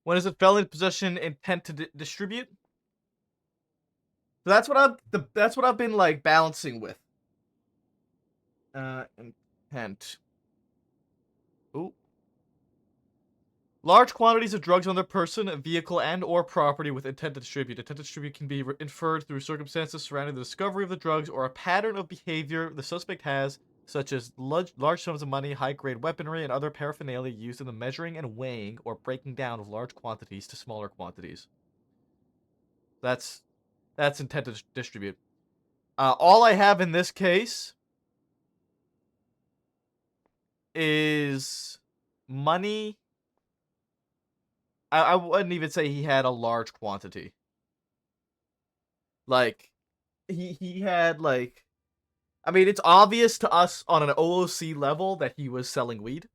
When is it felony possession intent to distribute? So that's what I've been like balancing with. Intent. Ooh. Large quantities of drugs on their person, vehicle, and or property with intent to distribute. Intent to distribute can be inferred through circumstances surrounding the discovery of the drugs or a pattern of behavior the suspect has, such as large sums of money, high-grade weaponry, and other paraphernalia used in the measuring and weighing or breaking down of large quantities to smaller quantities. That's intent to distribute. All I have in this case is money. I wouldn't even say he had a large quantity. Like, he had like, I mean, it's obvious to us on an OOC level that he was selling weed,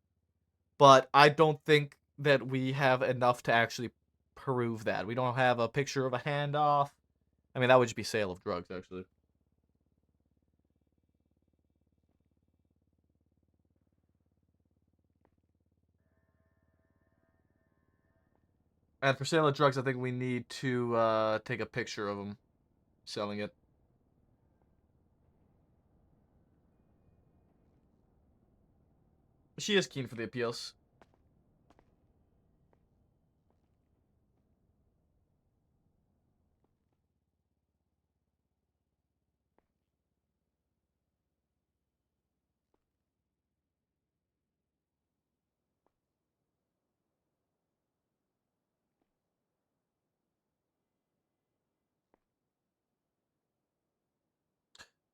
but I don't think that we have enough to actually prove that. We don't have a picture of a handoff. I mean, that would just be sale of drugs, actually. And for sale of drugs, I think we need to take a picture of him selling it. She is keen for the appeals.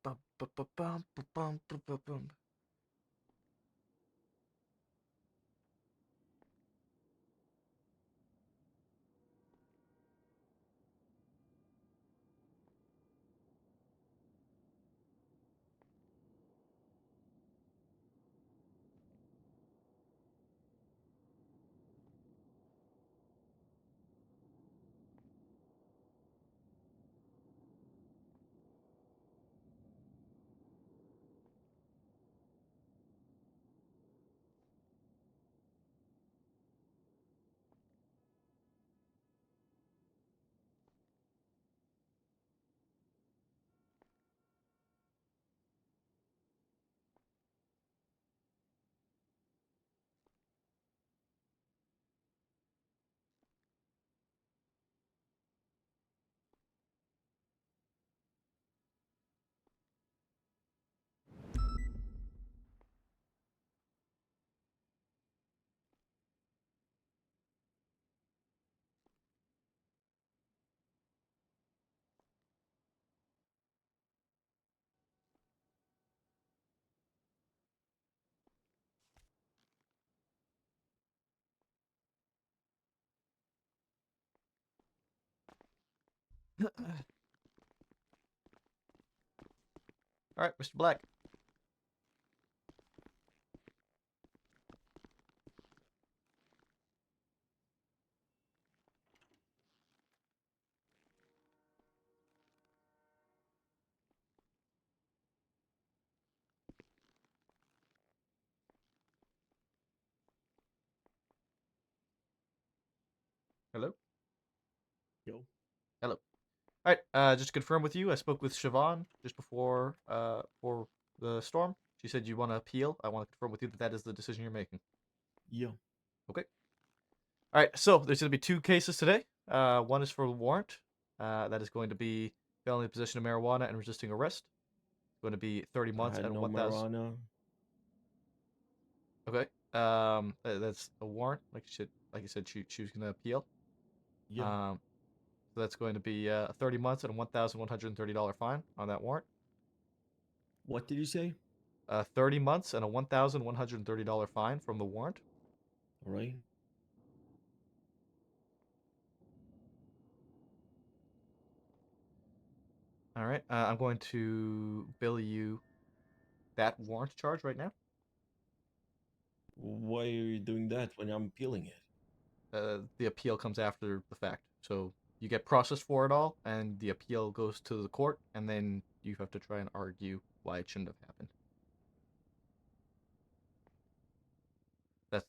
Bum, bum, bum, bum, bum, bum, bum, bum. All right, Mr. Black. Hello? Yo. Hello. All right, just to confirm with you, I spoke with Siobhan just before for the storm. She said you want to appeal. I want to confirm with you that that is the decision you're making. Yo. Okay. All right, so there's going to be two cases today. One is for warrant. That is going to be felony possession of marijuana and resisting arrest. It's going to be 30 I months had and no 1,000. marijuana. Okay. That's a warrant. Like you said, she was going to appeal. Yeah. Um, so that's going to be 30 months and a $1,130 fine on that warrant. What did you say? 30 months and a $1,130 fine from the warrant. All right. All right. I'm going to bill you that warrant charge right now. Why are you doing that when I'm peeling it? The appeal comes after the fact. So you get processed for it all, and the appeal goes to the court, and then you have to try and argue why it shouldn't have happened.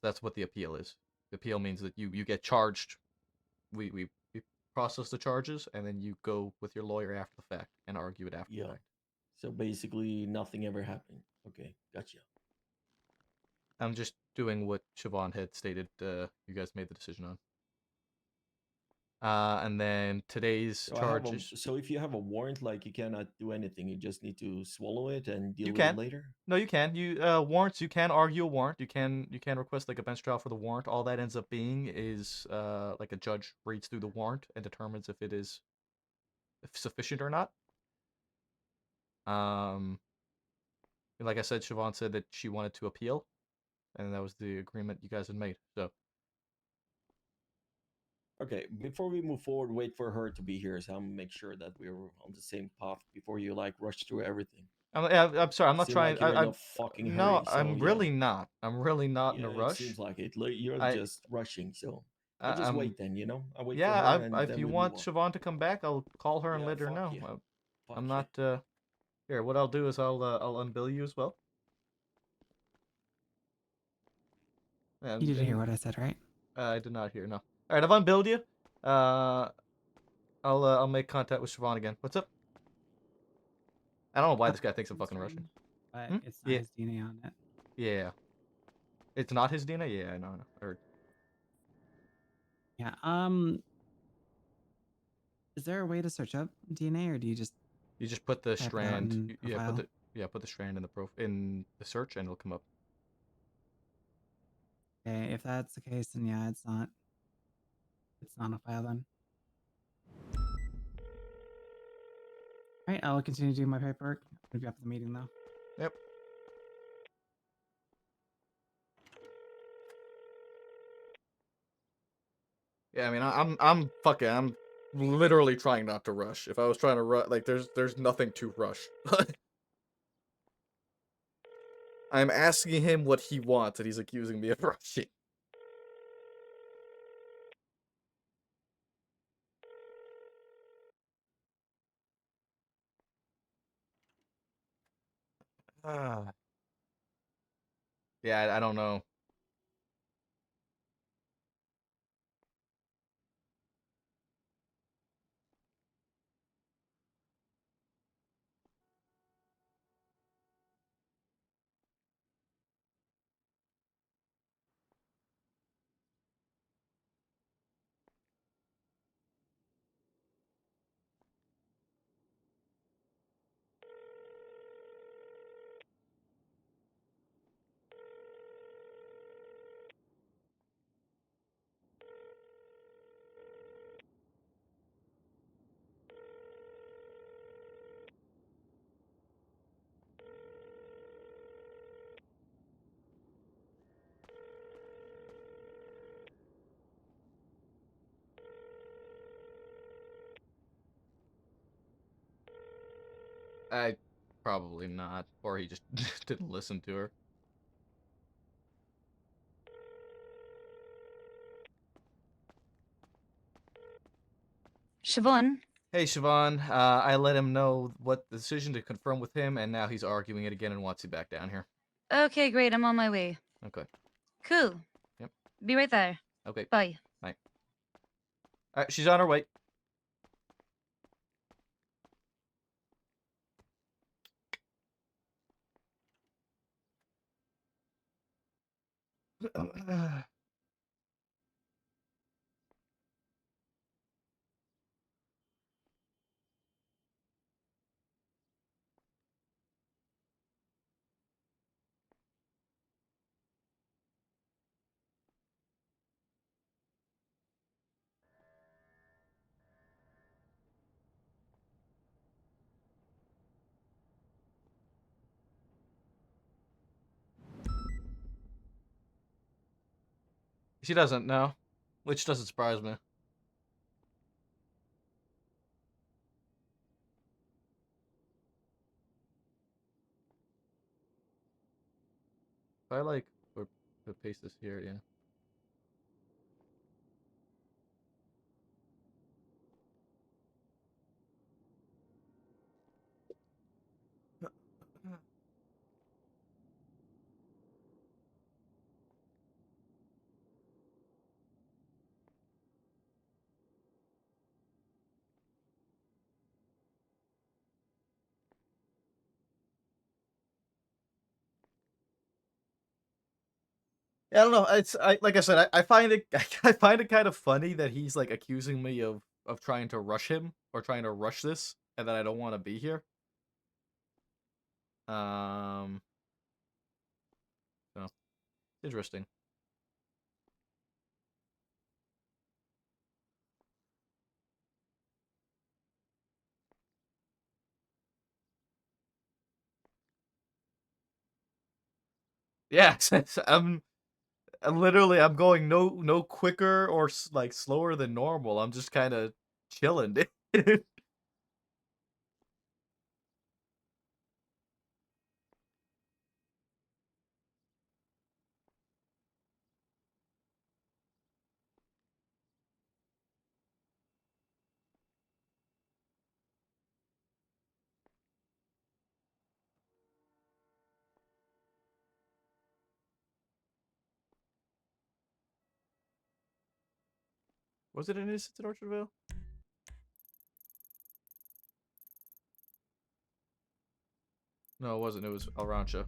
That's what the appeal is. The appeal means that you get charged we process the charges, and then you go with your lawyer after the fact and argue it after the Yeah. fact. So basically, nothing ever happened. Okay, gotcha. I'm just doing what Siobhan had stated. You guys made the decision on. And then today's So I have a. charges. So if you have a warrant, like you cannot do anything. You just need to swallow it and You deal with it can. later. No, you can. You warrants. You can argue a warrant. You can request like a bench trial for the warrant. All that ends up being is like a judge reads through the warrant and determines if it is sufficient or not. Um, like I said, Siobhan said that she wanted to appeal, and that was the agreement you guys had made. So Okay, before we move forward, wait for her to be here, so I'm make sure that we're on the same path before you like rush through everything. I'm sorry. I'm not Seem like trying. you're in a fucking No, hurry, so I'm yeah, really not. I'm really not in yeah, a it seems rush. like it. You're I just rushing, so I I- just I'm wait then. I wait for yeah. her, and If then you we move want on. Siobhan to come back, I'll call her and Yeah, let her fuck know. yeah, fuck I'm yeah. not. Here, what I'll do is I'll unbill you as well. You didn't hear And what I said, right? I did not hear. No. All right, I've unbilled you. Uh, I'll make contact with Siobhan again. What's up? I don't know why this guy thinks I'm It's fucking rushing. fine, but Hmm? it's not Yeah, his DNA on it. yeah. It's not his DNA. Yeah, I know. I know. I heard. Yeah. Is there a way to search up DNA, or do you just You just put the type it out strand. in Yeah, profile? put the strand in in the search, and it'll come up. Okay, if that's the case, then yeah, it's not a file then. All right, I'll continue doing my paperwork. I'm gonna be up at the meeting though. Yep. Yeah, I mean, I'm fucking, I'm literally trying not to rush. If I was trying to rush, like, there's nothing to rush. I'm asking him what he wants, and he's accusing me of rushing. Ah. Yeah, I don't know. I probably not, or he just didn't listen to her. Siobhan, Hey, Siobhan, I let him know what the decision to confirm with him, and now he's arguing it again and wants you back down here. okay, great. I'm on my way. Okay. Cool. Yep. Be right there. Okay. Bye. Bye. All right, she's on her way. She doesn't know, which doesn't surprise me. If I like, or paste this here, yeah. Yeah, I don't know. Like I said, I find it I find it kind of funny that he's like accusing me of trying to rush him or trying to rush this, and that I don't want to be here. Um, so interesting. Yeah, I'm going no quicker or like slower than normal. I'm just kind of chilling, dude. Was it an instance in Orchardville? No, it wasn't. It was Arancha.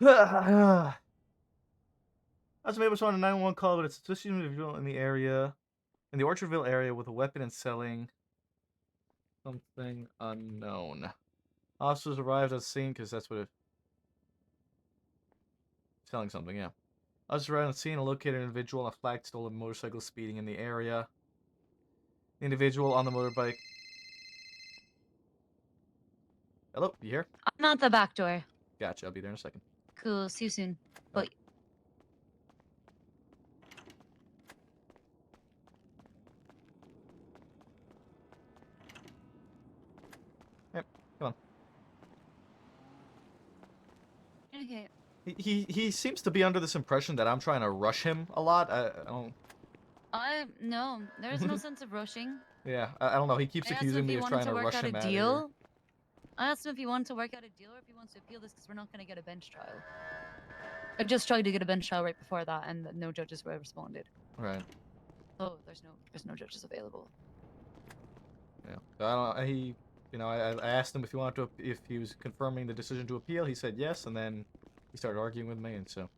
I was able to on a 911 call, but it's a suspicious individual in the area, in the Orchardville area, with a weapon and selling something unknown. Officers arrived on scene because that's what it. Selling something, yeah. Officers arrived on scene and located an individual on a flagged stolen motorcycle speeding in the area. The individual on the motorbike. Hello, you here? I'm out the back door. Gotcha. I'll be there in a second. Cool. See you soon. Alright. Bye. Yep. Come on. Okay. He seems to be under this impression that I'm trying to rush him a lot. I don't. No, there's no sense of rushing. Yeah, I don't know. He keeps I asked him accusing if me he of wanted trying to to work rush out a him out of here. deal. I asked him if he wanted to work out a deal or if he wants to appeal this because we're not going to get a bench trial. I just tried to get a bench trial right before that, and no judges were responded. Right. So there's no judges available. Yeah. So I don't. He. You know, I asked him if he wanted to, if he was confirming the decision to appeal. He said yes, and then he started arguing with me, and so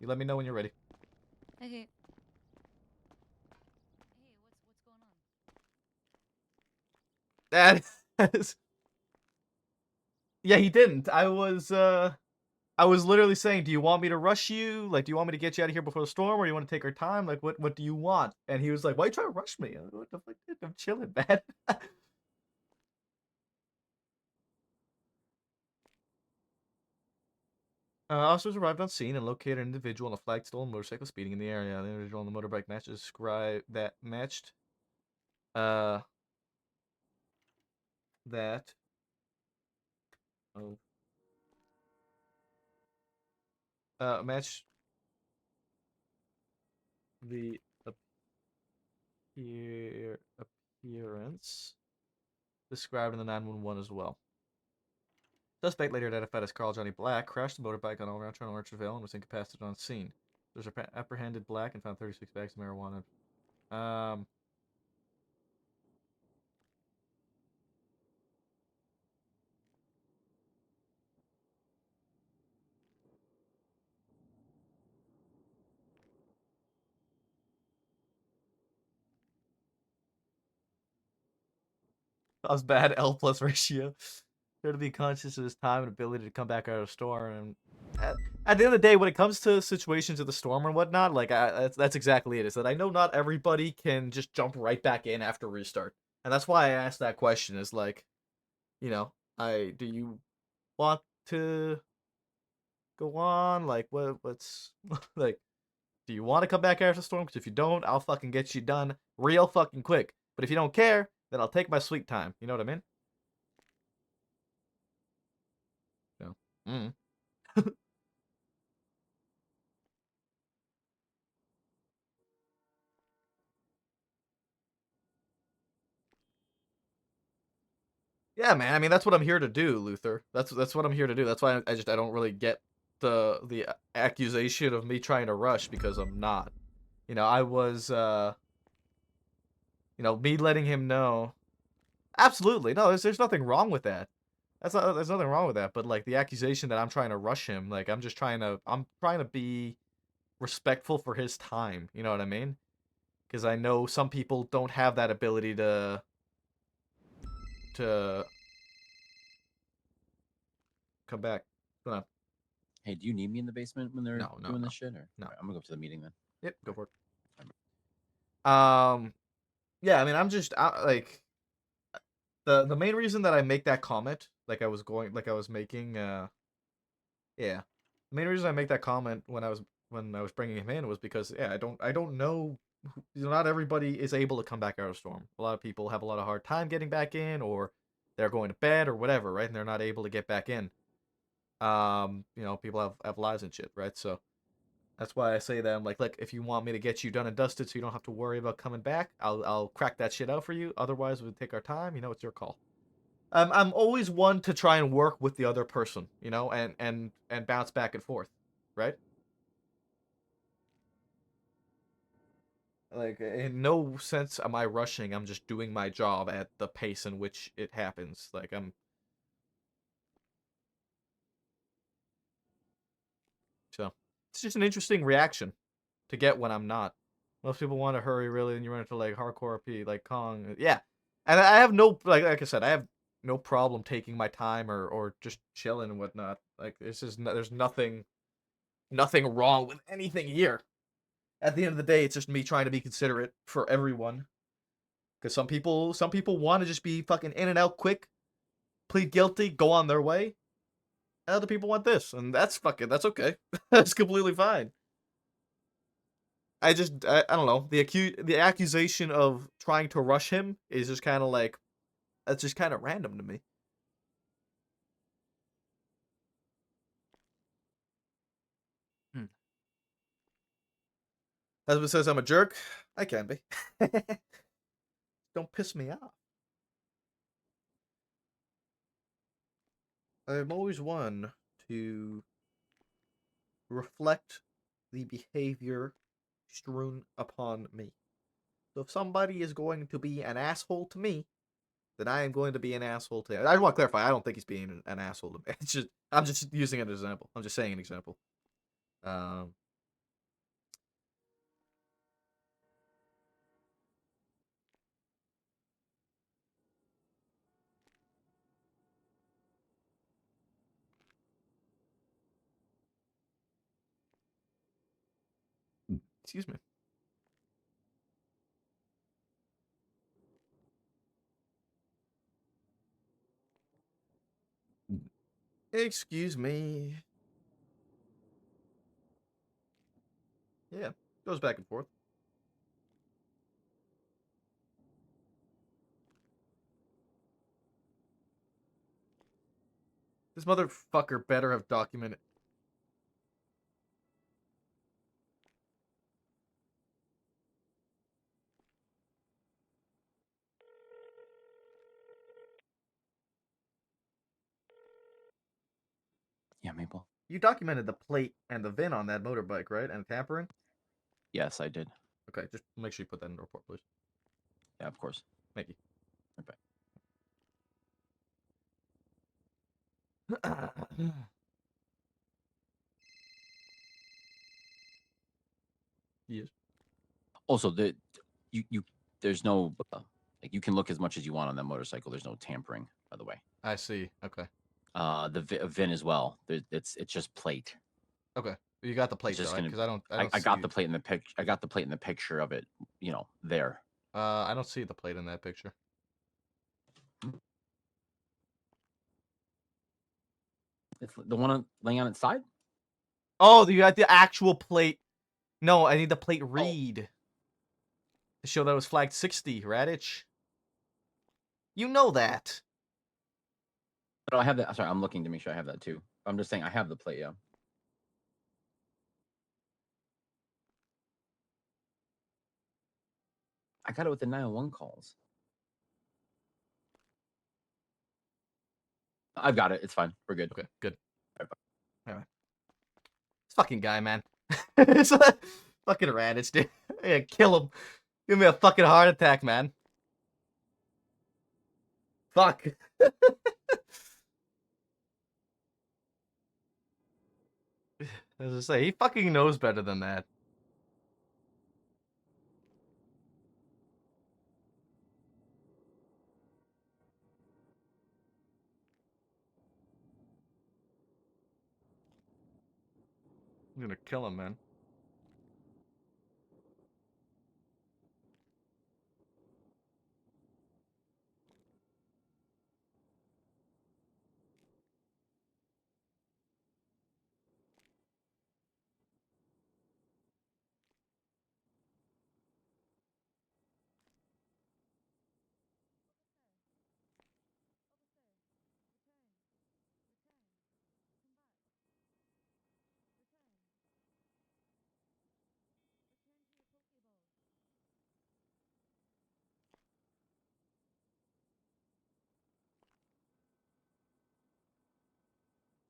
you let me know when you're ready. Okay. Hey, what's going on? That is. Yeah, he didn't. I was literally saying, do you want me to rush you? Like, do you want me to get you out of here before the storm, or do you want to take our time? Like, what do you want? And he was like, why are you trying to rush me? I'm like, what the fuck, dude? I'm chilling, man. Officers arrived on scene and located an individual on a flagged stolen motorcycle speeding in the area. The individual on the motorbike matched uh that oh matched the appearance described in the 911 as well. Suspect, later identified as Carl Johnny Black, crashed the motorbike on Rancho and Orchardville and was incapacitated on scene. There's apprehended Black and found 36 bags of marijuana. Um, that was bad. L plus ratio. There to be conscious of his time and ability to come back out of the storm. And at the end of the day, when it comes to situations of the storm and whatnot, like that's exactly it. Is that I know not everybody can just jump right back in after restart, and that's why I asked that question. Is like, you know, do you want to go on? Like, what's like? Do you want to come back after the storm? Because if you don't, I'll fucking get you done real fucking quick. But if you don't care, then I'll take my sweet time. You know what I mean? So, mm. Yeah, man. I mean, that's what I'm here to do, Luther. That's what I'm here to do. That's why I don't really get the accusation of me trying to rush, because I'm not. You know, I was you know, me letting him know. Absolutely. No, there's nothing wrong with that. There's nothing wrong with that, but like the accusation that I'm trying to rush him, like I'm trying to be respectful for his time, you know what I mean? Because I know some people don't have that ability to come back. Hold on. Hey, do you need me in the basement when they're No, no, doing no. this shit? Or No. Alright, I'm gonna go up to the meeting then. Yep, go for it. Yeah, I mean, like the main reason that I make that comment, like I was making, yeah, the main reason I make that comment when I was bringing him in was because yeah, I don't know, not everybody is able to come back out of storm. A lot of people have a lot of hard time getting back in, or they're going to bed or whatever, right? And they're not able to get back in. You know, people have lives and shit, right? So that's why I say that I'm like, look, if you want me to get you done and dusted so you don't have to worry about coming back, I'll crack that shit out for you. Otherwise, we'll take our time. You know, it's your call. I'm always one to try and work with the other person, you know, and bounce back and forth, right? Like in no sense am I rushing. I'm just doing my job at the pace in which it happens. Like so it's just an interesting reaction to get when I'm not. Most people want to hurry really, and you run into like hardcore P like Kong. Yeah, and I have no like I said, I have no problem taking my time or just chilling and whatnot. Like there's nothing wrong with anything here. At the end of the day, it's just me trying to be considerate for everyone. Because some people want to just be fucking in and out quick, plead guilty, go on their way. And other people want this, and that's okay. That's completely fine. I don't know. The accusation of trying to rush him is just kind of like, that's just kind of random to me. Husband says I'm a jerk. I can be. Don't piss me off. I'm always one to reflect the behavior strewn upon me. So if somebody is going to be an asshole to me, then I am going to be an asshole to him. I want to clarify, I don't think he's being an asshole to me. It's just I'm just using an example. I'm just saying an example. Um excuse me. Excuse me. Yeah, goes back and forth. This motherfucker better have documented. Yeah, Maple. You documented the plate and the VIN on that motorbike, right? And tampering? Yes, I did. Okay, just make sure you put that in the report, please. Yeah, of course. Thank you. Okay. Yes. Also, you there's no like you can look as much as you want on that motorcycle. There's no tampering, by the way. I see. Okay. The VIN as well. It's just plate. Okay. You got the plate It's just though, gonna. because I don't I see. got the plate in the pic. I got the plate in the picture of it. You know, there. I don't see the plate in that picture. It's the one laying on its side. Oh, you got the actual plate. No, I need the plate Oh. read to show that it was flagged 60, Radich. You know that. But I have that. Sorry, I'm looking to make sure I have that too. I'm just saying I have the plate. Yeah. I got it with the 911 calls. I've got it. It's fine. We're good. Okay, good. Alright, All right. This fucking guy, man. It's a fucking radish, dude. Yeah, kill him. Give me a fucking heart attack, man. Fuck. As I say, he fucking knows better than that. I'm gonna kill him, man.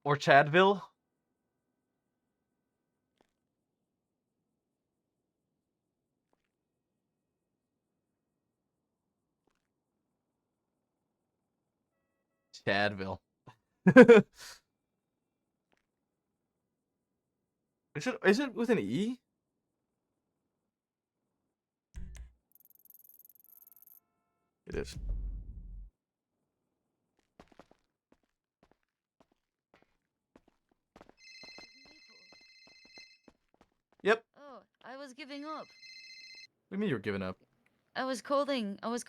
Or Chadville. Chadville. Is it with an E? It is. Yep. Oh, I was giving up. What do you mean you're giving up? I was calling. I was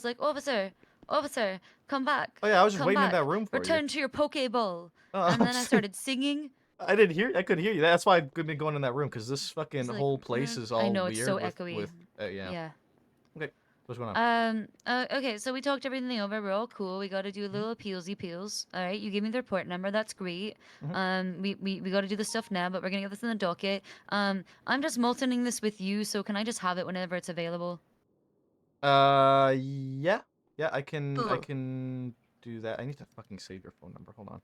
like, officer, officer, come back. Oh yeah, I was just Come waiting in back. that room for Return you. to your Pokeball. Oh, And then I started singing. I didn't hear. I couldn't hear you. That's why I've been going in that room because this fucking It's like, whole place is all I know, weird. it's so with, echoey. With, yeah. Yeah. Okay. What's going on? Okay, so we talked everything over. We're all cool. We got to do a little appealsy peels. All right, you gave me the report number. That's great. We got to do the stuff now, but we're gonna get this in the docket. I'm just multoning this with you, so can I just have it whenever it's available? Yeah. Yeah, I can. I Cool. can do that. I need to fucking save your phone number. Hold on.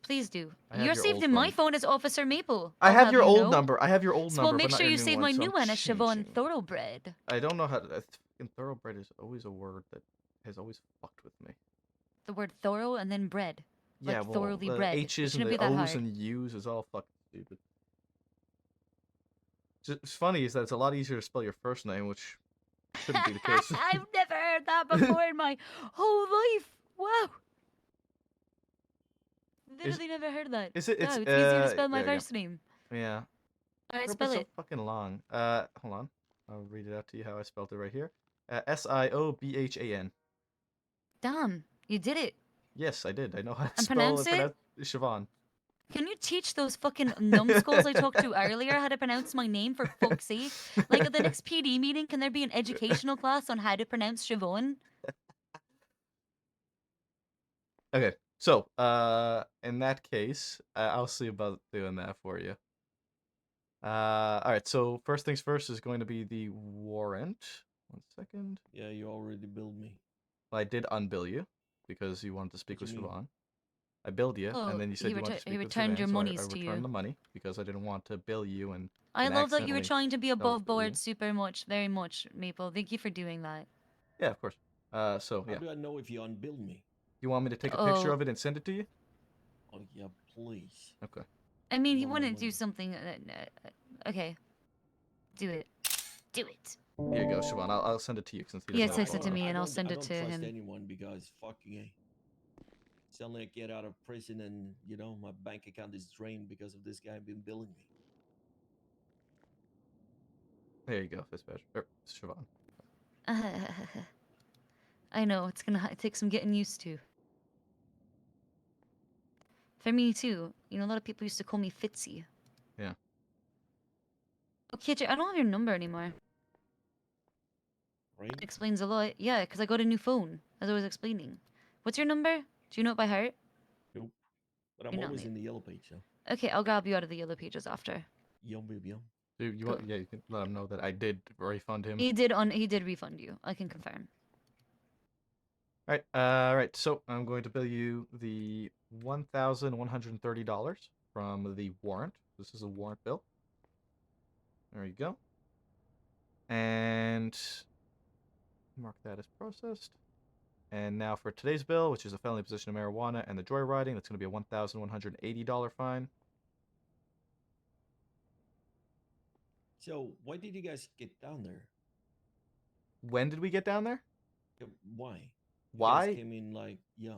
Please do. I have You're your saved old in my phone. phone as Officer Maple. I I'll have your you old know. number. I have your old So number. well, make but not sure your you new save one, my so new I'm one as Siobhan changing. Thoroughbred. I don't know how to. Thoroughbred is always a word that has always fucked with me. The word thorough and then bread. Yeah, Like well, thoroughly the bred. It H's and shouldn't the be that O's hard. and U's is all fucking stupid. It's funny is that it's a lot easier to spell your first name, which shouldn't be the case. I've never heard that before in my whole life. Wow. Literally never heard that. Is it? Wow, it's easier to spell my there you go. first name. Yeah. Alright, It'll be spell so it. fucking long. Hold on. I'll read it out to you how I spelled it right here. Siobhan. Damn, you did it. Yes, I did. I know how to And spell pronounce it? pronounce Siobhan. Can you teach those fucking numbskulls I talked to earlier how to pronounce my name for fuck's sake? Like at the next PD meeting, can there be an educational class on how to pronounce Siobhan? Okay, so in that case, I'll see about doing that for you. All right. So first things first is going to be the warrant. 1 second. Yeah, you already billed me. Well, I did unbill you because you wanted to speak What with you mean? Siobhan. I billed you, Oh, and then you said he you wanted to speak with returned Siobhan, your so monies I to returned you. the money because I didn't want to bill you and. I and love that you were accidentally trying to be sell above it to board you. super much, very much, Maple. Thank you for doing that. Yeah, of course. So How yeah, do I know if you unbilled me? you want me to take a picture Oh, of it and send it to you? Oh yeah, please. Okay. I mean, he No, no, wouldn't no, do no. something. Okay, do it. Do it. Here you go, Siobhan. I'll send it to you since he Yeah, doesn't have a text it phone to me number. and I'll send I it don't to trust him. anyone because fucking suddenly I get out of prison and my bank account is drained because of this guy been billing me. There you go, Fitzpatrick. Siobhan. I know it's gonna take some getting used to. For me too. A lot of people used to call me Fitzy. Yeah. Okay, I don't have your number anymore. Right? Explains a lot. Yeah, because I got a new phone, as I was explaining. What's your number? Do you know it by heart? Nope. But I'm You know always me. in the yellow page, so Okay, I'll grab you out of the yellow pages after. yum baby yum. You Cool. want? Yeah, you can let him know that I did refund him. He did refund you. I can confirm. All right. So I'm going to bill you the $1,130 from the warrant. This is a warrant bill. There you go. And mark that as processed. And now for today's bill, which is a felony possession of marijuana and the joyriding, that's going to be a $1,180 fine. So why did you guys get down there? When did we get down there? Why? You Why? guys came in like, yeah.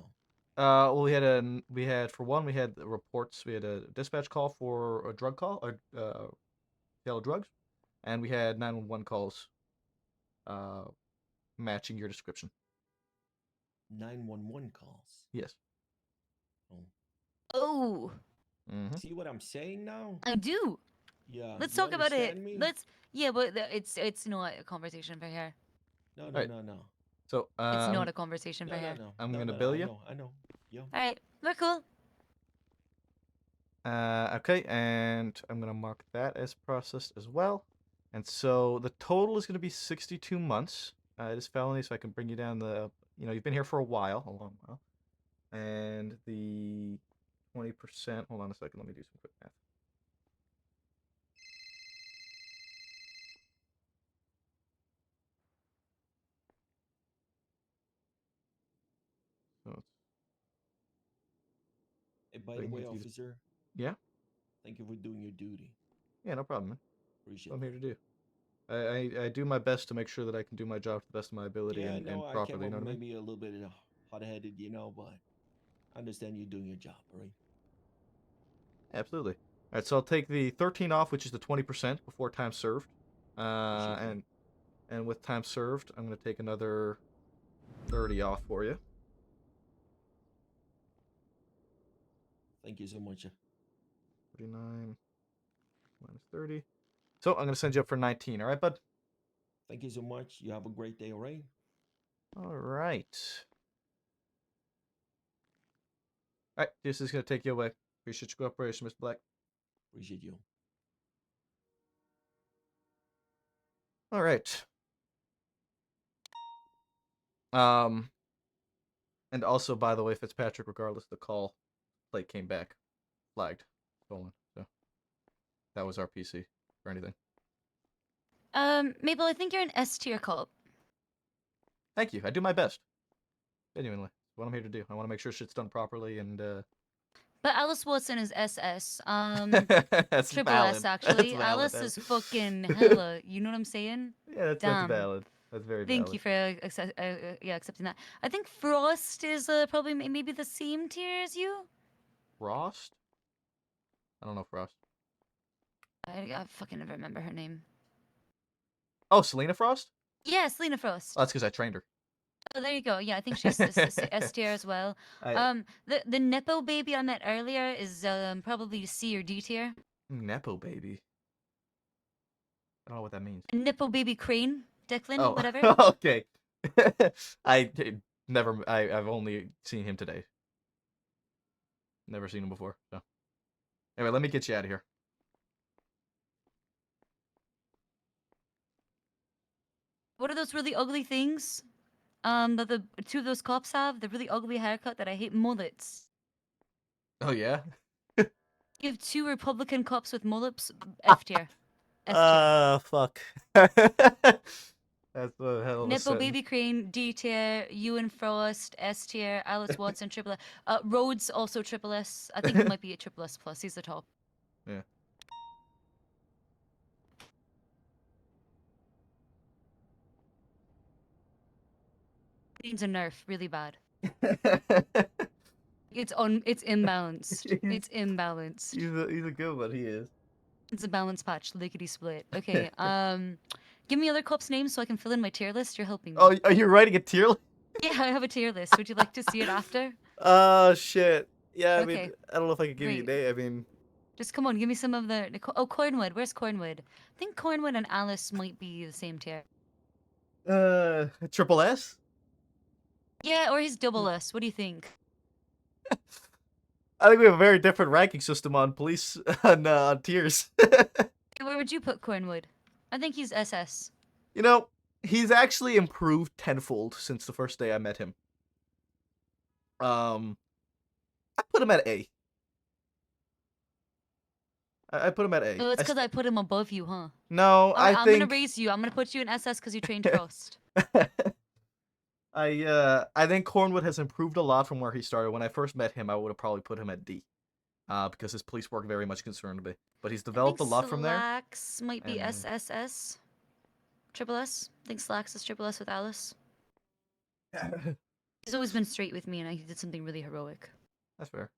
Well, we had the reports. We had a dispatch call for a drug call, sale of drugs, and we had 911 calls, matching your description. 911 calls. Yes. Oh. Oh, Mm-hmm. See what I'm saying now? I do. Yeah. Let's you talk about it. understand me? Yeah, but it's not a conversation for here. No, Right. no. So It's not a conversation for here. No. I'm No, gonna no, bill you. I know. Yeah. All right, we're cool. Okay, and I'm gonna mark that as processed as well. And so the total is gonna be 62 months. It is felony, so I can bring you down you've been here for a long while. And the 20%, hold on a second, let me do some quick math. So Hey, by the Waiting way, if you- officer, yeah, thank you for doing your duty. yeah, no problem, man. Appreciate What I'm it. here to do. I do my best to make sure that I can do my job to the best of my ability Yeah, and no, I properly, came you up know what I mean? maybe a little bit hot-headed, but I understand you're doing your job, all right? Absolutely. All right, so I'll take the 13 off, which is the 20% before time served. Appreciate that. And with time served, I'm going to take another 30 off for you. Thank you so much. 39 minus 30. So I'm going to send you up for 19, all right, bud? Thank you so much. You have a great day, all right? All right. All right, this is going to take you away. Appreciate your cooperation, Mr. Black. Appreciate you. All right. And also, by the way, Fitzpatrick, regardless, the call plate came back flagged, stolen. So that was our PC for anything. Maple, I think you're an S tier cop. Thank you. I do my best. Genuinely. That's what I'm here to do. I want to make sure shit's done properly and But Alice Watson is SS. that's Triple valid. S actually. That's valid. Alice That's- is fucking hella. You know what I'm saying? Yeah, that's Damn. valid. That's very valid. Thank you for accepting that. I think Frost is probably maybe the same tier as you. Frost? I don't know Frost. I fucking never remember her name. Oh, Selena Frost? Yeah, Selena Frost. Oh, that's because I trained her. Oh, there you go. Yeah, I think she's S tier as well. The Nepo baby I met earlier is probably C or D tier. Nepo baby. I don't know what that means. Nepo baby Crane, Declan, Oh, whatever. okay. I've only seen him today. Never seen him before. So anyway, let me get you out of here. What are those really ugly things? That the two of those cops have the really ugly haircut that I hate. Mullets. Oh yeah. You have two Republican cops with mullets. F tier. S tier. Fuck. That's a hell of a Nipple sentence. Baby Crane, D tier, Ewan Frost, S tier, Alice Watson, triple S. Rhodes, also triple S. I think he might be a triple S plus. He's the top. Yeah. Needs a nerf, really bad. It's imbalanced. It's imbalanced. He's a good one. He is. It's a balance patch, lickety split. Okay, give me other cops' names so I can fill in my tier list. You're helping me. Oh, are you writing a tier list? Yeah, I have a tier list. Would you like to see it after? Oh shit. Yeah, I mean, Okay, I don't know if I could give you a great. name. I mean, Just come on, give me some of the. Oh, Cornwood. Where's Cornwood? I think Cornwood and Alice might be the same tier. triple S. Yeah, or he's double S. What do you think? I think we have a very different ranking system on police on tiers. Where would you put Cornwood? I think he's SS. You know, he's actually improved tenfold since the first day I met him. I put him at A. I put him at A. Oh, it's because I put him above you, huh? No, All right, I I'm gonna think raise you. I'm gonna put you in SS because you trained trust. I think Cornwood has improved a lot from where he started. When I first met him, I would have probably put him at D, because his police work very much concerned me. But he's developed a lot from there. Slacks might be and- SSS. Triple S. I think Slacks is Triple S with Alice. He's always been straight with me, and he did something really heroic. That's fair.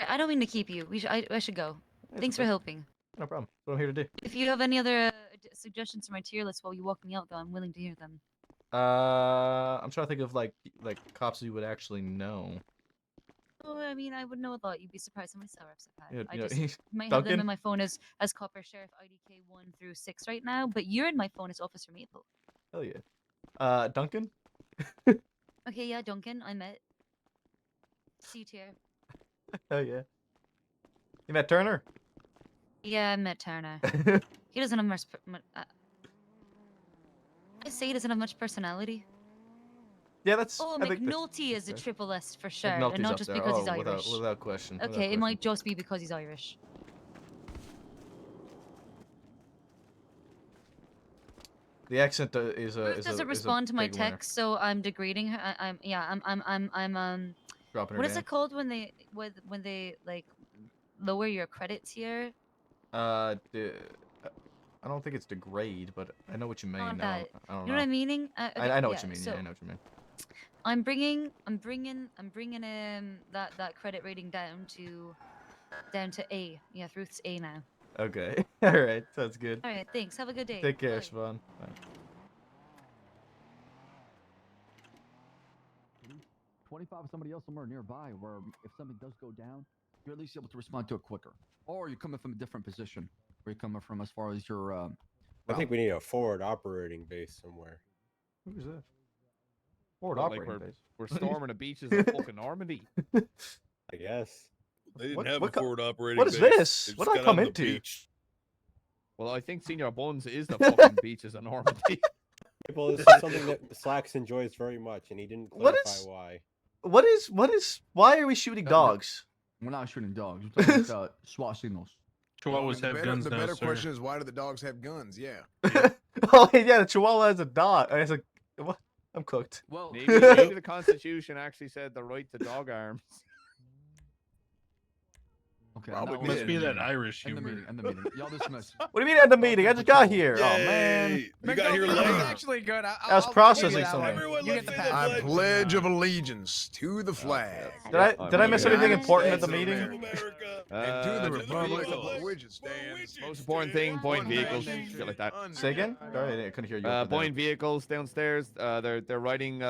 I don't mean to keep you. I should go. It's Thanks for okay. helping. No problem. That's what I'm here to do. If you have any other suggestions for my tier list while you walk me out, though, I'm willing to hear them. I'm trying to think of like cops you would actually know. Oh, I mean, I would know a lot. You'd be surprised how many Sour-Ups I've had. Yeah, I you know, just might have them Duncan? in my phone as Copper Sheriff IDK 1 through 6 right now, but you're in my phone as Officer Maple. Hell yeah. Duncan? Okay, yeah, Duncan, I met. C tier. Hell yeah. You met Turner? Yeah, I met Turner. He doesn't have much. I say he doesn't have much personality. Yeah, that's. Oh, I think McNulty is a fair. triple S for sure, McNulty's and not up just there. because he's Oh, Irish. without question. without Okay, it question. might just be because he's Irish. The accent is a. Ruth is a- doesn't is a respond to my big winner. text, so I'm degrading her. I'm Dropping her What is down. it called when they like lower your credit tier? I don't think it's degrade, but I know what you mean. Not I that. don't You know what I mean? I know what you mean. So Yeah, I know what you mean. I'm bringing that credit rating down to A. Yeah, Ruth's A now. Okay. All right. Sounds good. All right, thanks. Have a good day. Take care, Bye. Siobhan. Bye. 25 of somebody else somewhere nearby where if something does go down, you're at least able to respond to it quicker. Or you're coming from a different position. Where you're coming from as far as your I think we need a forward operating base somewhere. Who's that? Forward Well, like operating base. we're storming the beaches of fucking Normandy. I guess. They didn't What- have what a co- forward operating what is base. this? They What just did I got come on the into? beach. Well, I think Senior Buns is the fucking beaches of Normandy. Well, this is something that Slacks enjoys very much, and he didn't What clarify is- why. What is? Why are we shooting dogs? we're not shooting dogs. We're talking about SWAT signals. Chihuahuas have guns the now, better sir. question is, why do the dogs have guns? Yeah. Oh yeah, the Chihuahua has a dog. Has a. What? I'm cooked. Well, Maybe the Constitution actually said the right to dog arms. okay. Probably now- Must be Yeah. that Irish End the humor. meeting. End the meeting. Y'all dismiss. What do you mean end the meeting? I just got here. Oh man. Yay! You got here That's late. actually good. I was processing something. Everyone, You let's get the say the I pledge. pledge of allegiance to the flag Did I miss Yeah. anything important at the To meeting? America. and to the Uh, republic people. for which it stands. Most important thing, point one vehicles, nation, shit like that. Say again? Sorry, I couldn't hear you. up in there. Point vehicles downstairs. They're writing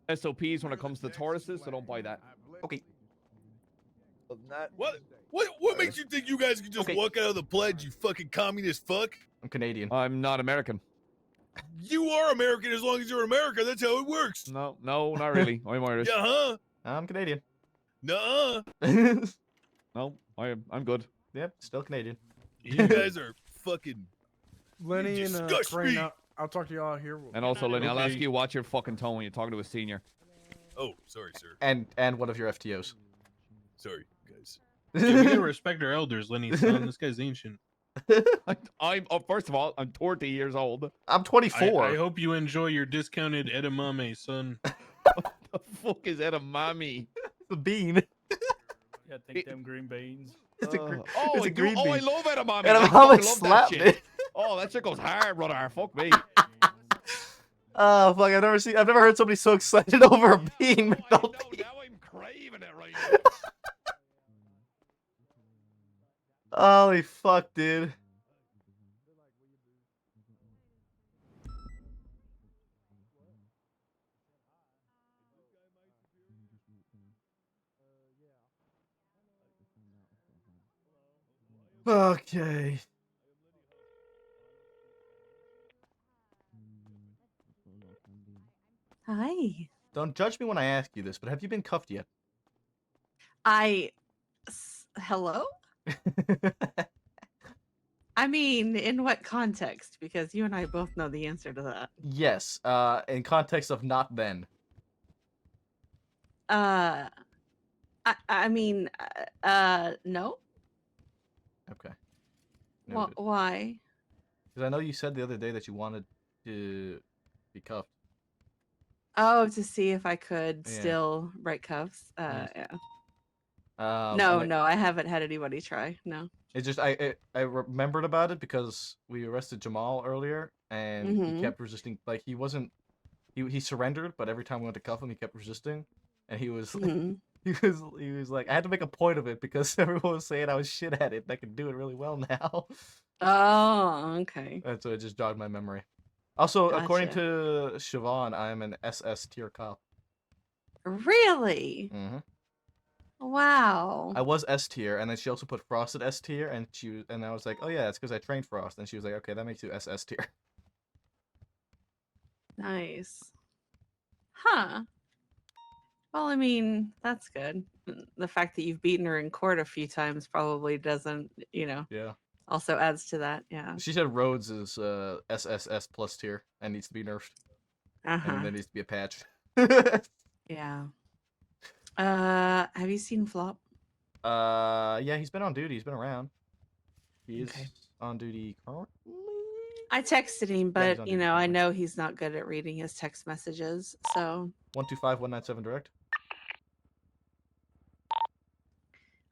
SOPs when it comes to Tauruses, so don't buy that. Okay. Other than that, What makes you think you guys can just Okay. walk out of the pledge, you fucking communist fuck? I'm Canadian. I'm not American. You are American as long as you're America. That's how it works. No, not really. I'm Irish. Yeah, huh? I'm Canadian. Nuh-uh. No, I'm good. Yep, still Canadian. You guys are fucking. Lenny You and disgust Crane, me. I'll talk to y'all here. And also, Lenny, I'll ask Okay. you watch your fucking tone when you're talking to a senior. Oh, sorry, sir. And one of your FTOs. Sorry, guys. Yeah, we gotta respect our elders, Lenny. Son, this guy's ancient. I'm first of all, I'm 40 years old. I'm 24. I hope you enjoy your discounted edamame, son. The fuck is edamame? The bean. Yeah, take them green beans. It's a, gre- Oh, it's I a green I bean. love edamame. And I I'm fucking love that slapped shit. me. Oh, that shit goes hard, brother. Fuck me. Oh fuck! I've never heard somebody so excited over a bean. Oh, I know, McNulty. now I'm craving it right now. Holy fuck, dude. Okay. Hi. Don't judge me when I ask you this, but have you been cuffed yet? Hello? I mean, in what context? Because you and I both know the answer to that. Yes. In context of not then. I mean, no. Okay. Why? Because I know you said the other day that you wanted to be cuffed. Oh, to see if I could Yeah. still write cuffs. Yes. Yeah. No, No, I haven't had anybody try. No. It just I remembered about it because we arrested Jamal earlier and he kept resisting. Like he wasn't he surrendered, but every time we went to cuff him, he kept resisting, and he was like, he was like, I had to make a point of it because everyone was saying I was shit at it and I can do it really well now. Oh, okay. And so it just jogged my memory. Also, according Gotcha. to Siobhan, I am an SS tier cop. Really? Mm-hmm. Wow. I was S tier, and then she also put Frost at S tier, and I was like, oh yeah, it's because I trained Frost, and she was like, okay, that makes you SS tier. Nice. Huh. Well, I mean, that's good. The fact that you've beaten her in court a few times probably doesn't, Yeah. also adds to that. Yeah. She said Rhodes is SSS plus tier and needs to be nerfed. And there needs to be a patch. Yeah. Have you seen Flop? Yeah, he's been on duty. He's been around. He is on duty currently. I texted him, Yeah, he's but on you duty know, I currently. know he's not good at reading his text messages, so 125197 direct.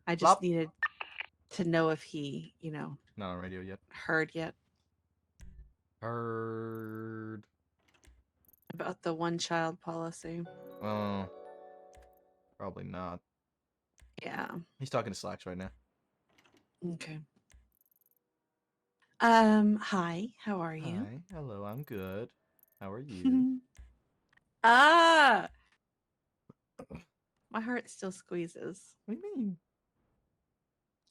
I just Flop. needed to know if he, Not on radio yet. heard yet Heard. about the one child policy. Oh. Probably not. Yeah. He's talking to Slacks right now. Okay. Hi, how are you? Hi. Hello, I'm good. How are you? Ah, my heart still squeezes. What do you mean?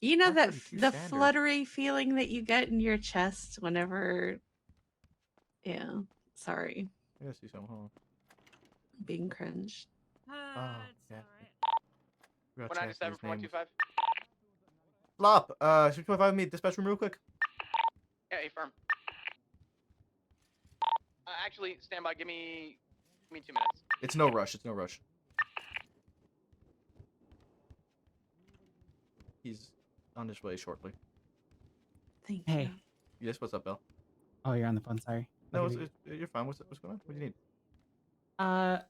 You know that 132 the standard. fluttery feeling that you get in your chest whenever. Yeah, sorry, I gotta see something. Hold on. being cringed. Oh, yeah. 197 from 125. Flop, 625 me, dispatch room real quick. Yeah, affirm. Actually, stand by. Give me 2 minutes. It's no rush. It's no rush. He's on his way shortly. Thank Hey. Yes, what's up, Belle? Oh, you're on the phone. Sorry. No, I'll give you're fine. What's going on? What do you need? I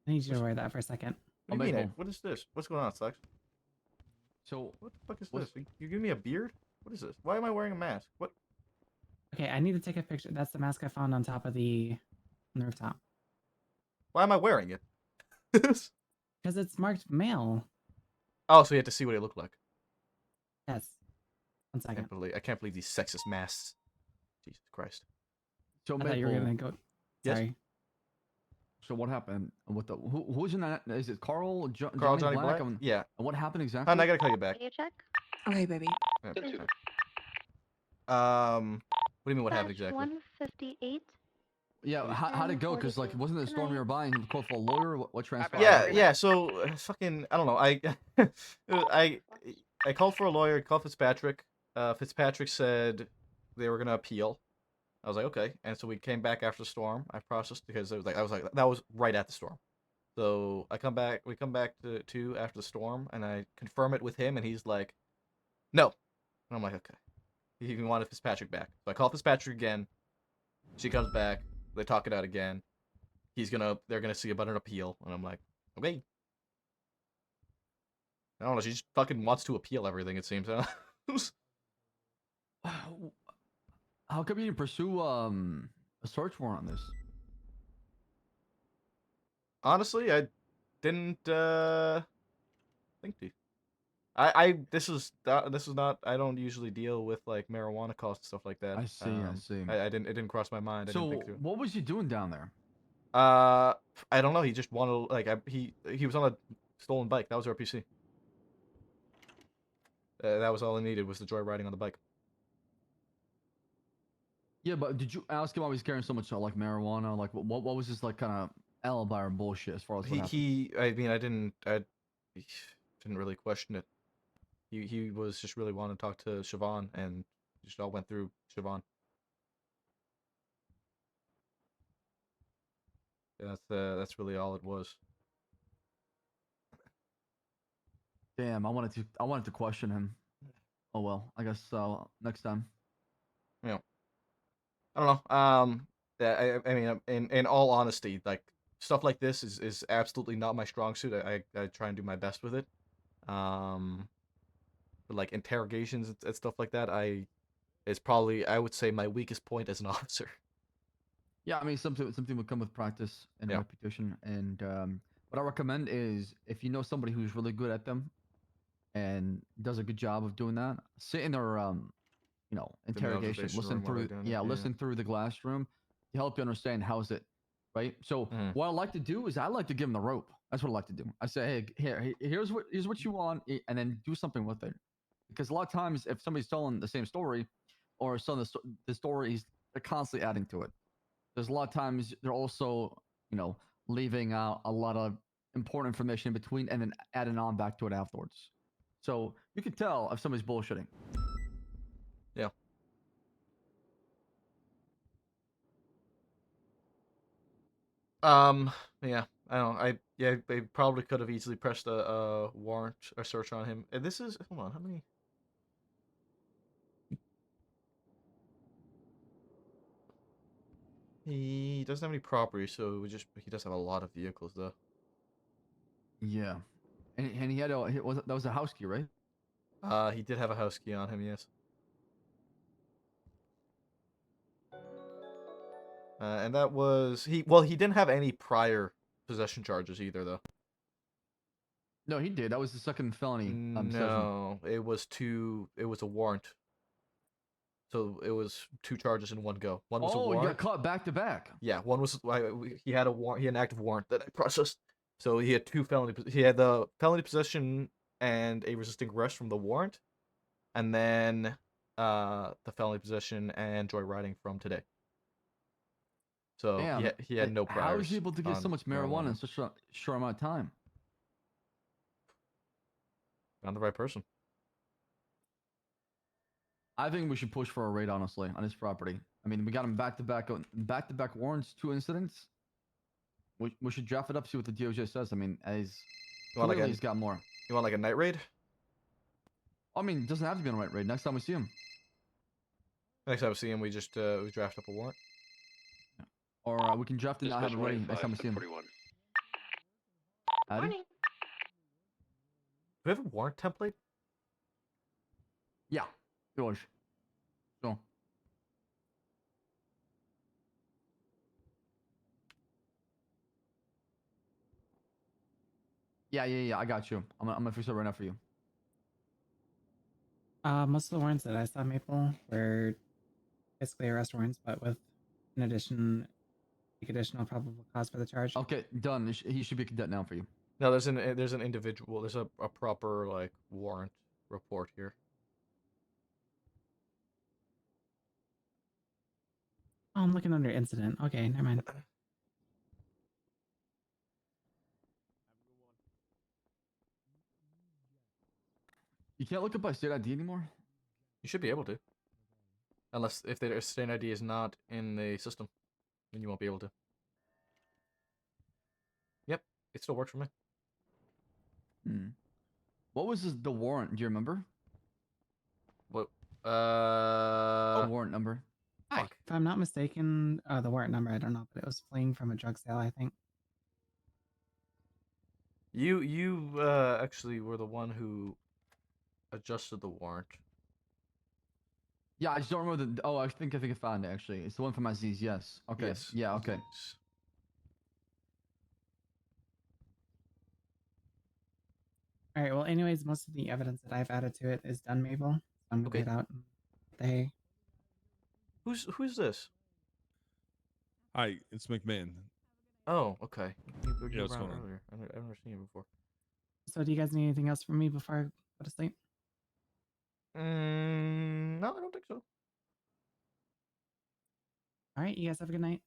need you to wear that for a second. What do you mean? What is this? What's going on, Slacks? So what the fuck is this? You give me a beard? What is this? Why am I wearing a mask? What? Okay, I need to take a picture. That's the mask I found on top of the rooftop. Why am I wearing it? Because it's marked male. Oh, so you had to see what it looked like. Yes. One second. I can't believe these sexist masks. Jesus Christ. So I thought you were Maple- gonna go. Yes? Sorry. So what happened with the who's in that? Is it Carl? Carl Johnny Black? And Yeah. what happened exactly? And I gotta call you back. check? Okay, baby. What do you mean? What happened exactly? 158. Yeah, how'd it go? Because like, wasn't it a storm nearby and you called for a lawyer? What transpired? Yeah. So fucking, I don't know. I called for a lawyer. Called Fitzpatrick. Fitzpatrick said they were gonna appeal. I was like, okay. And so we came back after the storm. I processed because it was like that was right at the storm. So we come back to after the storm, and I confirm it with him, and he's like, no. And I'm like, okay. He wanted Fitzpatrick back. So I call Fitzpatrick again. She comes back. They talk it out again. They're gonna see about an appeal, and I'm like, okay. I don't know. She just fucking wants to appeal everything. It seems. How come you didn't pursue a search warrant on this? Honestly, I didn't think to. This is not. I don't usually deal with like marijuana costs and stuff like that. I see. I see. It didn't cross my mind. I So didn't think to. what was you doing down there? I don't know. He just wanted he was on a stolen bike. That was our PC. That was all I needed was the joy riding on the bike. Yeah, but did you ask him why he's carrying so much like marijuana? Like what was this like kind of alibi or bullshit as far as what happened? I didn't really question it. He was just really wanting to talk to Siobhan, and just all went through Siobhan. Yeah, that's really all it was. Damn, I wanted to question him. Oh well, I guess next time. Yeah. I don't know. I mean, in all honesty, like stuff like this is absolutely not my strong suit. I try and do my best with it. But like interrogations and stuff like that, it's probably, I would say, my weakest point as an officer. Yeah, I mean something would come with practice and Yeah. repetition. And what I recommend is if you know somebody who's really good at them and does a good job of doing that, sit in their interrogation, observation listen room while they're through doing it, yeah. listen through the glass room to help you understand how's it, right? So what I like to do is I like to give them the rope. That's what I like to do. I say, hey, here's what you want, and then do something with it. Because a lot of times, if somebody's telling the same story, or telling the stories, they're constantly adding to it. There's a lot of times they're also, leaving out a lot of important information in between and then adding on back to it afterwards. So you can tell if somebody's bullshitting. Yeah. Yeah, I don't know. They probably could have easily pressed a warrant or search on him. And this is, hold on, how many? He doesn't have any property, so he does have a lot of vehicles though. Yeah, and he had that was a house key, right? He did have a house key on him, yes. And that was he didn't have any prior possession charges either though. No, he did. That was the second felony. Possession. No, it was a warrant. So it was 2 charges in one go. One was a warrant. Oh, you got caught back to back. Yeah, one was he had a warrant. He had an active warrant that I processed. So he had 2 felony. He had the felony possession and a resisting arrest from the warrant, and then the felony possession and joyriding from today. So Damn, he had no priors. How was he able to get so on much marijuana in such a short amount of time? Found the right person. I think we should push for a raid, honestly, on his property. I mean, we got him back to back warrants, 2 incidents. We should draft it up, see what the DOJ says. I mean, he's got more. You want like a night raid? I mean, it doesn't have to be on a night raid. Next time we see him. Next time we see him, we just we draft up a warrant. Or we can draft it and not have it ready next time we see him. Morning. Do we have a warrant template? Yeah, George. So. Yeah. I got you. I'm gonna fix it right now for you. Most of the warrants that I saw, Maple, were basically arrest warrants, but with an additional probable cause for the charge. Okay, done. He should be a cadet now for you. No, there's an individual. There's a proper like warrant report here. Oh, I'm looking under incident. Okay, never mind. You can't look up by state ID anymore? You should be able to. Unless if their state ID is not in the system, then you won't be able to. Yep, it still works for me. What was the warrant? Do you remember? What? The warrant number. If I'm not mistaken, the warrant number, I don't know, but it was fleeing from a drug sale, I think. You actually were the one who adjusted the warrant. Yeah, I just don't remember the. Oh, I think I found it actually. It's the one from Aziz. Yes. Okay. Yes, Yeah. Okay. Aziz. All right. Well, anyways, most of the evidence that I've added to it is done, Mabel. So I'm gonna get out and get the hay. Who's this? Hi, it's McMahon. Oh, okay. Yeah, what's going on? Earlier. I've never seen you before. So, do you guys need anything else from me before I go to sleep? No, I don't think so. All right. You guys have a good night.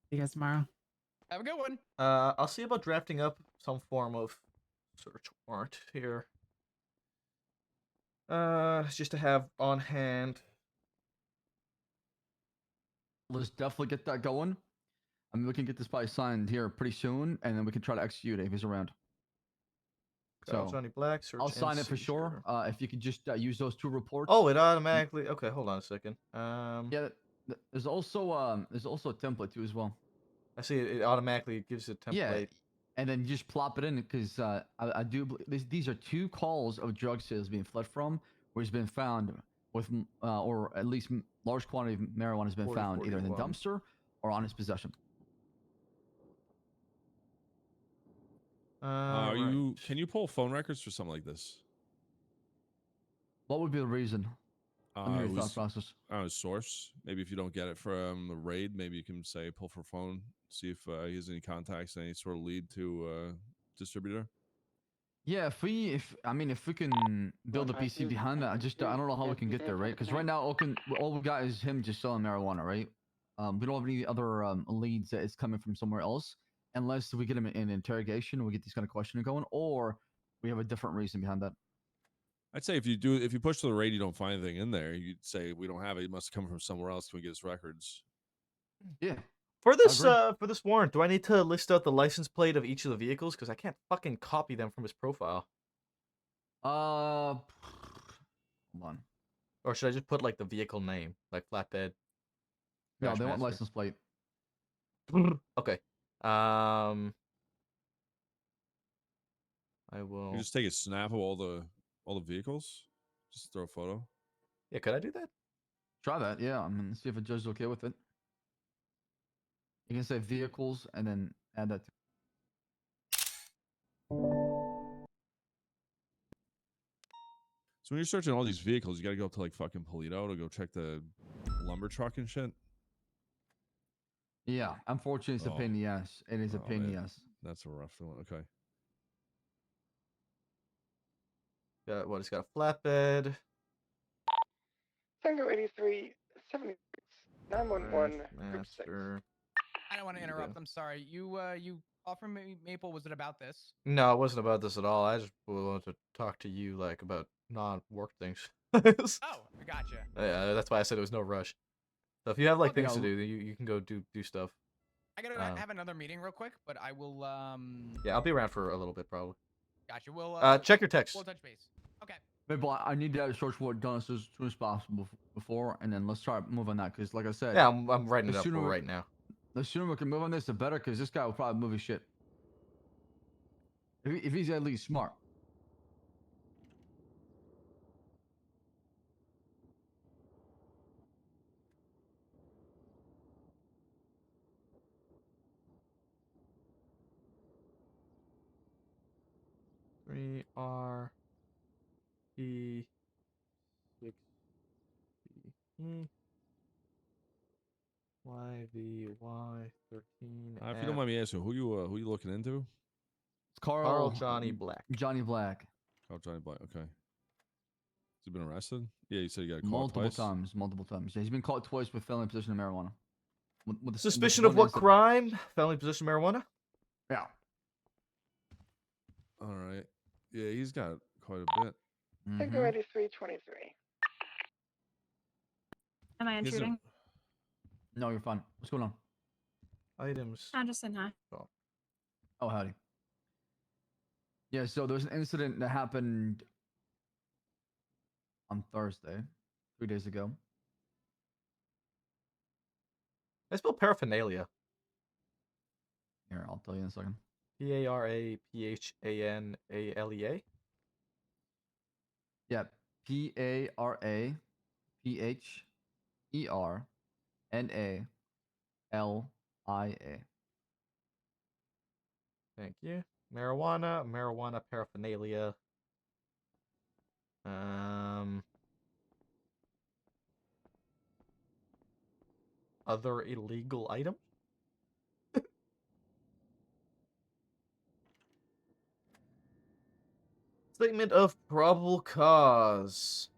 See you guys tomorrow. Have a good one. I'll see about drafting up some form of search warrant here. Just to have on hand. Let's definitely get that going. I mean, we can get this probably signed here pretty soon, and then we can try to execute it if he's around. Kyle So Johnny Black, search I'll and sign it for sure. seizure. If you could just use those 2 reports. Oh, it automatically. Okay, hold on a second. Yeah, there's also a template too as well. I see it automatically gives a template. Yeah, and then you just plop it in because I do these are 2 calls of drug sales being fled from, where he's been found with or at least large quantity of marijuana has been found either in the 4041. dumpster or on his possession. Can you pull phone records for something like this? What would be the reason? Let me hear It your thought was, process. source. Maybe if you don't get it from the raid, maybe you can say pull for phone, see if he has any contacts, any sort of lead to distributor. Yeah, if we can build a PC behind that, I don't know how we can get there, right? Because right now all we got is him just selling marijuana, right? We don't have any other leads that is coming from somewhere else, unless we get him in interrogation, we get these kind of questioning going, or we have a different reason behind that. I'd say if you push to the raid, you don't find anything in there. You'd say we don't have it. It must have come from somewhere else. Can we get his records? Yeah. For this warrant, do I need to list out the license plate of each of the vehicles? Because I can't fucking copy them from his profile. Hold on. Or should I just put like the vehicle name, like flatbed? No, they want license plate. Okay. I will. You just take a snap of all the vehicles. Just throw a photo. Yeah, could I do that? Try that. Yeah, I mean, see if a judge is okay with it. You can say vehicles and then add that. So when you're searching all these vehicles, you got to go up to like fucking Polito to go check the lumber truck and shit. Yeah, unfortunately, it's a pain in the ass. It is a pain in the ass. That's a rough one. Okay. Got what? It's got a flatbed. Tango 83, 76, 911, group 6. Master. I don't want to interrupt. I'm sorry. You called from Maple. Was it about this? No, it wasn't about this at all. I just wanted to talk to you like about non-work things. Oh, I gotcha. Yeah, that's why I said it was no rush. So if you have like Okay. things to do, you can go do stuff. I gotta have another meeting real quick, but I will. Yeah, I'll be around for a little bit probably. Gotcha. We'll check your text. We'll touch base. Okay. Maybe I need to have a short warrant done as soon as possible before, and then let's try to move on that. Because like I said, Yeah, I'm writing it up for right now. The sooner we can move on this, the better. Because this guy will probably move his shit. If he's at least smart. Three R E 6 E YVY 13. If you don't mind me asking, who you looking into? It's Carl Johnny Black. Johnny Black. Carl Johnny Black. Okay. Has he been arrested? Yeah, you said he got caught Multiple twice. times. Multiple times. Yeah, he's been caught twice with felony possession of marijuana. With Suspicion of what crime? Felony possession of marijuana? Yeah. All right. Yeah, he's got quite a bit. Tango 83, 23. Am I intruding? No, you're fine. What's going on? Items. I'm just saying hi. Oh, howdy. Yeah, so there's an incident that happened on Thursday, 3 days ago. I spell paraphernalia. Here, I'll tell you in a second. Paraphanalea. Yeah, Paraphernalia. Thank you. Marijuana paraphernalia. Other illegal items? Statement of probable cause.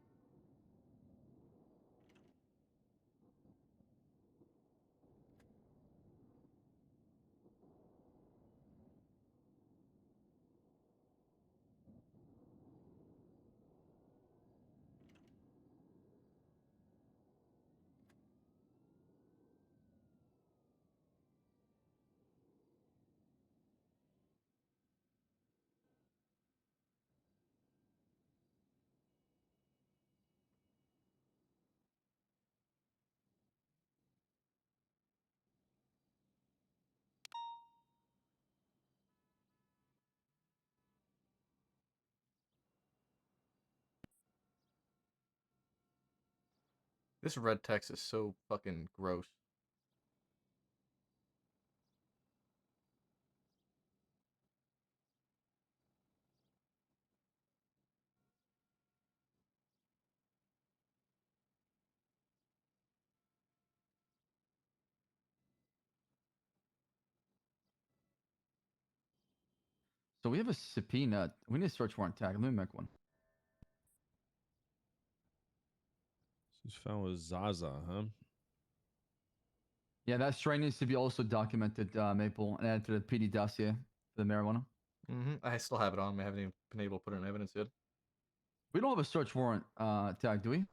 This red text is so fucking gross. So we have a subpoena. We need a search warrant tag. Let me make one. She's found with Zaza, huh? Yeah, that strain needs to be also documented, Maple, and added to the PD dossier for the marijuana. I still have it on me. I haven't even been able to put it in evidence yet. We don't have a search warrant tag, do we?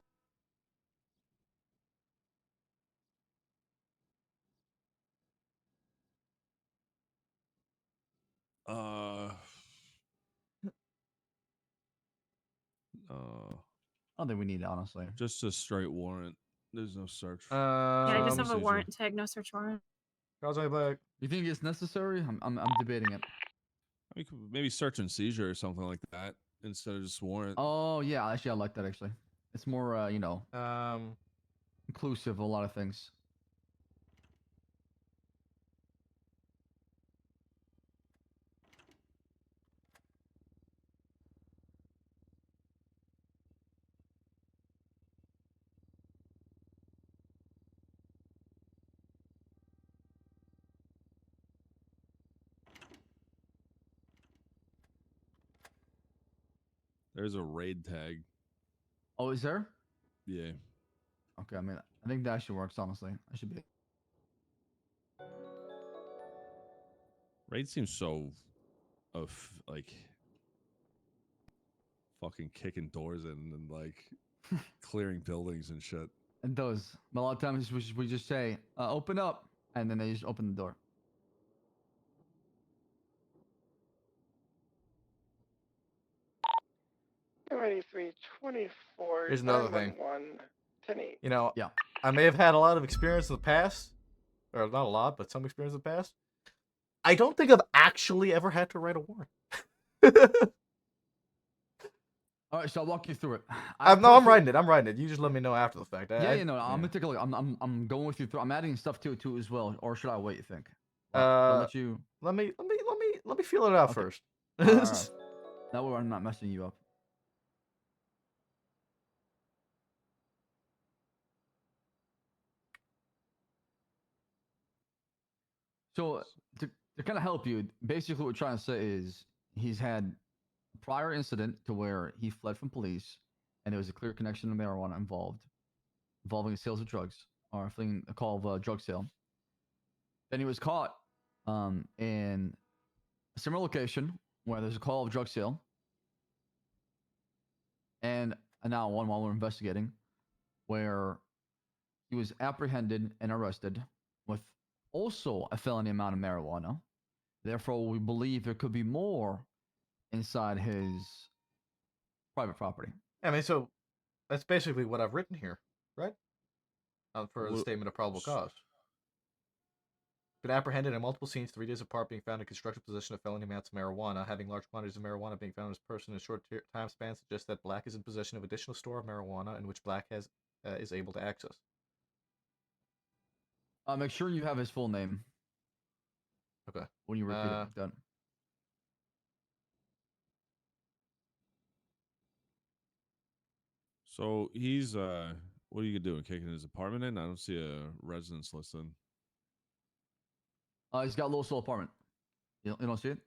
I don't think we need it, honestly. Just a straight warrant. There's no search. Yeah, I just have a warrant tag, no search warrant. How's my back? You think it's necessary? I'm debating it. I mean, maybe search and seizure or something like that instead of just warrant. Oh yeah, actually I like that. Actually, it's more you know, inclusive of a lot of things. There's a raid tag. Oh, is there? Yeah. Okay, I mean, I think that actually works. Honestly, I should be. Raid seems so of like fucking kicking doors in and like clearing buildings and shit. It does. But a lot of times we just say, "Open up," and then they just open the door. Ready 324. Here's another thing. 10-8. You know, yeah, I may have had a lot of experience in the past, or not a lot, but some experience in the past. I don't think I've actually ever had to write a warrant. All right, so I'll walk you through it. I'm writing it. I'm writing it. You just let me know after the fact. I'm gonna take a look. I'm going with you through. I'm adding stuff to it too as well. Or should I wait? You think? I'll let you. Let me feel it out first. All right. That way I'm not messing you up. So to kind of help you, basically what we're trying to say is he's had a prior incident to where he fled from police, and there was a clear connection to marijuana involving sales of drugs or fleeing a call of a drug sale. Then he was caught in a similar location where there's a call of drug sale, and now one while we're investigating, where he was apprehended and arrested with also a felony amount of marijuana. Therefore, we believe there could be more inside his private property. I mean, so that's basically what I've written here, right? For the statement of probable cause. Been apprehended in multiple scenes 3 days apart, being found in constructive possession of felony amounts of marijuana. Having large quantities of marijuana being found in his person in a short time span suggests that Black is in possession of additional store of marijuana in which Black is able to access. Make sure you have his full name. Okay. When you repeat it, done. So he's what are you doing? Kicking his apartment in? I don't see a residence listed. He's got low soul apartment. You don't see it?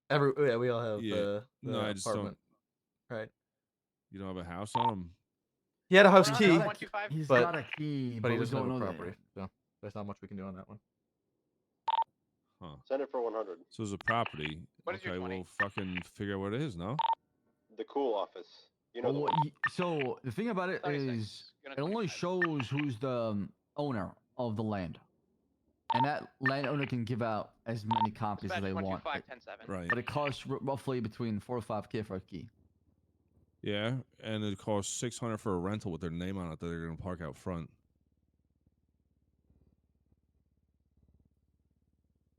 We all have the no, I just apartment. don't. Right. You don't have a house on him. He had a house key. He's but, got a key, but he we doesn't don't have a know property. that. So there's not much we can do on that one. Huh. Send it for 100. So there's a property. Okay, we'll fucking figure out what it is, no? The cool office. You know. Oh, so the thing about it is, it only shows who's the owner of the land, and that landowner can give out as many copies as they want. Right. But it costs roughly between 4 or 5K for a key. Yeah, and it costs $600 for a rental with their name on it that they're gonna park out front.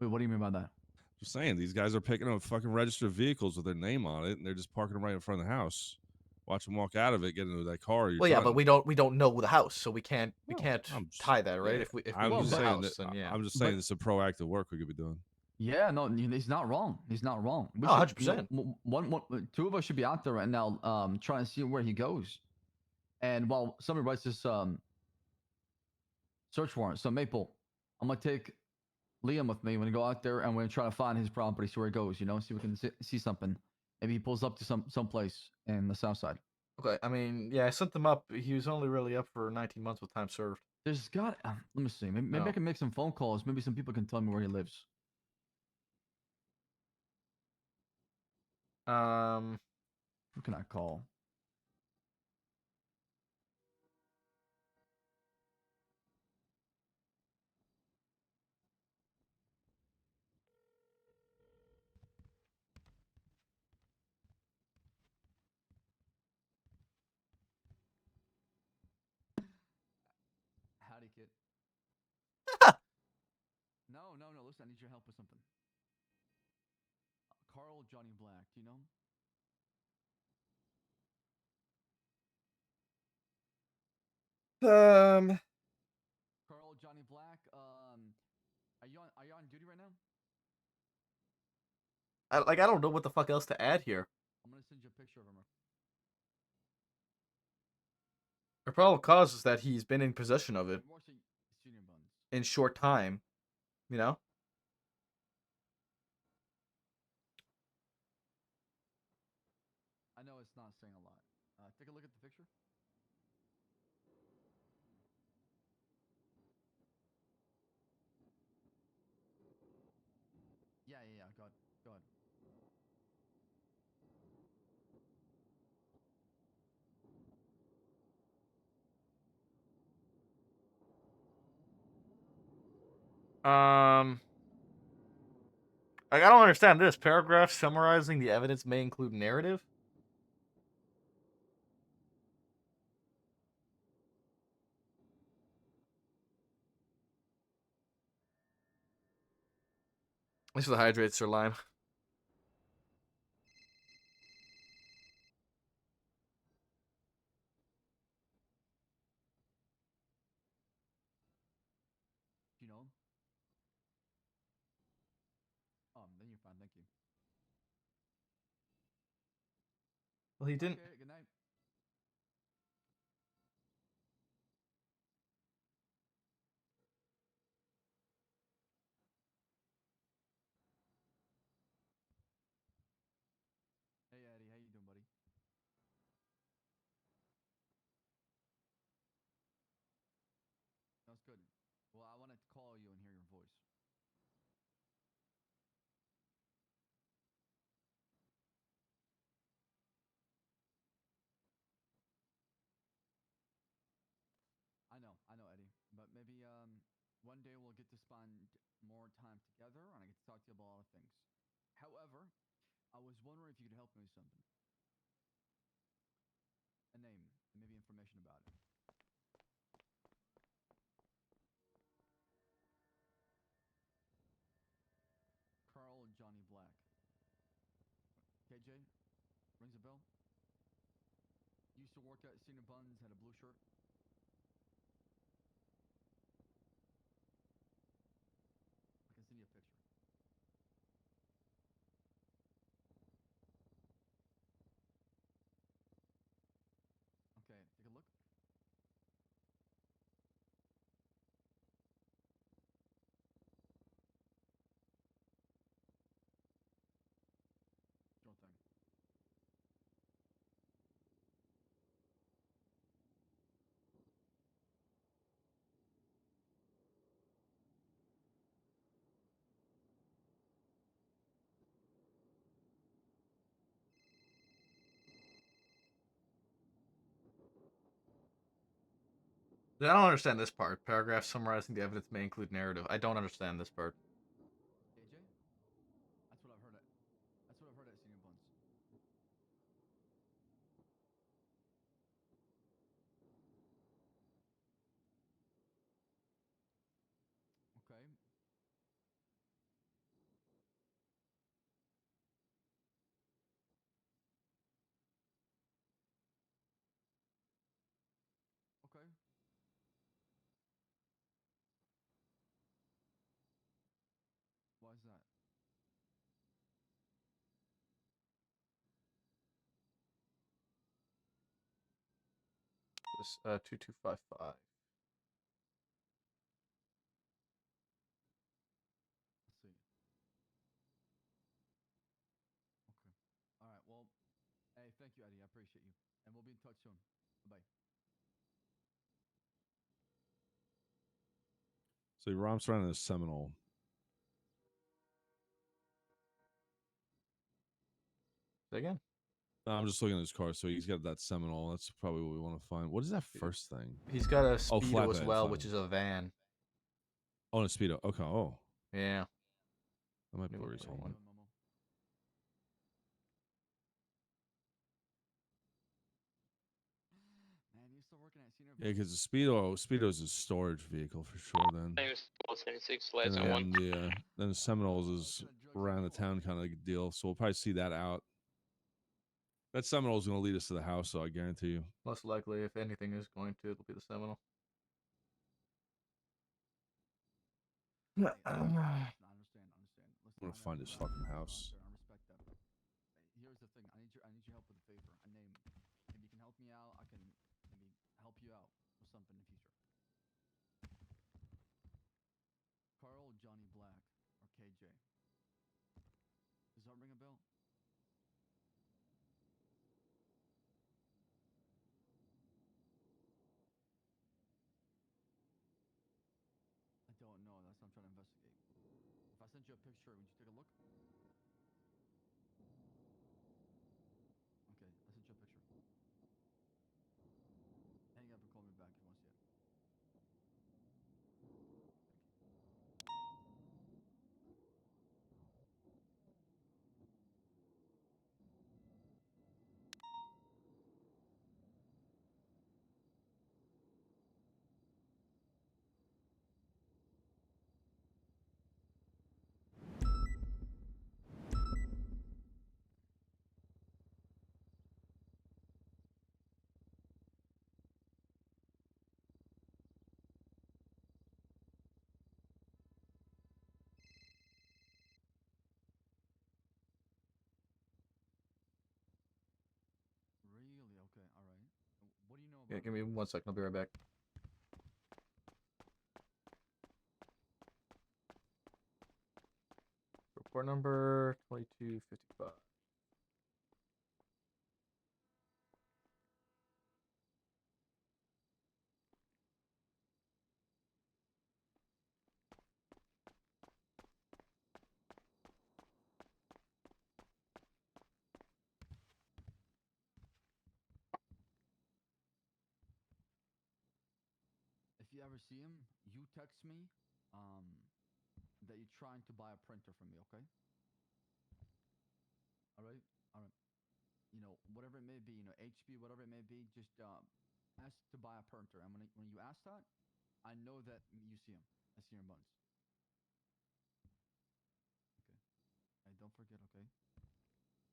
Wait, what do you mean by that? Just saying, these guys are picking up fucking registered vehicles with their name on it, and they're just parking them right in front of the house. watch him walk out of it, get into that car. You're Well, yeah, done. but we don't know the house, so we can't tie that, right? Yeah, If we I'm knew just the saying house, that. then yeah. I'm just saying it's a proactive work we could be doing. Yeah, no, he's not wrong. He's not wrong. We Oh, should, 100%. Two of us should be out there right now, trying to see where he goes. And while somebody writes this search warrant, so Maple, I'm gonna take Liam with me. We're gonna go out there and we're gonna try to find his property, see where he goes. You know, see if we can see something. Maybe he pulls up to some place in the south side. Okay, I mean, yeah, I sent them up. He was only really up for 19 months with time served. There's got. Let me see. Maybe I can make some phone calls. Maybe some people can tell me where he lives. Who can I call? Howdy, kid. No. Listen, I need your help with something. Carl Johnny Black. Do you know him? Carl Johnny Black. Are you on duty right now? I don't know what the fuck else to add here. I'm gonna send you a picture of him. The probable cause is that he's been in possession of it in short time, you know? I know it's not saying a lot. Take a look at the picture. Yeah. Go ahead. Like, I don't understand this. Paragraph summarizing the evidence may include narrative? This is the hydrate, Sir Lime. Do you know him? Then you're fine. Thank you. Well, he didn't. Okay, good night. Hey, Eddie. How you doing, buddy? That's good. Well, I wanted to call you and hear your voice. I know, Eddie. But maybe one day we'll get to spend more time together, and I get to talk to you about a lot of things. However, I was wondering if you could help me with something. A name, and maybe information about it. Carl Johnny Black. KJ, rings a bell? Used to work at Senior Buns, had a blue shirt. I can send you a picture. Okay, take a look. Sure thing. I don't understand this part. Paragraph summarizing the evidence may include narrative. I don't understand this part. KJ? That's what I've heard at Senior Buns. Okay. This 2255. Let's see. Okay. All right. Well, hey, thank you, Eddie. I appreciate you, and we'll be in touch soon. Bye. So he romps around in a Seminole. Say again? No, I'm just looking at his car. So he's got that Seminole. That's probably what we want to find. What is that first thing? He's got a Speedo as flatbed, well, flatbed. which is a van. Oh, and a Speedo. Okay. Oh, Yeah. that might be New where he's plate. holding. Man, you still working at Senior? Yeah, because the Speedo's a storage vehicle for sure. Then. And then the Seminoles is around the town kind of deal. So we'll probably see that out. That Seminole's going to lead us to the house, so I guarantee you. Most likely, if anything is going to, it'll be the Seminole. I understand. Listen, I'm going to find his fucking house. I respect that. Here's the thing. I need your help with a favor. If you can help me out, I can maybe help you out with something in the future. Carl Johnny Black or KJ. Does that ring a bell? I don't know. That's what I'm trying to investigate. If I sent you a picture, would you take a look? Okay, I sent you a picture. Hang up and call me back if you want to see it. Really? Okay, all right. What do you know about Yeah, give me 1 second. I'll be right back. Report number 2255. If you ever see him, you text me that you're trying to buy a printer from me, okay? All right? All right. You know, whatever it may be, HP, whatever it may be, just ask to buy a printer. And when you ask that, I know that you see him. I see your buns. Okay. Hey, don't forget, okay?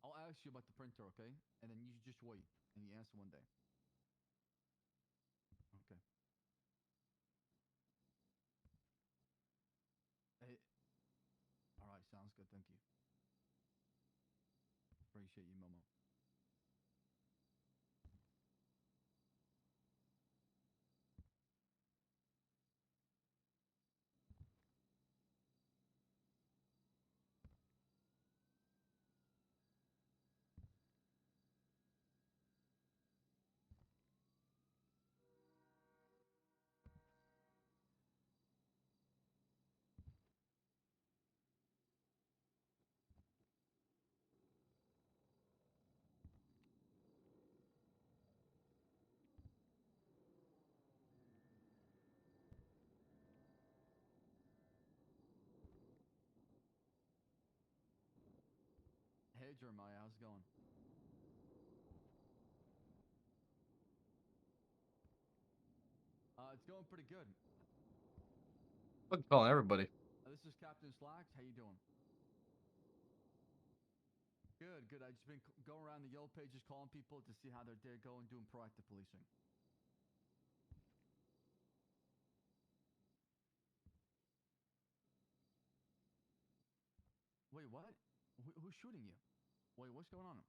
I'll ask you about the printer, okay? And then you just wait, and you answer one day. Okay. Hey. All right, sounds good. Thank you. Appreciate you, Momo. Hey, Jeremiah, how's it going? It's going pretty good. I'm calling everybody. This is Captain Slacks. How you doing? Good, good. I just been going around the Yellow pages calling people to see how their day going, doing proactive policing. Wait, what? Who's shooting you? Wait, what's going on?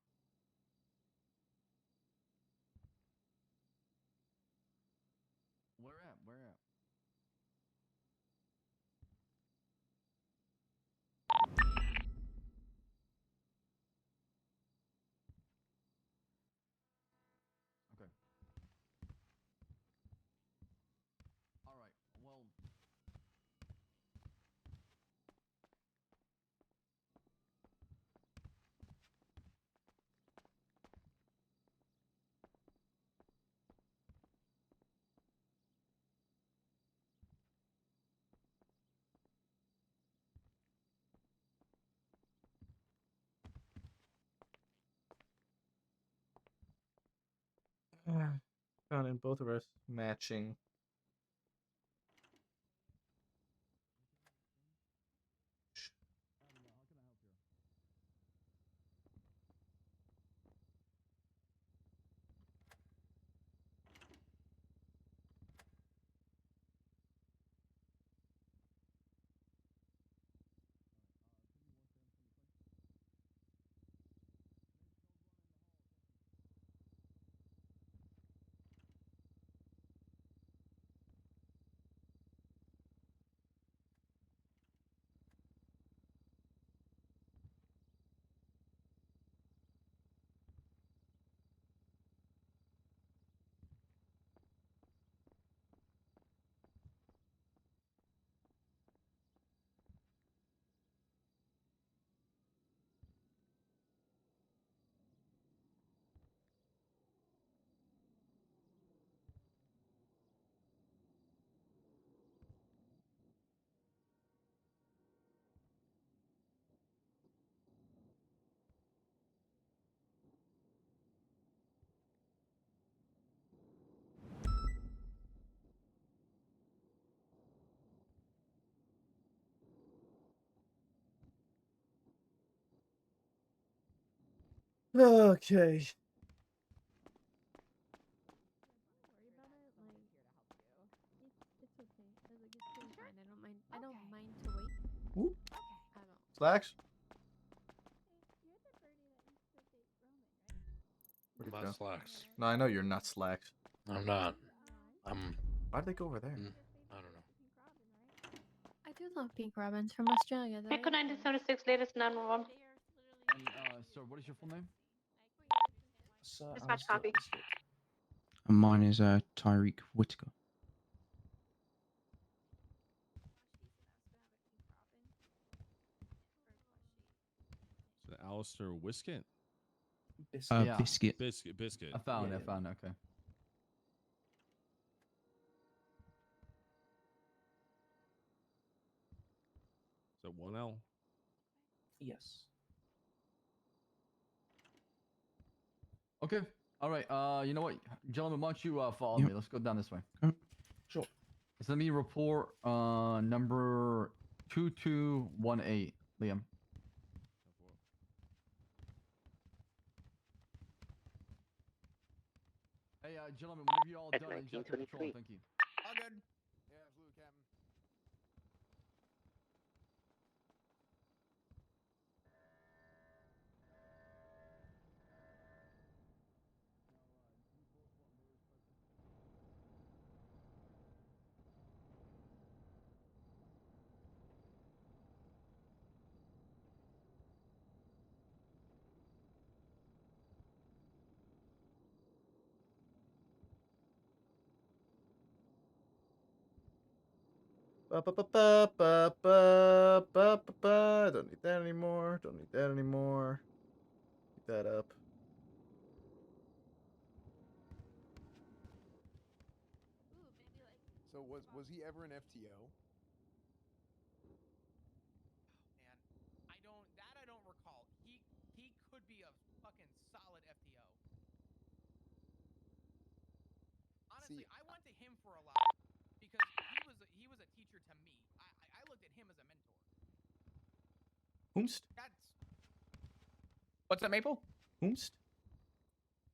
Found in both arrests matching. Okay. I don't mind to wait. Whoop. I don't. Slacks? I'm not slacks. No, I know you're not slacks. I'm not. I'm. Why'd they go over there? I don't know. I do love pink robins from Australia. Though. Pico 1976, latest 911. And, sir, what is your full name? Dispatch copy. And mine is Tyreek Whitaker. Is it Alistair Wiskett? Yeah. Biscuit. Biscuit. I found it. Okay. Is it 1L? Yes. Okay. All right. You know what, gentlemen? Why don't you follow Yep. me? Let's go down this way. Sure. So let me report number 2218, Liam. Hey, gentlemen, whenever you're all done, I need you to take control. Thank you. All good. Yeah, absolutely, Captain. Don't need that anymore. Don't need that anymore. Keep that up. So was he ever an FTO? Man, I don't recall. He could be a fucking solid FTO. Honestly, I went to him for a lot because he was a teacher to me. I looked at him as a mentor. Whomst? What's that, Maple? Whomst?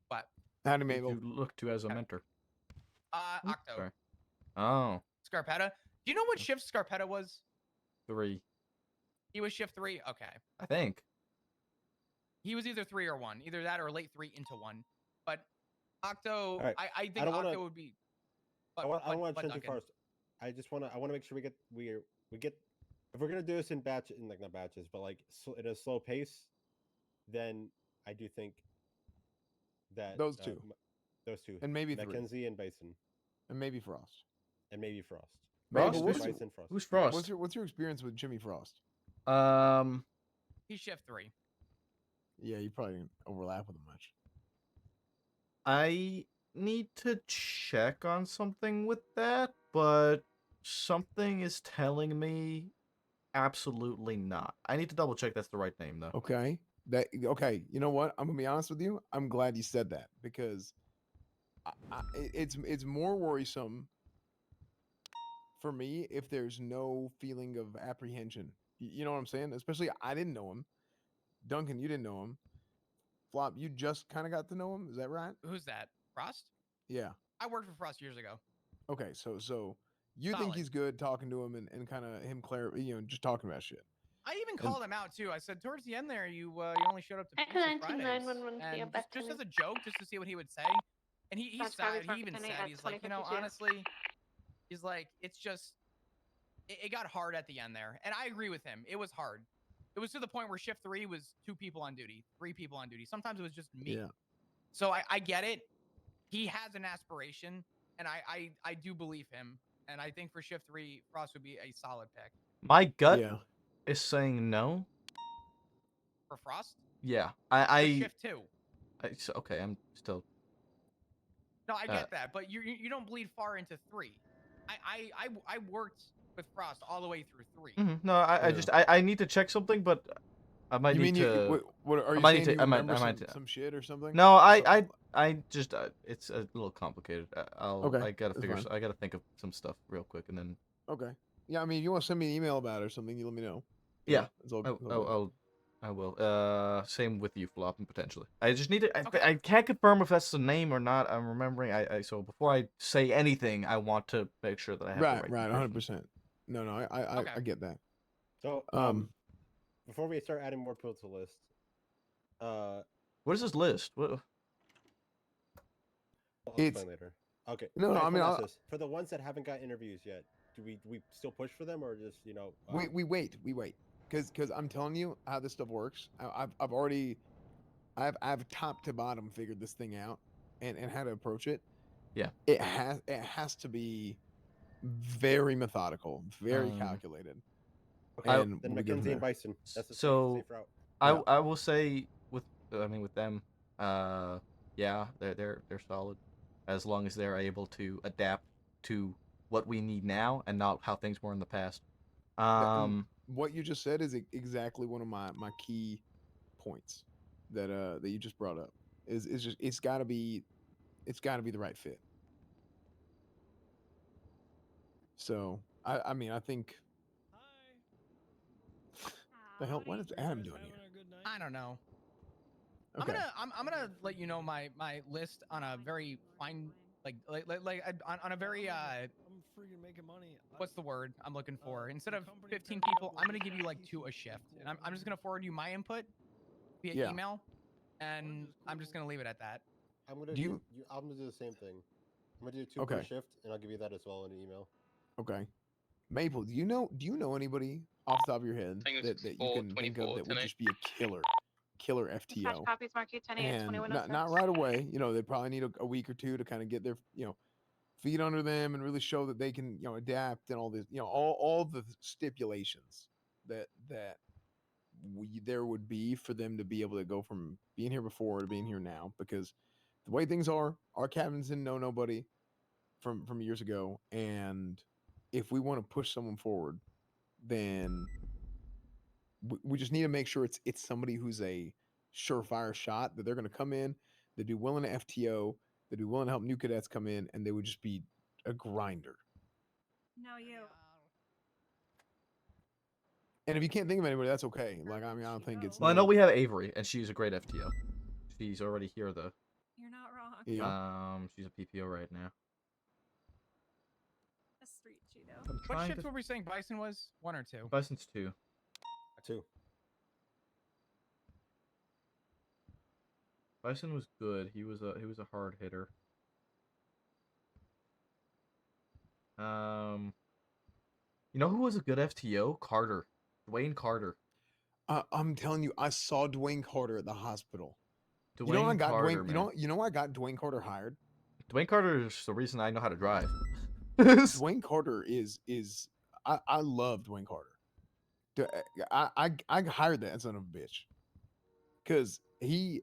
What? Howdy, Who Mabel. you look to as a mentor. Octo. Sorry. Oh. Scarpetta. Do you know what shift Scarpetta was? 3. He was shift 3? Okay. I think. He was either 3 or 1. Either that or late 3 into 1. But Octo, All right. I think don't Octo wanna, would be... I want to but change it Duncan. first. I want to make sure we get if we're gonna do this in batches, like not batches, but like in a slow pace, then I do think that Those two. And maybe three. Mackenzie and Bison. And maybe Frost. And maybe Frost. Frost? Maybe Who's- Bison, Frost. Who's Frost? What's your experience with Jimmy Frost? He's shift 3. Yeah, you probably didn't overlap with him much. I need to check on something with that, but something is telling me absolutely not. I need to double check that's the right name though. Okay. You know what? I'm gonna be honest with you. I'm glad you said that because it's more worrisome for me if there's no feeling of apprehension. You know what I'm saying? Especially I didn't know him. Duncan, you didn't know him. Flop, you just kind of got to know him. Is that right? Who's that? Frost? Yeah. I worked for Frost years ago. Okay, so you think Solid. he's good talking to him and kind of him just talking about shit. I even And- called him out too. I said towards the end there, you only showed up to Echo Pizza 19911 Fridays, to and back just to as a joke, just to see what he would say. And he That's sighed. He probably even 10 said, at he's like, 2052. honestly, he's like, it's just, it got hard at the end there, and I agree with him. It was hard. It was to the point where shift 3 was 2 people on duty, 3 people on duty. Sometimes it was just me. Yeah. So I get it. He has an aspiration, and I do believe him. And I think for shift 3, Frost would be a solid pick. My gut Yeah. is saying no. For Frost? Yeah, For I shift 2. okay. I'm still. No, I get that, but you don't bleed far into 3. I worked with Frost all the way through 3. No, I need to check something, but I might You need mean to. what are I you might saying? need to. You I might. remember I might. some shit or something? No, Or something? I just. It's a little complicated. Okay, I gotta that's figure. fine. I gotta think of some stuff real quick, and then. Okay. Yeah, I mean, if you want to send me an email about it or something, you let me know. Yeah. It's all good. I will. Same with you, Flop, and potentially. I just need to. I can't confirm if that's the name or not. I'm remembering. So before I say anything, I want to make sure that I have the right. Right, 100%. No, I get that. So before we start adding more people to the list, what is this list? What? I'll explain later. Okay. No, guys, I mean, let me ask this. For the ones that haven't got interviews yet, do we still push for them, or just we wait, because I'm telling you how this stuff works. I've already, I've top to bottom figured this thing out and how to approach it. Yeah. It has to be very methodical, very calculated. Okay, And then we'll go from Mackenzie and there. Bison. That's the So safe route. I will say with them, yeah, they're solid, as long as they're able to adapt to what we need now and not how things were in the past. What you just said is exactly one of my key points that you just brought up. Is just it's got to be the right fit. So I mean I think. The hell? What is Adam doing here? I don't know. Okay. I'm gonna let you know my list on a very fine on a very I'm freaking making money. what's the word I'm looking for? Instead of 15 people, I'm gonna give you like 2 a shift, and I'm just gonna forward you my input via email, and I'm just gonna leave it at that. I'm gonna I'm gonna do the same thing. I'm gonna do 2 per Okay. shift, and I'll give you that as well in an email. Okay. Maple, do you know anybody off the top of your head that you can think of that would just be a killer FTO? copies market 10 And not right away. They probably need a week or 2 to kind of get their feet under them and really show that they can adapt and all this all the stipulations that there would be for them to be able to go from being here before to being here now, because the way things are, our captains didn't know nobody from years ago, and if we want to push someone forward, then we just need to make sure it's somebody who's a surefire shot, that they're going to come in, they'd be willing to FTO, they'd be willing to help new cadets come in, and they would just be a grinder. No, you. And if you can't think of anybody, that's okay. Like, I mean, I don't think it's. Well, I know we have Avery, and she's a great FTO. She's already here, though. You're not wrong. Yeah. She's a PPO right now. A street Cheeto. What shift were we saying Bison was? 1 or 2? Bison's 2. 2. Bison was good. He was a hard hitter. You know who was a good FTO? Carter. Dwayne Carter. I'm telling you, I saw Dwayne Carter at the hospital. Dwayne you know I got Carter, Dwayne. man. You know I got Dwayne Carter hired. Dwayne Carter is the reason I know how to drive. Dwayne Carter is I love Dwayne Carter. I hired that son of a bitch because he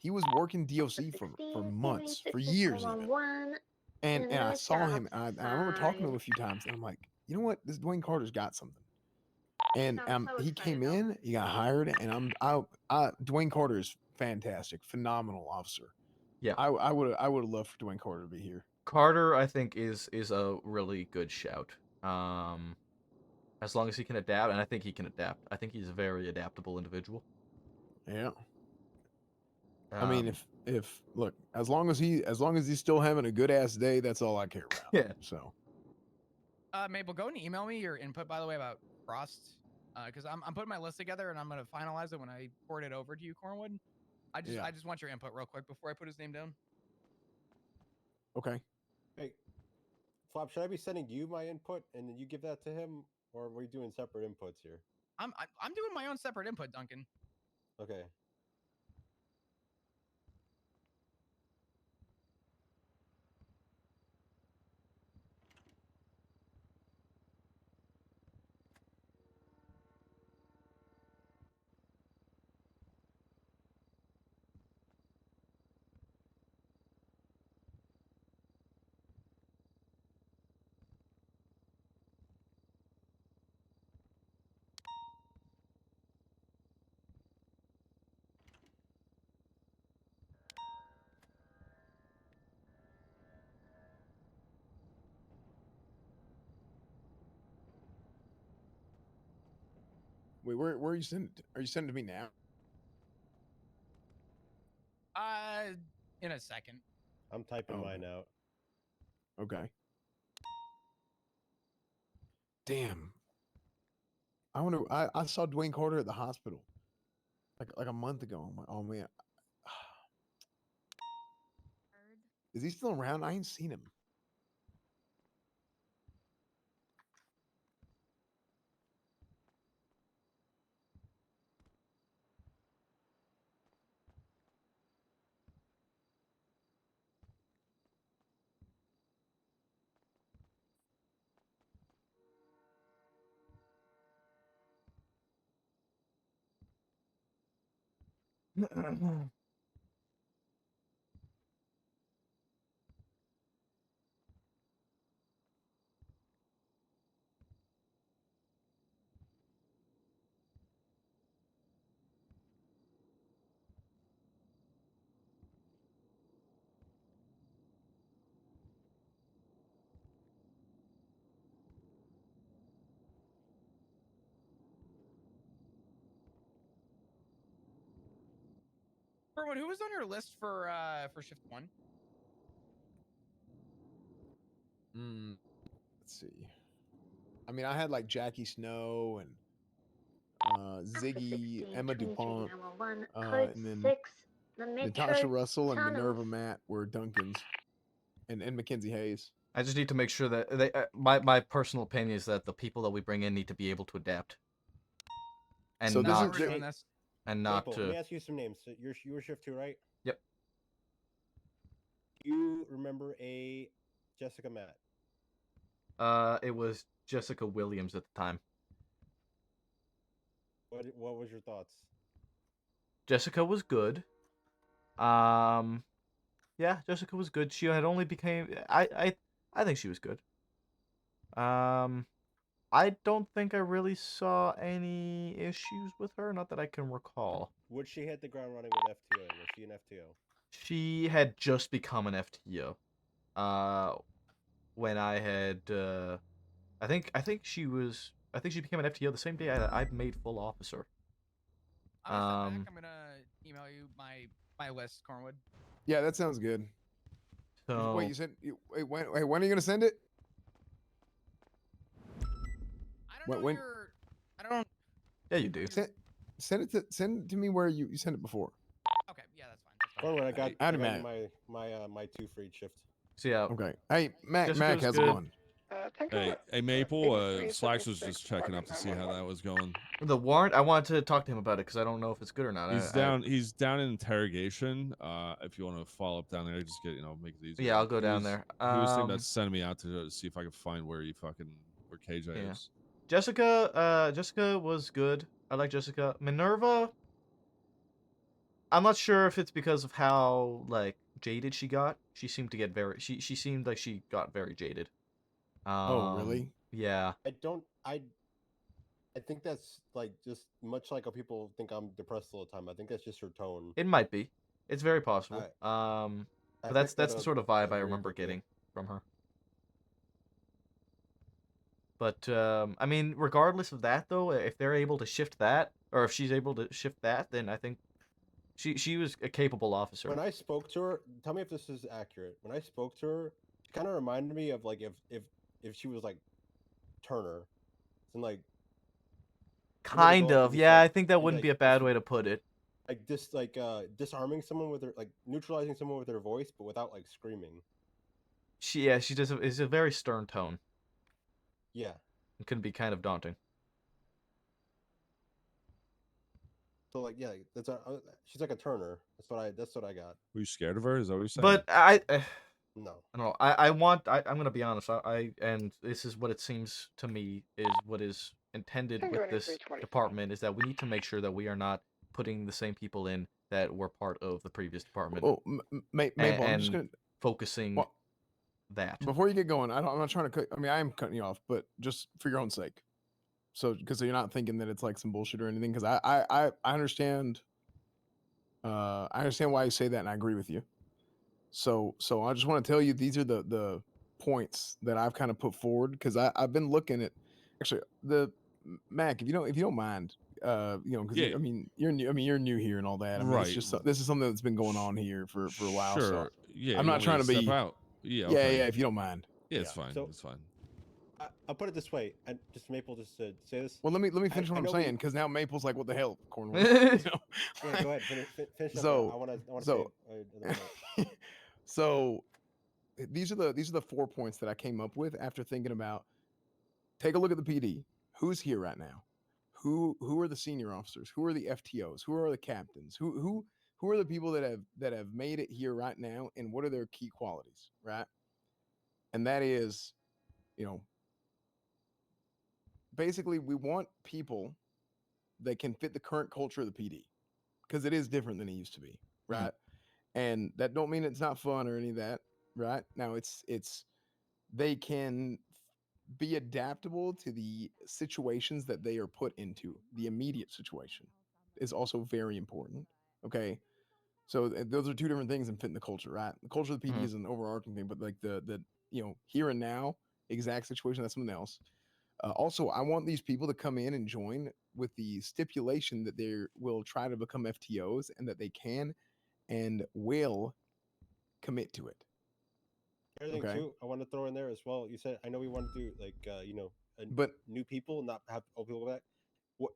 was working DOC for months, for years even. And I saw him, and I remember talking to him a few times, and I'm like, you know what, this Dwayne Carter's got something. And he came in, he got hired, and Dwayne Carter is fantastic, phenomenal officer. Yeah. I would have loved for Dwayne Carter to be here. Carter, I think, is a really good shout. As long as he can adapt, and I think he can adapt. I think he's a very adaptable individual. Yeah. I mean, if look, as long as he's still having a good ass day, that's all I care about. Yeah. So. Maple, go and email me your input, by the way, about Frost, because I'm putting my list together and I'm gonna finalize it when I port it over to you, Cornwood. I just want your input real quick before I put his name down. Okay. Hey, Flop, should I be sending you my input and then you give that to him, or are we doing separate inputs here? I'm doing my own separate input, Duncan. Okay. Wait, where are you sending? Are you sending to me now? In a second. I'm typing mine out. Okay. Damn. I wonder. I saw Dwayne Carter at the hospital, like a month ago. I'm like, oh man, is he still around? I ain't seen him. Cornwood, who was on your list for shift 1? Let's see. I mean, I had like Jackie Snow and Ziggy, Emma DuPont, and then Natasha Russell and Minerva Matt were Duncan's, and Mackenzie Hayes. I just need to make sure that they. My personal opinion is that the people that we bring in need to be able to adapt, and So not Maple, to. let me ask you some names. So you were shift 2, right? Yep. You remember a Jessica Matt? It was Jessica Williams at the time. What was your thoughts? Jessica was good. Yeah, Jessica was good. She had only became. I think she was good. I don't think I really saw any issues with her, not that I can recall. Would she hit the ground running with FTO? Was she an FTO? She had just become an FTO. When I had, I think she became an FTO the same day I made full officer. I'm gonna email you my list, Cornwood. Yeah, that sounds good. So wait, you sent? Wait, when are you gonna send it? I don't know your. I don't. Yeah, you do. Send it to me where you sent it before. Okay, yeah, that's fine. Forward, I got Automatic. my 2 for each shift. So yeah. Okay. Hey, Mac, Jessica's how's good. it going? Hey, Maple. Slacks was just checking up to see how that was going. The warrant. I wanted to talk to him about it because I don't know if it's good or not. He's down in interrogation. If you want to follow up down there, just get make it easier. Yeah, I'll go down there. He was thinking about sending me out to see if I could find where KJ is. Jessica was good. I like Jessica. Minerva. I'm not sure if it's because of how jaded she got. She seemed to get very. She seemed like she got very jaded. Oh, really? Yeah. I think that's just much like how people think I'm depressed all the time. I think that's just her tone. It might be. It's very possible. I But that's picked the that sort of up vibe I very remember quickly. getting from her. But I mean, regardless of that, though, if they're able to shift that, or if she's able to shift that, then I think she was a capable officer. When I spoke to her, tell me if this is accurate. When I spoke to her, she kind of reminded me of like if she was like Turner, and like somebody Kind go up of, and just, yeah. like, I think that and, wouldn't like, be a bad way to put it. like disarming someone with her, like neutralizing someone with her voice, but without like screaming. She does. It's a very stern tone. Yeah. It can be kind of daunting. So like yeah, that's she's like a Turner. That's what I got. Were you scared of her? Is that what you're saying? But No. I don't know. I'm gonna be honest. And this is what it seems to me is what is intended I'm with doing it this 325. department is that we need to make sure that we are not putting the same people in that were part of the previous department. Oh, Maple, I'm just and gonna focusing that. Before you get going, I'm not trying to cut. I mean, I am cutting you off, but just for your own sake. So, because you're not thinking that it's like some bullshit or anything. Because I understand. I understand why you say that, and I agree with you. So I just want to tell you these are the points that I've kind of put forward because I've been looking at actually the Mac, if you don't mind, because Yeah. I mean you're new here and all that. I mean it's Right. just this is something that's been going on here for a while. So Sure. Yeah. I'm you not want me trying to step be out. Yeah. yeah, Okay. yeah, if you don't mind. Yeah, it's Yeah. fine. So- it's fine. I'll put it this way, and just Maple just to say this. Well, let me finish what I I'm know saying because now Maple's like, what the hell, Cornwall? Yeah, go ahead. Finish up. So- I want to so- say. Another note. So these are the 4 points that I came up with after thinking about. Take a look at the PD. Who's here right now? Who are the senior officers? Who are the FTOs? Who are the captains? Who are the people that have made it here right now? And what are their key qualities? Right. And that is, basically we want people that can fit the current culture of the PD because it is different than it used to be. Right. And that don't mean it's not fun or any of that. Right now it's they can be adaptable to the situations that they are put into. The immediate situation is also very important. Okay. So those are two different things in fitting the culture, right? The culture of the PD is an overarching thing, but like the here and now exact situation, that's something else. Also, I want these people to come in and join with the stipulation that they will try to become FTOs and that they can and will commit to it. Everything Okay. too, I want to throw in there as well. You said I know we want to do like But new people, not have old people back. What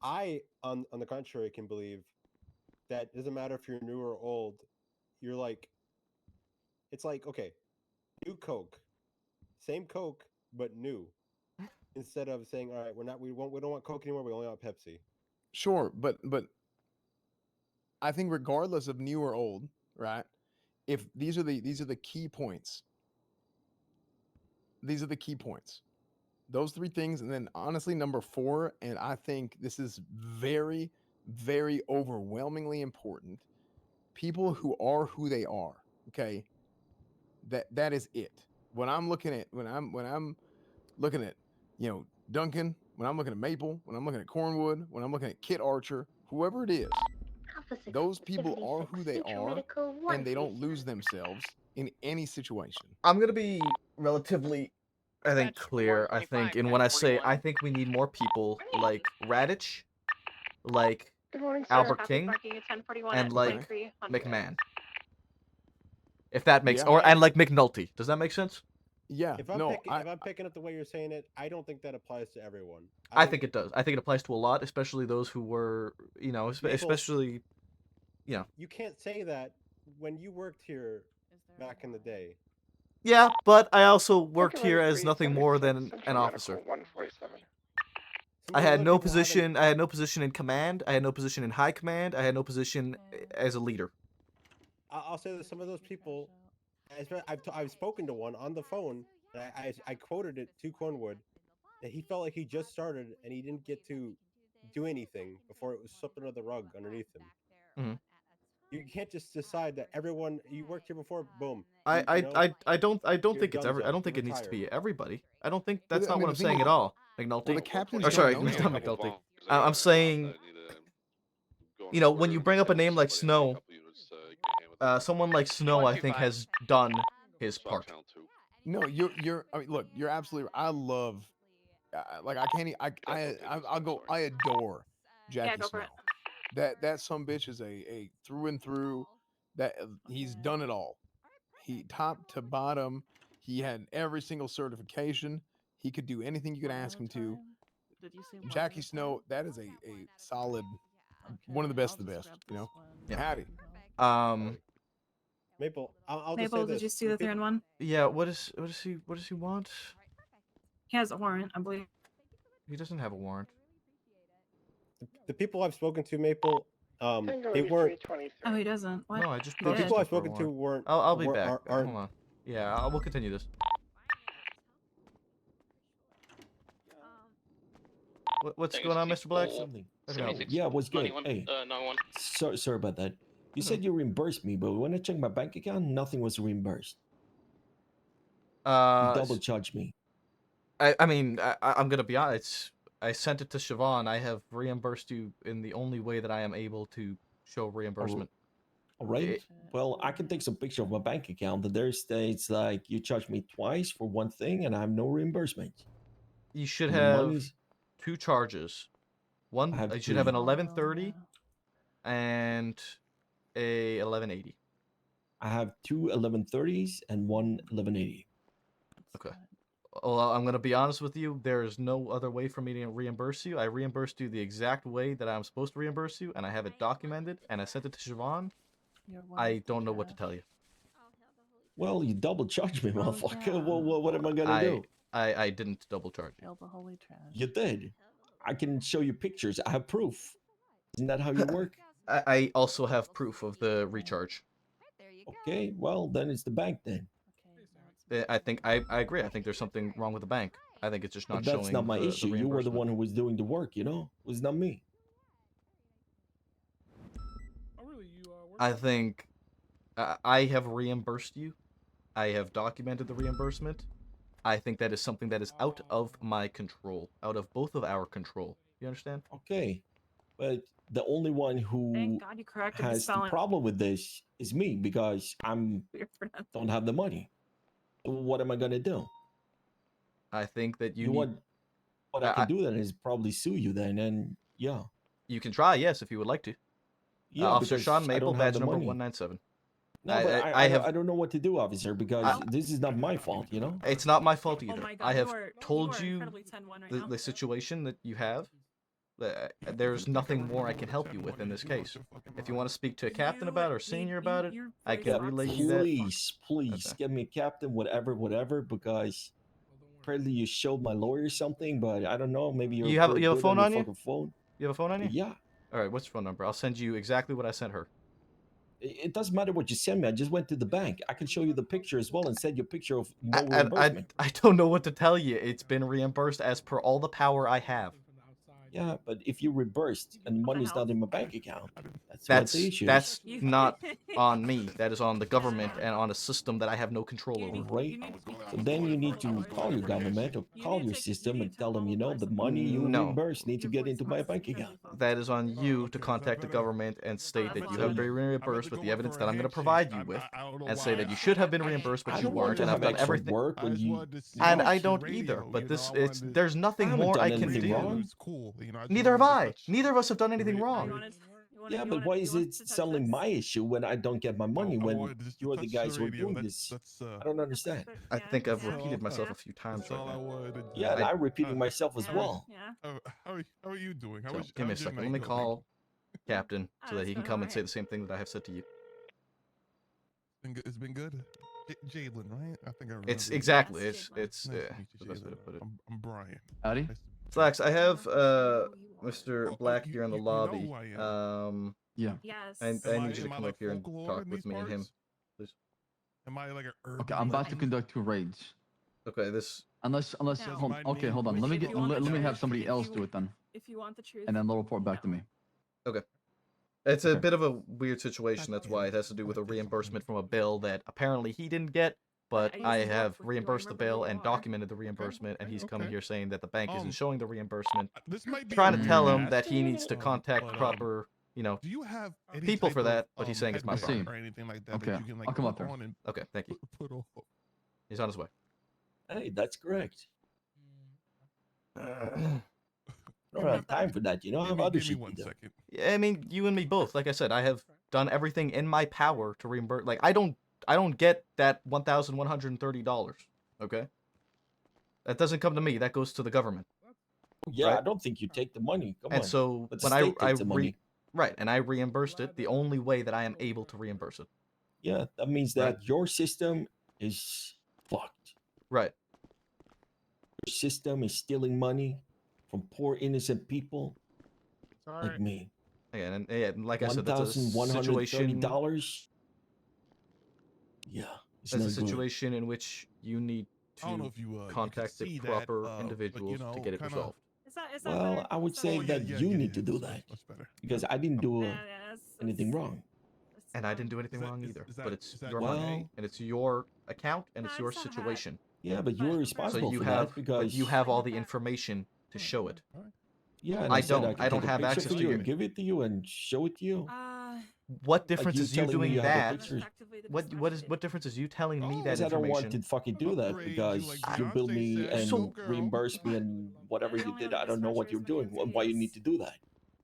I on the contrary can believe that it doesn't matter if you're new or old. You're like, it's like okay, new Coke, same Coke but new. Instead of saying, all right, we don't want Coke anymore. We only want Pepsi. sure, but I think regardless of new or old, right? If these are the key points. These are the key points. Those 3 things, and then honestly, number 4, and I think this is very, very overwhelmingly important. People who are who they are. Okay. That is it. When I'm looking at Duncan, when I'm looking at Maple, when I'm looking at Cornwood, when I'm looking at Kit Archer, whoever it is, those people are who they are, and they don't lose themselves in any situation. I'm gonna be relatively, I think, clear. I think, and when I say I think we need more people like Radich, like Good morning, sir. Albert Happy King, parking at 1041 and at like 2300. McMahon. If that makes, Yeah. and like McNulty. Does that make sense? Yeah. If I'm No, if I'm picking up the way you're saying it, I don't think that applies to everyone. I think it does. I think it applies to a lot, especially those who were, especially, You can't say that when you worked here back in the day. Yeah, but I also worked Circular here as 3, nothing more 76, than Central an Medical, officer. 147. I had other no people haven't- position. I had no position in command. I had no position in high command. I had no position as a leader. I'll say that some of those people, I've spoken to one on the phone, and I quoted it to Cornwood, that he felt like he just started and he didn't get to do anything before it was swept under the rug underneath him. Mhm. You can't just decide that everyone you worked here before, boom. I don't you're think it's donezo, I don't think you're it needs to retired. be everybody. I don't think But that's I not mean, what I'm the thing saying is- at all. Well, McNulty. the captains Or don't sorry, know it's yet. not McNulty. I'm saying, when you bring up a name like Snow, someone like Snow, I think, has done his part. No, you're. I mean, look, you're absolutely. I love. Like I can't. I'll go. I adore Jackie go for Snow. it. That some bitch is a through and through. That he's done it all. He top to bottom. He had every single certification. He could do anything you could ask him to. Jackie Snow. That is a solid. One of the best of the best. You know. Yeah. Howdy. Maple, I'll just Maple, say did you this. see the 3-on-1? Yeah. What does he want? He has a warrant, I believe. He doesn't have a warrant. The people I've spoken to, Maple, they Kangaroo weren't. 323. Oh, he doesn't. What? No, I just The processed people him I've for a spoken to warrant. weren't. I'll be were- back. aren't- Hold on. Yeah, we'll continue this. What's going on, Mr. Black? Yeah, what's good? Hey, sorry about that. You said you reimbursed me, but when I checked my bank account, nothing was reimbursed. You double charged me. I mean, I'm gonna be honest. I sent it to Siobhan. I have reimbursed you in the only way that I am able to show reimbursement. All right. Well, I can take some picture of my bank account, but there states like you charged me twice for one thing, and I have no reimbursement. You should And the have money's- 2 charges. One, have you should have an 3. 1130 and a 1180. I have 2 1130s and 1 1180. Okay. Well, I'm gonna be honest with you. There is no other way for me to reimburse you. I reimbursed you the exact way that I'm supposed to reimburse you, and I have it documented, and I sent it to Siobhan. I don't know what to tell you. Well, you double charged me, motherfucker. What am I gonna do? I didn't double charge you. You did. I can show you pictures. I have proof. Isn't that how you work? I also have proof of the recharge. Okay, well then it's the bank then. I think I agree. I think there's something wrong with the bank. I think it's just not But that's showing. not my the issue. You were the reimbursement. one who was doing the work, you know? It was not me. I think I have reimbursed you. I have documented the reimbursement. I think that is something that is out of my control, out of both of our control. You understand? Okay, but the only one who Thank God you corrected the has the spelling. problem with this is me because don't have the money. So what am I gonna do? I think that you know need. what I can do then is probably sue you then, and yeah. You can try, yes, if you would like to. Yeah, Officer because Sean I Maple, don't have badge the number money. 197. No, but I don't know what to do, officer, because this is not my fault, you know? It's not my fault either. my God, I have you are told you incredibly 10-1 right now. the situation that you have. There's nothing more I can help you with in this case. If you want to speak to a captain about it or senior about it, I can relay you that. Please, get me a captain, whatever, because apparently you showed my lawyer something, but I don't know, maybe you're You have pretty a good phone your on you? fucking phone. You have a phone on you? Yeah. All right, what's your phone number? I'll send you exactly what I sent her. It doesn't matter what you send me. I just went to the bank. I can show you the picture as well and send you a picture of no I reimbursement. don't know what to tell you. It's been reimbursed as per all the power I have. Yeah, but if you reimbursed and money's not in my bank account, that's the issue. That's not on me. That is on the government and on a system that I have no control over. Right. So then you need to call your government or call your system and tell them, the money you reimbursed need to get into my bank account. That is on you to contact the government and state that you have been reimbursed with the evidence that I'm going to provide you with, and say that you should have been reimbursed, but you weren't, and I've done everything. And I don't either. But there's nothing more I can do. Neither have I. Neither of us have done anything wrong. Yeah, but why is it suddenly my issue when I don't get my money when you're the guys who are doing this? I don't understand. I think I've repeated myself a few times right now. Yeah, and I'm repeating myself as well. How are you doing? So, give me a second. Let me call Captain so that he can come and say the same thing that I have said to you. It's been good. Jalen, right? I think I remember. It's exactly. It's Nice to meet the you, best way to Jalen. put it. I'm Brian. Howdy. Slacks, I have Mr. Black here in the lobby. Yeah. Yes. I need you to come up here and talk with me and him, please. Am I like an Okay, I'm about to conduct 2 raids. Okay, this. Unless hold on. Let me have somebody else do it then, If you want the truth. and then they'll report back to me. Okay. It's a bit of a weird situation. That's why it has to do with a reimbursement from a bill that apparently he didn't get, but I have reimbursed the bill and documented the reimbursement, and he's coming here saying that the bank isn't showing the reimbursement. This might be Trying a to tell weird him that he ass- needs to contact but, proper do you have any people type for of, that, but he's saying it's my headband problem. or anything like that Okay, that you can like I'll come up put there. on and Okay, thank you. put off? He's on his way. Hey, that's correct. I don't have time for that. I have other Give me shit 1 to do. second. Yeah, I mean, you and me both. Like I said, I have done everything in my power to reimburse. Like, I don't get that $1,130. Okay, that doesn't come to me. That goes to the government. Yeah, right? I don't think you take the money. Come And on. so But the when state takes the money. right, and I reimbursed it the only way that I am able to reimburse it. Yeah, that means that your system is fucked. Right. Your system is stealing money from poor innocent people like me. Again, and like I said, that's a $1,130. situation. Yeah, it's That's not a good. situation in which you need I don't know to if you contact the see that, proper but, individuals to get it kinda- resolved. Well, I would say that you need to do that because I didn't do anything wrong. And I didn't do anything wrong either. But it's your well, money, and it's your account, and it's your situation. Yeah, but you're So responsible you for have, that because but you have all the information to show it. Yeah, and I said don't. can I don't take a have picture access for to you your. and give it to you and show it to you. What difference you is you telling me doing you have the that? pictures. What difference is you telling me that Because I don't want information? to fucking do that because you bill me and reimburse me and whatever you did. I don't know what you're doing and why you need to do that.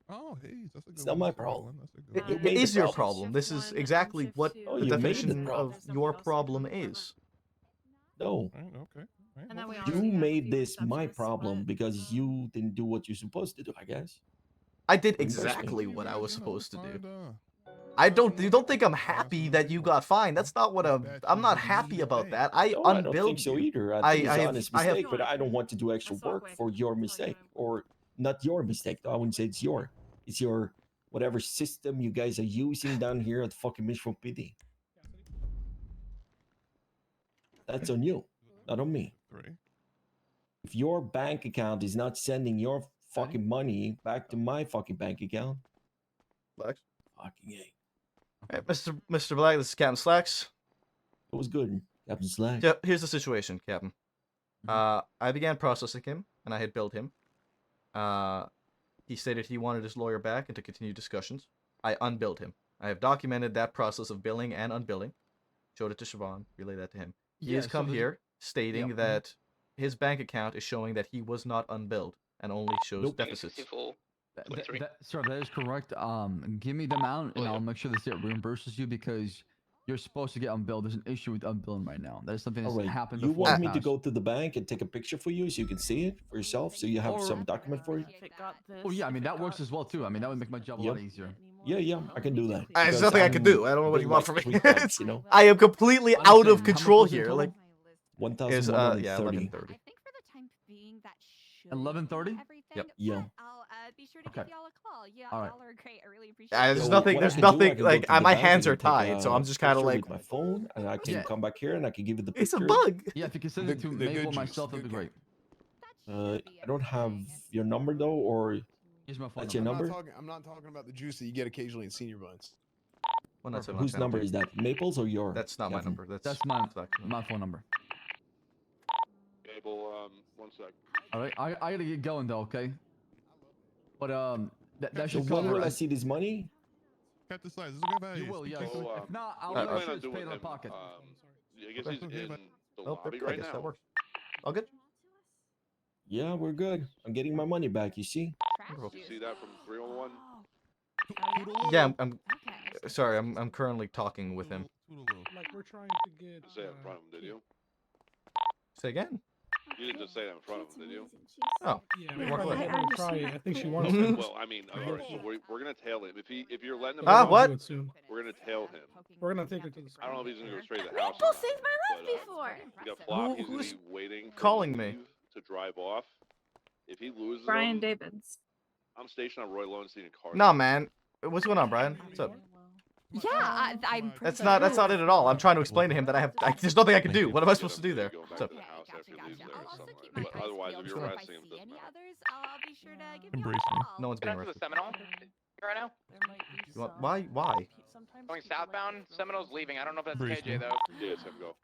Oh, hey, that's a good It's not my problem. You It made the is your problem. problem. This is exactly what Oh, the you made the definition problem. of your problem is. No. Okay. You made this my problem because you didn't do what you're supposed to do, I guess. I did Reimburse me. exactly what I was supposed to do. You don't think I'm happy that you got fined. That's not what I'm not happy about that. I No, unbilled I don't think so you. either. I think it's an honest I have mistake, but I don't want to do extra work for your mistake. Or not your mistake, though. I wouldn't say it's your whatever system you guys are using down here at fucking Mission PD. That's on you, not on me. If your bank account is not sending your fucking money back to my fucking bank account, Flex. Fucking A. Hey, Mr. Black, this is Captain Slacks. It was good, Captain Slacks. Yeah, here's the situation, Captain. I began processing him, and I had billed him. He stated he wanted his lawyer back and to continue discussions. I unbilled him. I have documented that process of billing and unbilling. Showed it to Siobhan, relayed that to him. He has come here stating that his bank account is showing that he was not unbilled and only shows deficits. Sir, that is correct. Give me the amount, and I'll make sure the state reimburses you because you're supposed to get unbilled. There's an issue with unbilling right now. That is something that's happened You before. want me to go to the bank and take a picture for you so you can see it for yourself, so you have some document for it? Oh yeah, I mean that works as well too. I mean that would make my job a lot easier. Yeah, I can do that. There's nothing I can do. I don't know what you want from me. It's, I am completely out of control here. Like 1,130. Yeah, 1130. 11:30. Yep. Yeah. Okay. All right. There's So nothing. what I There's can do, I nothing. can go Like to the my bank, hands I are can take tied, so a I'm just kind of picture like. with my phone, and I can come back here and I can give you the It's picture. a bug. Yeah, if you can send it to Maple or myself, that'd be great. I don't have your number though, or Here's my phone that's your number. number. I'm not talking about the juice that you get occasionally in senior buns. Well, that's Whose number is that? Maple's or your? That's not my Kevin? number. That's my phone number. Mabel, 1 sec. All right, I gotta get going though, okay? But that So should when cover will I it. see this money? Captain Slacks, this is good value. You will, yeah. So, If not, I'll what do you make plan sure on it's doing paid out with of him? pocket. I guess he's in the Oh, lobby I right guess now. that works. All good. Yeah, we're good. I'm getting my money back. You see? You see that from 301? Yeah, I'm sorry. I'm currently talking with him. Like we're trying to get. Say that in front of him, did you? Say again. You didn't just say that in front of him, did you? Oh. Yeah, Walk away. I think she wants to. Well, I mean, all right, so we're gonna tail him. If you're letting him, What? We're gonna tail him. We're gonna take her to the. I don't know if he's gonna go straight to the house. Maple saved my life before. We got Flop. He's Who's gonna be waiting. for calling him to me? leave To drive off. If he loses, Brian him, Davids. I'm stationed on Roy Lowenstein in Carson. Nah, man. What's going on, Brian? What's up? Yeah, I'm. That's not it at all. I'm trying to explain to him that there's nothing I can do. What am I supposed to do there? What's up? Otherwise, if you're arresting him, it doesn't matter. I'll be sure to give Embrace me. No one's being Can I do arrested. the Seminole right now? You want, why? Going southbound. Seminole's leaving. I don't know if that's Embrace me. KJ though. Yeah, it's him go.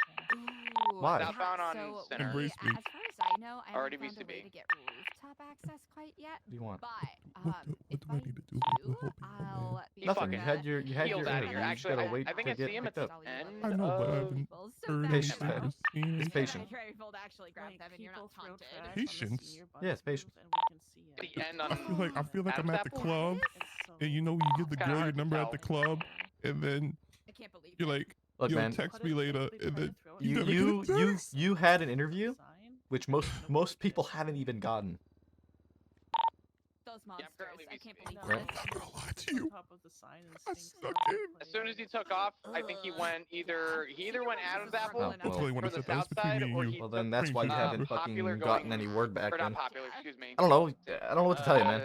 Why? Southbound on So, Center. Embrace me. as far as I know, I haven't Already found used to a way be. to get rooftop access quite yet. What do you want? But What do I need to do? I'll Nothing. You had your peeled interview. out of here. You just Actually, gotta wait I think to I get see him at picked the up. end. I know, but I've been Patience, earnestly man. proceeding. It's patient. Patience. Yeah, it's patient. The end I on feel like I'm at the Apple? club, and you give the Kinda girl your hard to number at tell. the club, and then you're like, Look, yo, man. text me later, and then You never get a text. you had an interview, which most people haven't even gotten. Yeah, I'm currently VC. Right? I'm not gonna lie to you. I suck in. As soon as he took off, I think he either went out of Apple Oh, That's really well. what for I the said. That was south between side, me and or you. he Well, then took that's why you haven't Popular fucking gotten going, any word back or then. not popular, excuse me. I don't know. I don't know what to tell you, man.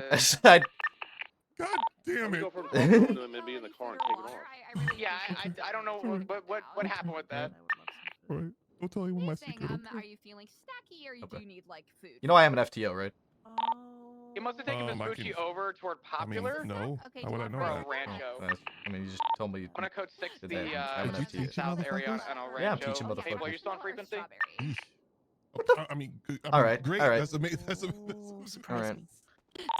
God damn We it. go from talking to him and be in the car and take him off. Yeah, I don't know what happened with that. Alright, don't tell anyone my secret. Are Okay? you feeling snacky or Okay. do you need like food? You know I am an FTO, right? He must have taken I Vespucci can- over toward Popular no. Okay, How would I know or that? Rancho. Oh, I mean, you just told me. I'm on code 6, Did the that. I'm an Did you FTO. teach south area motherfuckers? on El Rancho. Yeah, I'm teaching Maple, motherfuckers. are you still on frequency? Yeesh. I mean, All right, great. all right. That's amazing. That's All right.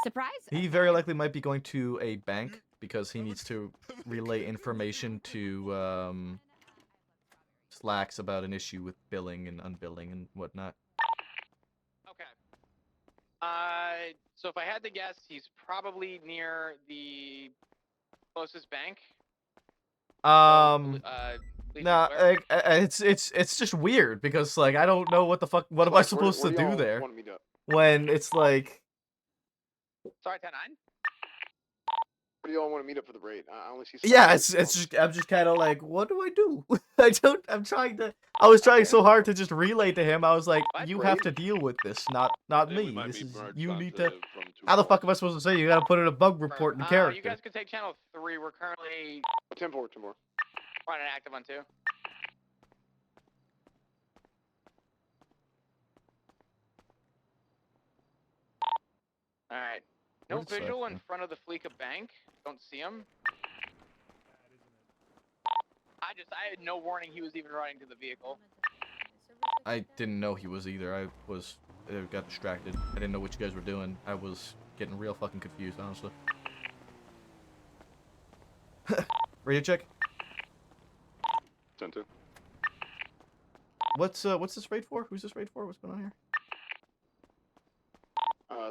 Surprise? He very likely might be going to a bank because he needs to relay information to Slacks about an issue with billing and unbilling and whatnot. Okay. So if I had to guess, he's probably near the closest bank. Nah, Square? it's just weird because like I don't know what the fuck. What am I supposed to do there when it's like? Sorry, 10-9. Where do y'all want to meet up for the raid? I only see. Yeah, it's just I'm just kind of like, what do I do? I was trying so hard to just relay to him. I was like, What? you have to deal with this, not we me. might This be is merged you onto need to. from two How the fuck calls. am I supposed to say? You gotta put in a bug report in You character. guys could take channel 3. We're currently 10-4. running active on 2. All right. No Where'd it say? visual in front of the Fleeca Bank. Don't see him. I had no warning he was even running to the vehicle. I didn't know he was either. I got distracted. I didn't know what you guys were doing. I was getting real fucking confused, honestly. Radio check. 10-2. What's this raid for? Who's this raid for? What's going on here?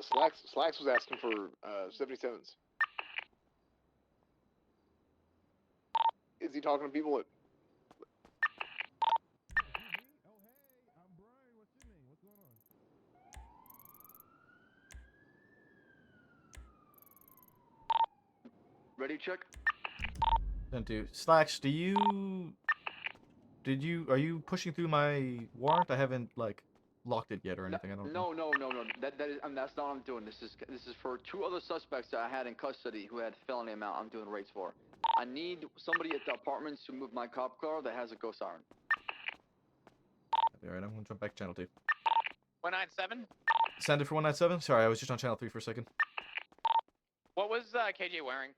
Slacks was asking for 77s. Is he talking to people at? Ready, check. Don't do Slacks. Are you pushing through my warrant? I haven't like locked it yet or anything. I don't know. No. That's not what I'm doing. This is for 2 other suspects that I had in custody who had felony amount. I'm doing raids for. I need somebody at the apartments to move my cop car that has a ghost siren. Alright, I'm gonna jump back to channel 2. 197. Send it for 197. Sorry, I was just on channel 3 for a second. What was KJ wearing?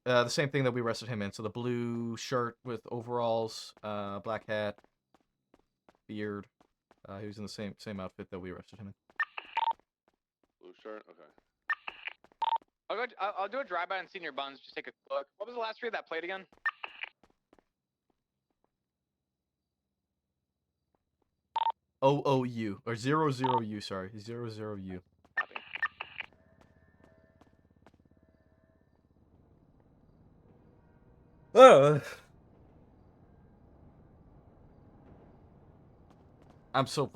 The same thing that we arrested him in. So the blue shirt with overalls, black hat, beard. He was in the same outfit that we arrested him in. Blue shirt. Okay. I'll do a drive-by on Senior Buns. Just take a look. What was the last three of that plate again? OOU or 00U. Sorry, 00U. Copy. I'm so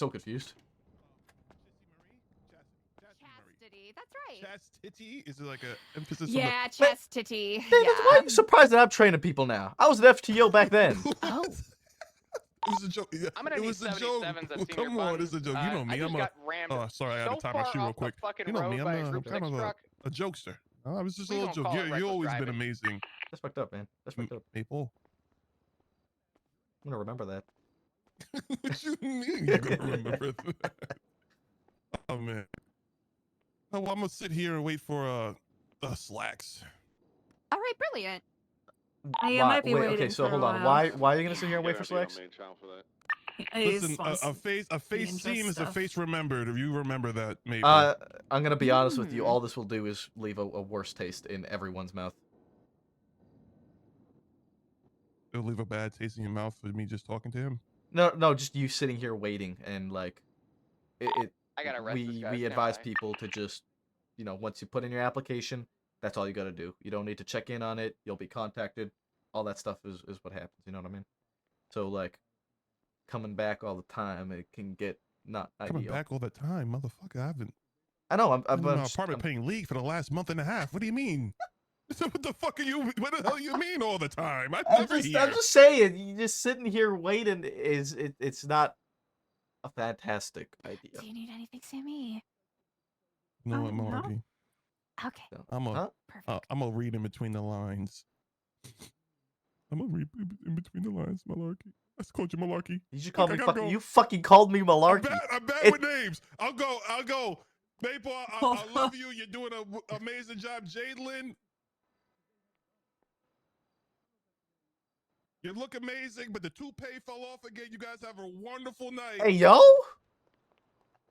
confused. Chastity, that's right. Chastity? Is it like a emphasis Yeah, chastity. Man, why are you surprised that I'm training people now? I was an FTO back then. Oh. It was a joke. Yeah, I'm gonna it need was a joke. 77s at Well, Senior come on, Buns. it's a joke. You know me. I just I'm a. got rammed Oh, sorry, I had so to time my far shoe real off the quick. fucking You know me. road by a I'm group kind 6 of truck. a jokester. No, I was just a We little don't joke. call it You reckless always been driving. amazing. That's fucked up, man. That's fucked up. Maple. I'm gonna remember that. What you mean you're gonna remember that? Oh man. Oh, well, I'm gonna sit here and wait for Slacks. All right, brilliant. Why- might be wait, waiting okay, so for a hold on. while. Why are you gonna sit here and wait for Gotta be on Slacks? main channel for that. Listen, a face seen is a face remembered. If you remember that, maybe. I'm gonna be honest with you. All this will do is leave a worse taste in everyone's mouth. It'll leave a bad taste in your mouth with me just talking to him. No, just you sitting here waiting and like, I gotta arrest this guy. we advise people to just, once you put in your application, that's all you gotta do. You don't need to check in on it. You'll be contacted. All that stuff is what happens. You know what I mean? So like, coming back all the time, it can get not Coming ideal. back all the time, motherfucker. I haven't. I know. I've been in my apartment paying league for the last month and a half. What do you mean? What the fuck are you? What the hell you mean all the time? I'm just saying. You just sitting here waiting it's not a fantastic idea. Do you need anything, Sammy? You know what, Malarkey? Okay. I'm gonna read in between the lines. I'm gonna read in between the lines, Malarkey. I just called you Malarkey. You just called me fucking. You fucking called me Malarkey. I'm bad with names. I'll go. Maple, I love you. You're doing an amazing job, Jadelyn. You look amazing, but the toupee fell off again. You guys have a wonderful night. Hey, yo. All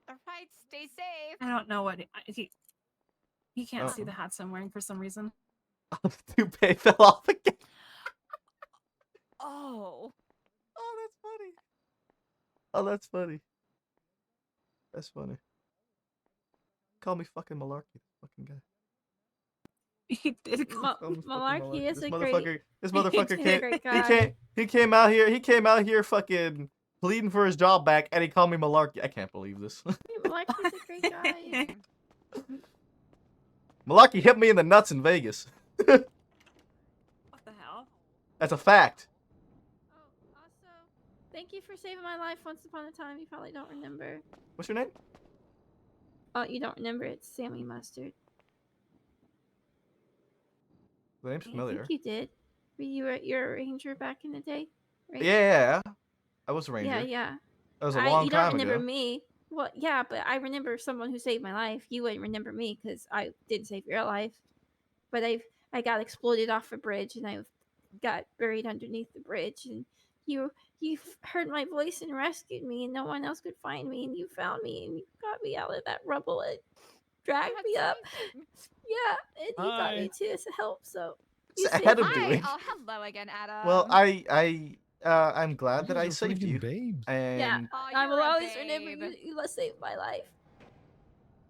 right, stay safe. I don't know what he can't see the hats I'm wearing for some reason. The toupee fell off again. Oh, that's funny. Oh, that's funny. That's funny. Call me fucking Malarkey, fucking guy. He did call Malarkey is a great. This he's a motherfucker great guy. He came out here. He came out here fucking pleading for his job back, and he called me Malarkey. I can't believe this. Malarkey's a great guy. Malarkey hit me in the nuts in Vegas. What the hell? That's a fact. Oh, also, thank you for saving my life once upon a time. You probably don't remember. What's your name? Oh, you don't remember? It's Sammy Mustard. The name's familiar. I think you did. You were a ranger back in the day, right? Yeah. I was a ranger. Yeah. That was a long you time don't remember ago. me. Well, yeah, but I remember someone who saved my life. You wouldn't remember me because I didn't save your life. But I got exploded off a bridge and I got buried underneath the bridge. And you heard my voice and rescued me, and no one else could find me. And you found me and you got me out of that rubble and dragged me up. Yeah, and you got me to help. So you I had him Hi. doing. Oh, hello again, Adam. Well, I'm glad that I saved you. Babes. And yeah, Oh, I will you're a always remember babe. you saved my life.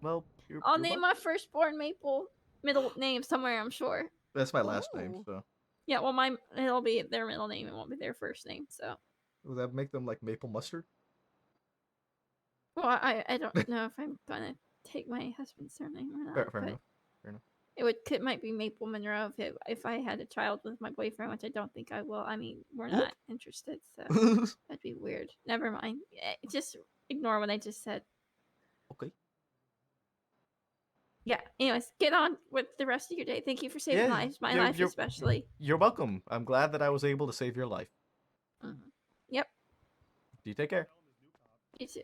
well, I'll name my firstborn Maple middle name somewhere, I'm sure. That's my last name, Ooh. so Yeah, well, it'll be their middle name. It won't be their first name. So, would that make them like Maple Mustard? well, I don't know if I'm gonna take my husband's surname or not. Fair but enough. Fair enough. It might be Maple Monroe if I had a child with my boyfriend, which I don't think I will. I mean, we're not interested, so that'd be weird. Never mind. Just ignore what I just said. Okay. Yeah. Anyways, get on with the rest of your day. Thank you for saving lives. My life especially. You're welcome. I'm glad that I was able to save your life. Mm-hmm. Yep. You take care. You too.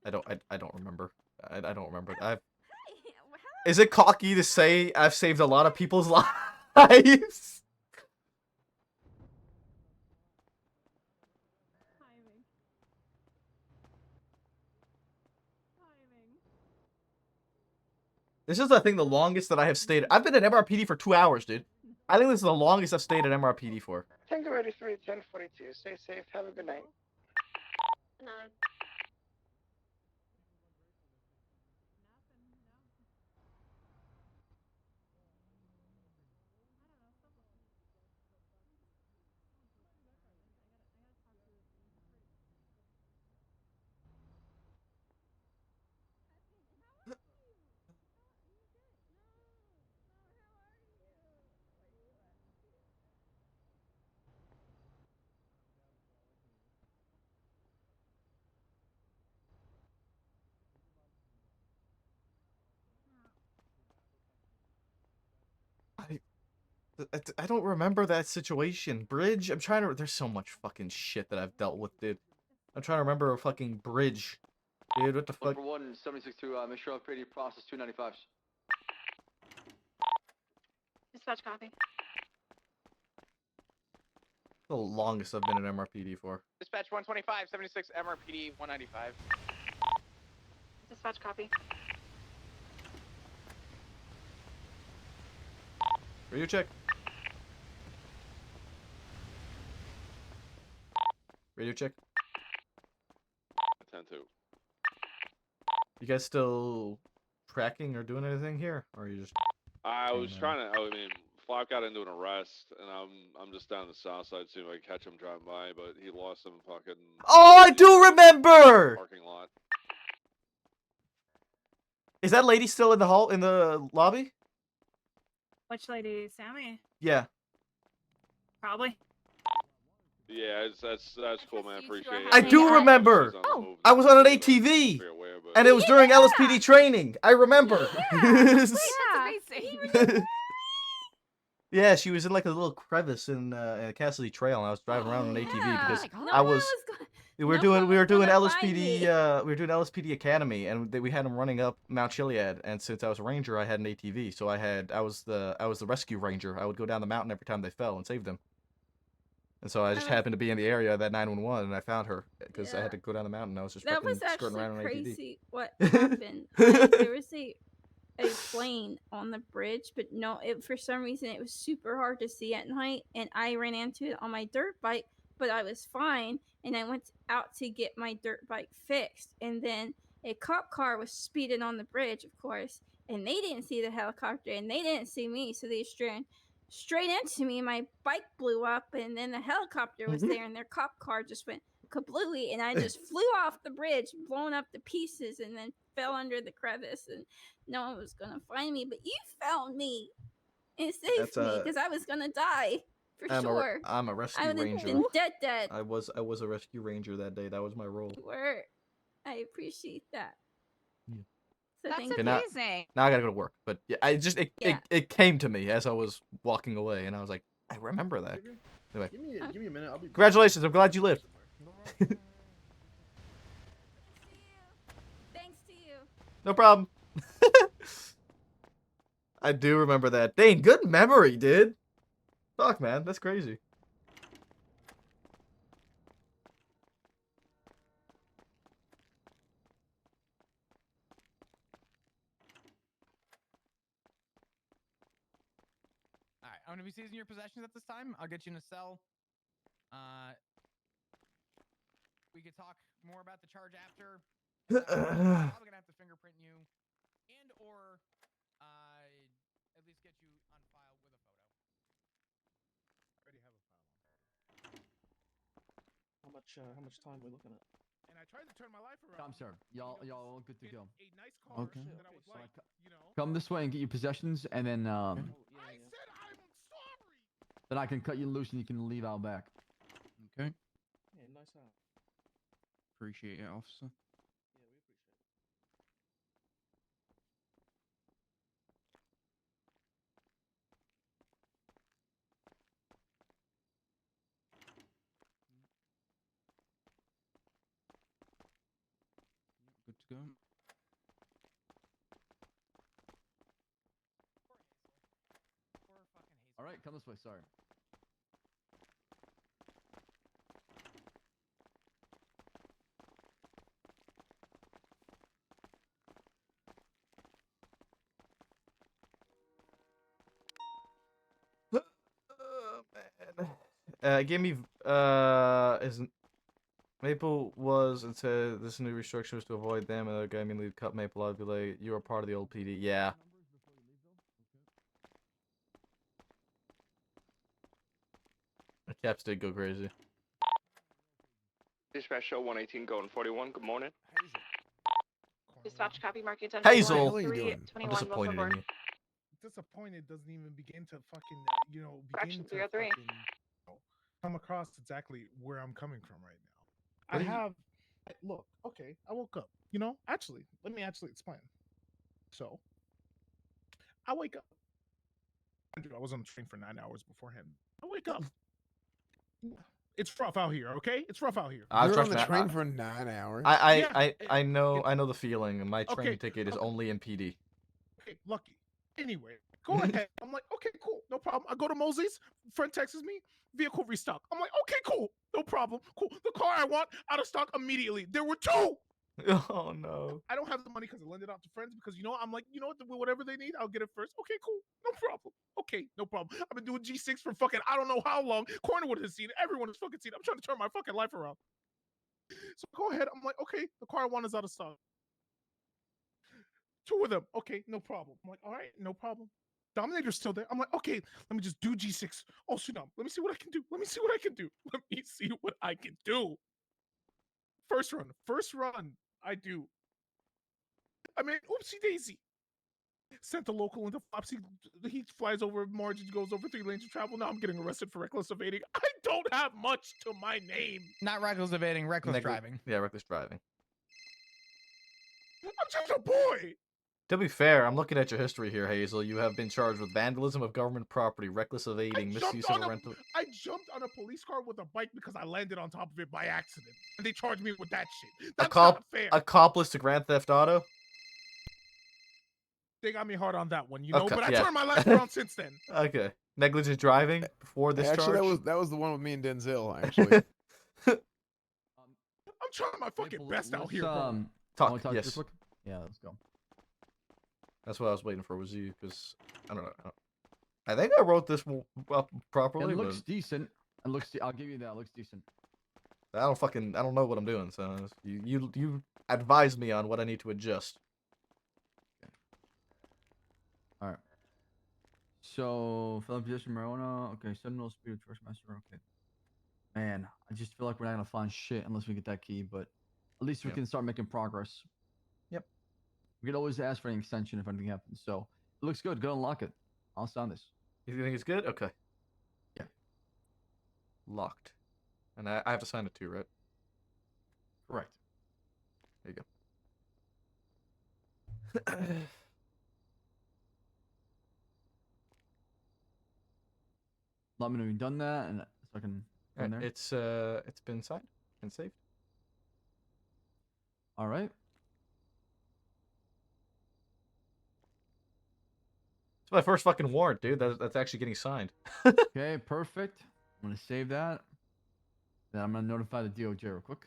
I don't remember. I don't remember. Is it cocky to say I've saved a lot of people's lives? This is, I think, the longest that I have stayed. I've been at MRPD for 2 hours, dude. I think this is the longest I've stayed at MRPD for. Tango 83, 1042. Stay safe. Have a good night. I don't remember that situation. Bridge? I'm trying to... There's so much fucking shit that I've dealt with, dude. I'm trying to remember a fucking bridge. Dude, what the fuck? For 176 to make sure I've pretty process 295s. Dispatch copy. The longest I've been at MRPD for. Dispatch 125, 76, MRPD 195. Dispatch copy. Radio check. Radio check. 10-2. You guys still tracking or doing anything here, or are you just? I was hanging trying to. I mean, Flock got into an arrest, and I'm just down the south side, seeing if I can catch him driving by, but he lost some fucking. Oh, I do remember. Parking lot. Is that lady still in the hall in the lobby? Which lady, Sammy? Yeah. Probably. Yeah, that's cool, man. Appreciate it. I do remember. I was on an ATV, and it was during LSPD training. I remember. That's amazing. Yeah, she was in like a little crevice in Cassidy Trail, and I was driving around on an ATV because I was. We were doing LSPD. We were doing LSPD Academy, and we had them running up Mount Chiliad. And since I was a ranger, I had an ATV, so I was the rescue ranger. I would go down the mountain every time they fell and save them. And so I just happened to be in the area of that 911, and I found her because I had to go down the mountain. I was just That was skirting actually around on an ATV. crazy. What happened? There was a plane on the bridge, but no, for some reason it was super hard to see at night, and I ran into it on my dirt bike, but I was fine, and I went out to get my dirt bike fixed, and then a cop car was speeding on the bridge, of course, and they didn't see the helicopter, and they didn't see me, so they ran straight into me. My bike blew up, and then the helicopter was there, and their cop car just went kablooey, and I just flew off the bridge, blown up to pieces, and then fell under the crevice, and no one was gonna find me, but you found me and saved me because I was gonna die for sure. I'm a rescue I would have ranger. been dead. I was a rescue ranger that day. That was my role. You were. I appreciate that. Yeah. So That's thank you. amazing. Now I gotta go to work, but yeah, it came to me as I was walking away, and I was like, I remember that. Anyway, Give me a minute. I'll be. congratulations! I'm glad you lived. Thanks to you. No problem. I do remember that. Dane, good memory, dude. Fuck, man, that's crazy. All right, I'm gonna be seizing your possessions at this time. I'll get you in a cell. We could talk more about the charge after. I'm probably gonna have to fingerprint you, and or at least get you on file with a photo. I already have a file. How much time are we looking at? And I tried to turn my life around. I'm sorry. Y'all all good to go. A nice car Okay. that I would like, you know. Come this way and get your possessions, and then I said I'm sorry. then I can cut you loose and you can leave out back. Okay. Yeah, nice out. Appreciate it, officer. Yeah, we appreciate it. Good to go. All right, come this way. Sorry. Give me is Maple was and said this new restriction was to avoid them, and the guy immediately cut Maple out. Be like, you are part of the old PD. Yeah. The caps did go crazy. Dispatch show 118 going 41. Good morning. Dispatch copy marking 10. Hazel, I'm 21 disappointed in you. Disappointed doesn't even begin to fucking, you know, Correction, begin to 303. fucking, you know, come across exactly where I'm coming from right now. What do you- Look, okay, I woke up. You know, actually, let me actually explain. So, I wake up. I was on the train for 9 hours beforehand. I wake up. It's rough out here, okay? It's rough out here. You're trust on the me, train for 9 hours. I know the feeling. My train ticket is only in PD. Okay, lucky. Anyway, go ahead. I'm like, okay, cool, no problem. I go to Mosey's. Friend texts me, vehicle restock. I'm like, okay, cool, no problem, cool. The car I want out of stock immediately. There were two. Oh no. I don't have the money because I lend it out to friends because I'm like, you know what, whatever they need, I'll get it first. Okay, cool, no problem. Okay, no problem. I've been doing G6 for fucking I don't know how long. Cornerwood has seen it. Everyone has fucking seen it. I'm trying to turn my fucking life around. So go ahead. I'm like, okay, the car I want is out of stock. 2 of them. Okay, no problem. I'm like, all right, no problem. Dominator's still there. I'm like, okay, let me just do G6. Oh, shit, no. Let me see what I can do. Let me see what I can do. Let me see what I can do. First run, I do. I mean, oopsie daisy. Sent the local into Flopsy. He flies over margins, goes over 3 lanes of travel. Now I'm getting arrested for reckless evading. I don't have much to my name. Not reckless evading, reckless driving. Yeah, reckless driving. I'm just a boy. To be fair, I'm looking at your history here, Hazel. You have been charged with vandalism of government property, reckless evading, misuse of a rental. I jumped on a police car with a bike because I landed on top of it by accident, and they charged me with that shit. That's not fair. Accomplice to Grand Theft Auto. They got me hard on that one, Okay, but I turned my life around since then. Okay, negligent driving before this Actually, charge. that was the one with me and Denzel. Actually, I'm trying my fucking best out here, bro. Talk. Talk Yes. real quick? Yeah, let's go. That's what I was waiting for. Was you? Because I don't know. I think I wrote this up properly. It looks decent. It looks. I'll give you that. It looks decent. I don't know what I'm doing. So you advise me on what I need to adjust. All right. So, fellow possession marijuana. Okay, Seminole speed of Torch Master. Okay. Man, I just feel like we're not gonna find shit unless we get that key, but at least we can start making progress. Yep. We could always ask for an extension if anything happens. So it looks good. Go unlock it. I'll sign this. You think it's good? Okay. Yeah. Locked. And I have to sign it too, right? Correct. There you go. Let me know you've done that, and so I can. Right, it's been signed and saved. All right. It's my first fucking warrant, dude. That's actually getting signed. Okay, perfect. I'm gonna save that. Then I'm gonna notify the DOJ real quick.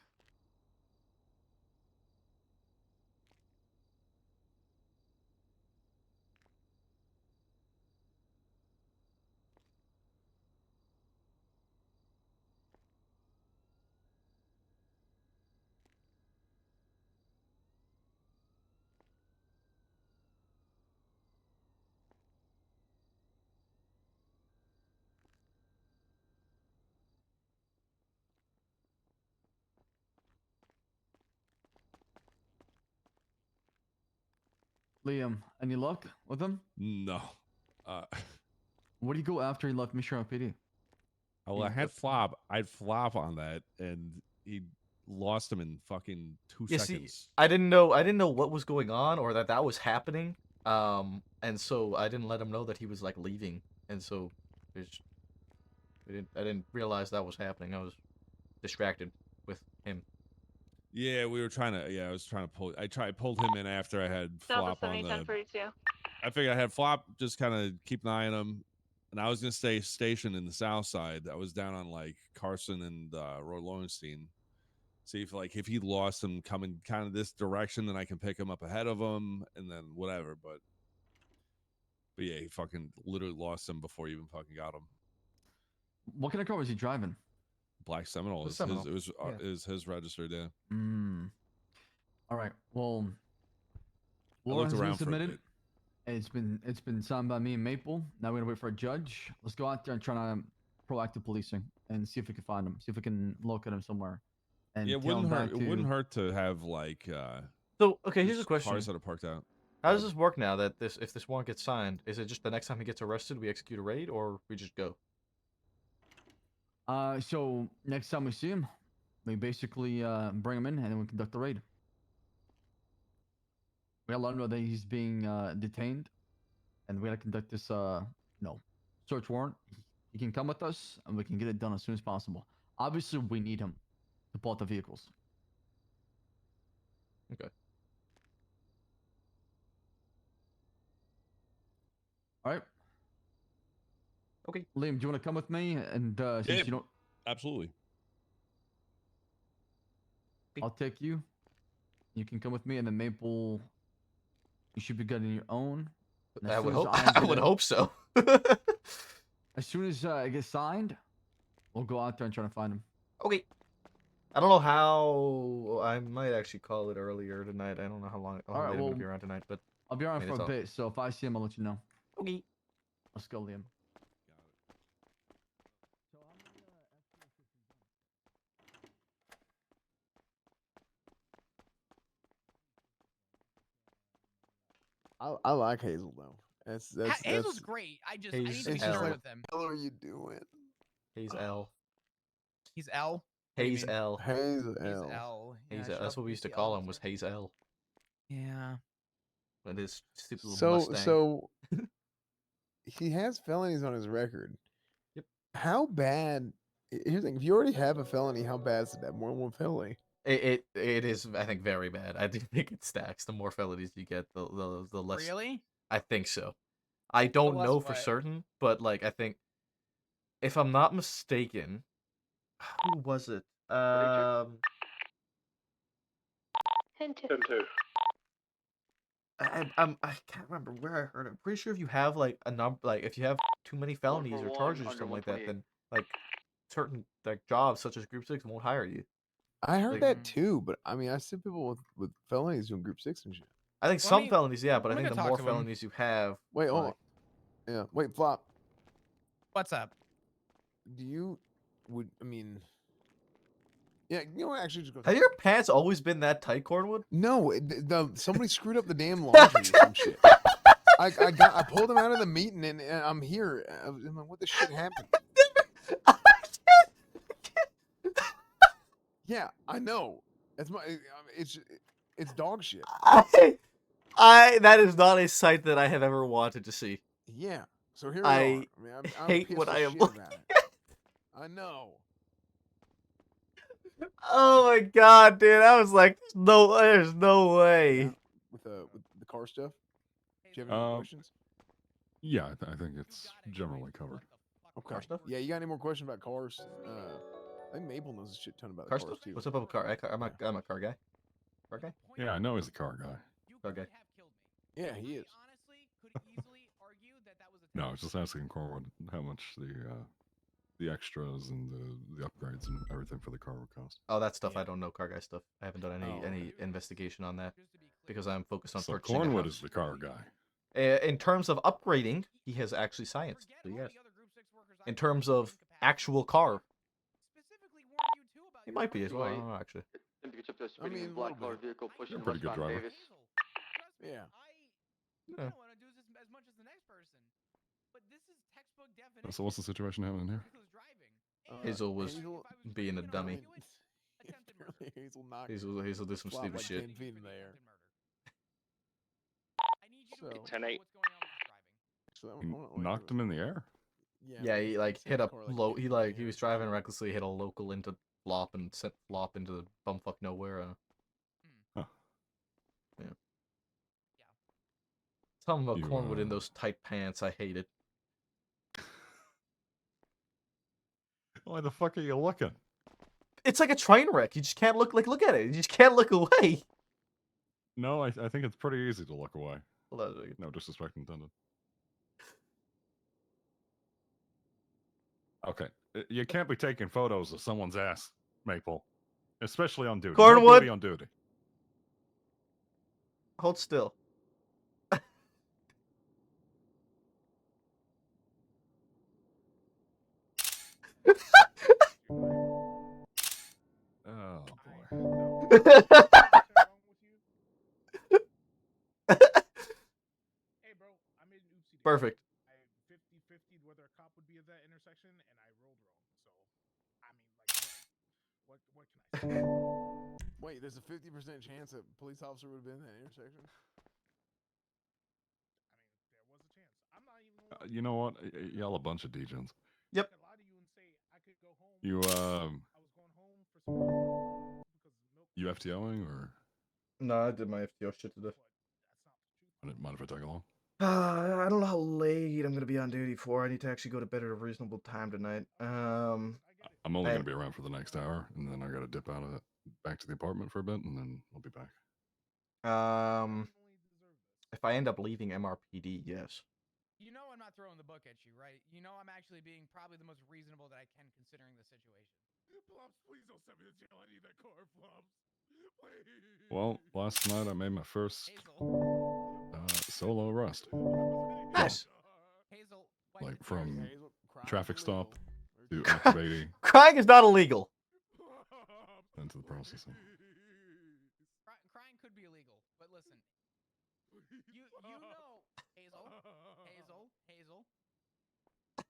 Liam, any luck with him? No. What do you go after he left Mission LSPD? Well, I had Flop. I'd Flop on that, and he lost him in fucking 2 seconds. See, I didn't know what was going on or that was happening. And so I didn't let him know that he was like leaving, and so I didn't realize that was happening. I was distracted with him. Yeah, we were trying to. Yeah, I was trying to pull. Pulled him in after I had Flop on the. I figured I had Flop just kind of keep an eye on him, and I was gonna stay stationed in the south side. I was down on like Carson and Roy Lowenstein. See if he lost him coming kind of this direction, then I can pick him up ahead of him, and then whatever. But yeah, he fucking literally lost him before he even fucking got him. What kind of car was he driving? Black Seminole. Seminole. Is his registered, yeah. All right. Well, Laura has been submitted. It's been signed by me and Maple. Now we're gonna wait for a judge. Let's go out there and try to proactive policing and see if we can find him. See if we can locate him somewhere. And yeah, it wouldn't hurt to have like. So okay, here's a question. Cars that are parked out. How does this work now? That if this warrant gets signed, is it just the next time he gets arrested, we execute a raid, or we just go? So next time we see him, we basically bring him in and then we conduct the raid. We gotta let him know that he's being detained, and we gotta conduct this search warrant. He can come with us, and we can get it done as soon as possible. Obviously, we need him to pull out the vehicles. Okay. All right. Okay. Liam, do you want to come with me? And since you don't, absolutely. I'll take you. You can come with me, and then Maple, you should be getting your own. I would hope. I would hope so. As soon as it gets signed, we'll go out there and try to find him. Okay. I don't know how. I might actually call it earlier tonight. I don't know how long. How late I'm gonna be around tonight, but I'll be around for a bit. So if I see him, I'll let you know. Okay. Let's go, Liam. I like Hazel though. Hazel's great. I need to be It's just sure like, with him. what the hell are you doing? Hayes L. He's L. Hayes L. Hayes He's L. L. Yeah, Hayes shut L. That's up what we with used to the call Ls. him. Was Hayes L. Yeah. But his stupid little Mustang. So he has felonies on his record. Yep. How bad? Here's the thing: if you already have a felony, how bad is it to have more than one felony? It is, I think, very bad. I do think it stacks. The more felonies you get, the less. Really? I think so. I don't less know for what? certain, but like I think, if I'm not mistaken, who was it? 10-2. I can't remember where I heard it. I'm pretty sure if you have like a number, like if you have too many felonies or 141 charges or under something like that, 128. then like certain like jobs such as Group 6 won't hire you. I heard Like, that too, but I mean, I see people with felonies doing Group 6 and shit. I think some felonies, yeah, but I think the more to him. felonies you have, Wait, hold like, on. Yeah, wait, Flop. What's up? Do you I mean? Yeah, you know what? Actually, just go. have your pants always been that tight, Cornwood? No, somebody screwed up the damn laundry or some shit. I pulled him out of the meeting and I'm here. I'm like, what the shit happened? Yeah, I know. That's it's dog shit. That is not a sight that I have ever wanted to see. Yeah. So here we are. I mean, I'm hate pissed what as I am shit looking about it. I know. Oh my god, dude! I was like, there's no way. Yeah. With the car stuff. Do you have any more questions? Yeah, I think it's generally covered. Okay. Yeah, you got any more questions about cars? I think Maple knows a shit ton about Car the cars stuff? too. What's up with car? I'm a car guy. Car guy? Yeah, I know he's a car guy. Car guy. Yeah, he is. No, I was just asking Corwin how much the extras and the upgrades and everything for the car would cost. Oh, that stuff I don't know. Car guy stuff. I haven't done any investigation on that because I'm focused on So purchasing. Cornwood is the car guy. In terms of upgrading, he has actually science. So yes. In terms of actual car, he might be as well. I don't know actually. I mean, black colored vehicle pushing You're a pretty good westbound driver. Davis. Yeah. Yeah. So what's the situation happening here? Hazel was being a dummy. Apparently Hazel knocked. Hazel did some Flop stupid like shit. 10 feet in the air. So, 10-8. Knocked him in the air? Yeah, he like hit a low. He was driving recklessly, hit a local into flop and sent flop into the bumfuck nowhere. Huh. Yeah. Tell him about Cornwood in those tight pants. I hate it. Why the fuck are you looking? It's like a train wreck. You just can't look at it. You just can't look away. No, I think it's pretty easy to look away. Well, no disrespect intended. Okay, you can't be taking photos of someone's ass, Maple, especially on duty. Cornwood? No duty on duty. Hold still. Oh Hey, boy. bro, I made an oopsie. Perfect. I 50-50 whether a cop would be at that intersection, and I rolled wrong. So, I mean, like, what can I say? Wait, there's a 50% chance a police officer would have been in that intersection? There was a chance. I'm not even gonna You know what? Y'all a bunch of degens. Yep. lie to you and say I could go home. You I was going home for some you FTOing or? No, I did my FTO shit today. Mind if I tag along? I don't know how late I'm gonna be on duty for. I need to actually go to bed at a reasonable time tonight. I'm only gonna be around for the next hour, and then I gotta dip out of it back to the apartment for a bit, and then I'll be back. If I end up leaving MRPD, yes. You know I'm not throwing the book at you, right? You know I'm actually being probably the most reasonable that I can considering the situation. Flops, please don't send me to jail. I need that car, Flops. Please. Well, last night I made my first solo arrest. Nice. Hazel, Like from Hazel, crying's traffic stop illegal. to activating Crying is not illegal. into the processing. Crying could be illegal, but listen. You know, Hazel.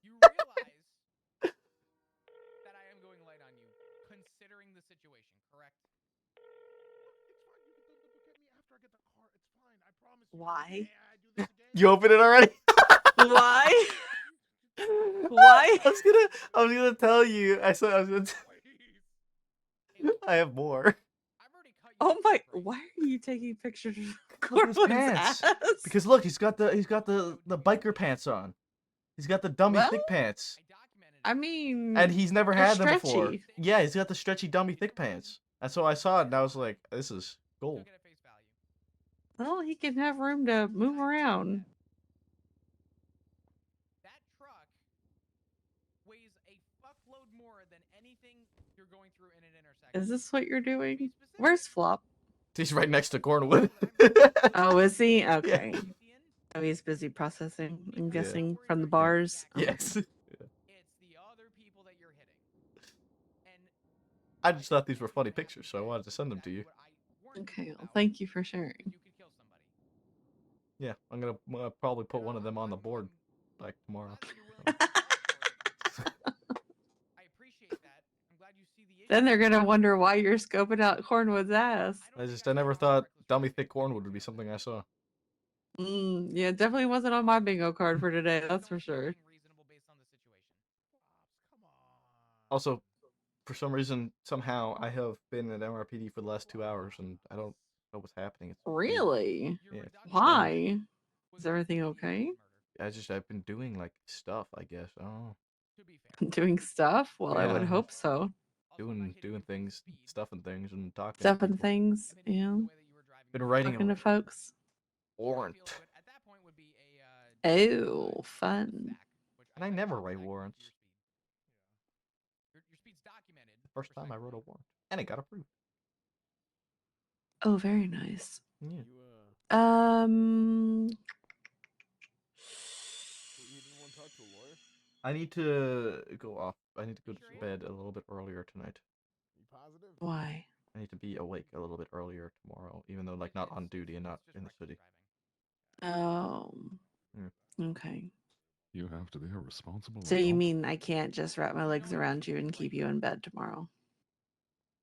You realize that I am going light on you, considering the situation, correct? It's fine. You can throw the book at me after I get the car. It's fine. I promise you. Why? I do this again. You open it already? Why? Why? I was gonna tell you. I have more. Oh my! Why are you taking pictures of Look at his Corwin's pants. ass? Because look, he's got the biker pants on. He's got the dummy Well, thick pants. I mean, And he's never they're had them before. stretchy. Yeah, he's got the stretchy dummy thick pants. And so I saw it and I was like, this is gold. Well, he can have room to move around. That truck weighs a fuckload more than anything you're going through in an intersection. Is this what you're doing? Where's Flop? He's right next to Cornwood. Oh, is he? Okay. Oh, he's busy processing, I'm guessing, from the bars. Yes. It's the other people that you're hitting. And I just thought these were funny pictures, so I wanted to send them to you. Okay, well, thank you for sharing. Yeah, I'm gonna probably put one of them on the board like tomorrow. I appreciate that. I'm glad you see the Then they're gonna wonder why you're scoping out Cornwood's ass. I never thought dummy thick Cornwood would be something I saw. Yeah, it definitely wasn't on my bingo card for today, that's for sure. Also, for some reason, somehow I have been at MRPD for the last 2 hours and I don't know what's happening. It's weird. Really? Yeah. it's Why? Is everything okay? I've been doing like stuff, I guess. I don't know. Doing stuff? Well, I would Yeah. hope so. Doing things, stuff and things, and talking. Stuff to and people. things, yeah. Been writing Talking a to folks. warrant. Oh, fun. And I never write warrants. First time I wrote a warrant, and it got approved. Oh, very nice. Yeah. I need to go off. I need to go to bed a little bit earlier tonight. You positive? Why? I need to be awake a little bit earlier tomorrow, even though like not on duty and not in the city. Oh. Yeah. Okay. You have to be a responsible So you adult. mean I can't just wrap my legs around you and keep you in bed tomorrow?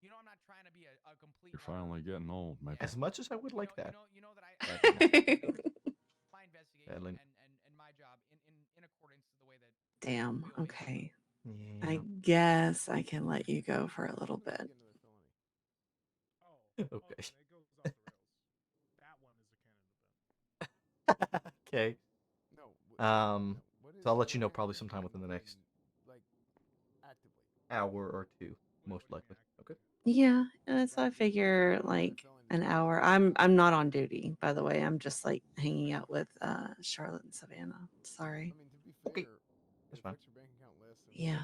You know I'm not trying to be a complete. You're finally getting old, Maple. As much as I would like that. You know that I my investigation and my job in accordance to the way that. Damn. Okay. Yeah. I guess I can let you go for a little bit. Okay. Okay. So I'll let you know probably sometime within the next hour or two, most likely. Okay. Yeah, so I figure like an hour. I'm not on duty, by the way. I'm just like hanging out with Charlotte and Savannah. Sorry. Okay. That's fine. Yeah,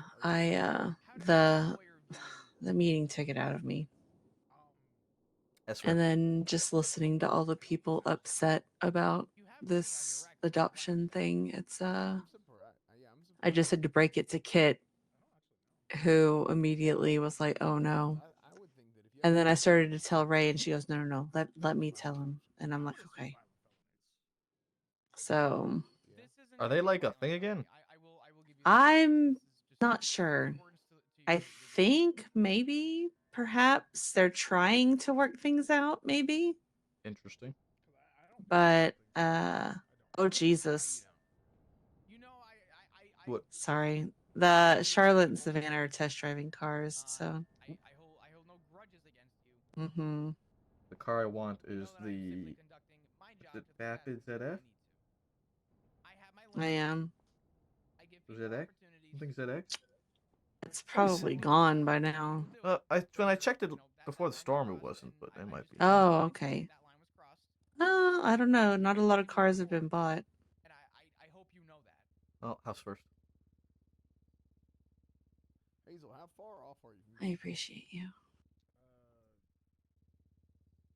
the meeting took it out of me. That's And then just listening to all the people upset about this adoption thing, it's I just had to break it to Kit, who immediately was like, "Oh no." And then I started to tell Ray, and she goes, "No, let me tell him." And I'm like, "Okay." So Are they like a thing again? I'm not sure. I think maybe, perhaps they're trying to work things out, maybe. Interesting. But oh Jesus. What? Sorry. The Charlotte and Savannah are test driving cars, so. Mm-hmm. The car I want is the Vapid ZF? I am. ZX? Something ZX? It's probably gone by now. When I checked it before the storm, it wasn't, but it might be. Oh, okay. I don't know. Not a lot of cars have been bought. And I hope you know that. Well, house first. Hazel, how far off are you? I appreciate you.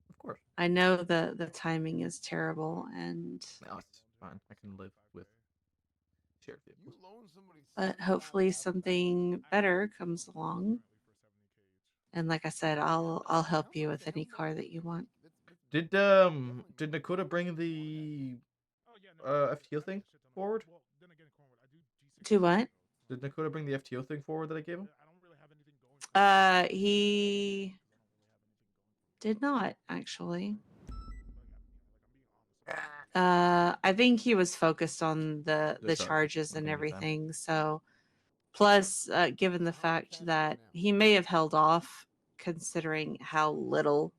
Of course. I know the timing is terrible, and No, it's fine. I can live with shared vehicles. but hopefully something better comes along. And like I said, I'll help you with any car that you want. Did Dakota bring the FTO thing forward? To what? Did Dakota bring the FTO thing forward that I gave him? He did not actually. I think he was focused on the charges and everything. So, plus, given the fact that he may have held off, considering how little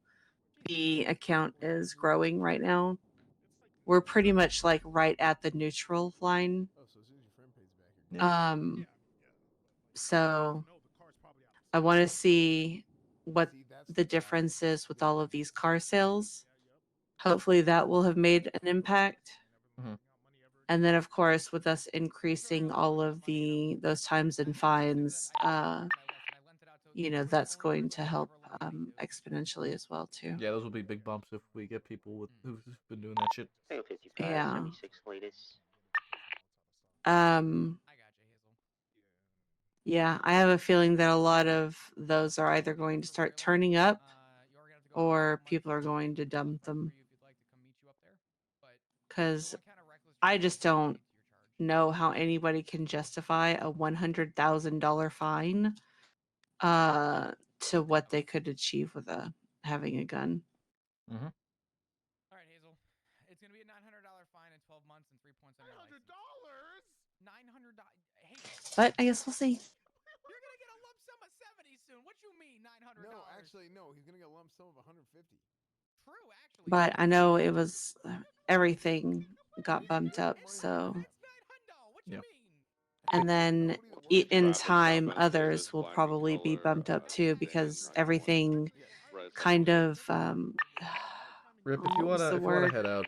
the account is growing right now, we're pretty much like right at the neutral line. So I want to see what the difference is with all of these car sales. Hopefully that will have made an impact. And then of course with us increasing all of those times and fines, that's going to help exponentially as well too. Yeah, those will be big bumps if we get people who've been doing that shit. Yeah. 76 latest. Yeah, I have a feeling that a lot of those are either going to start turning up or people are going to dump them. Because I just don't know how anybody can justify a $100,000 fine to what they could achieve with having a gun. All right, Hazel. It's gonna be a $900 fine in 12 months and 3 points on your license. $900. Hey. But I guess we'll see. You're gonna get a lump sum of 70 soon. What you mean, $900? No, actually, no. He's gonna get a lump sum of 150. True, actually. But I know it was everything got bumped up, so. Yeah. And then in time, others will probably be bumped up too because everything kind of. Rip, if you wanna head out,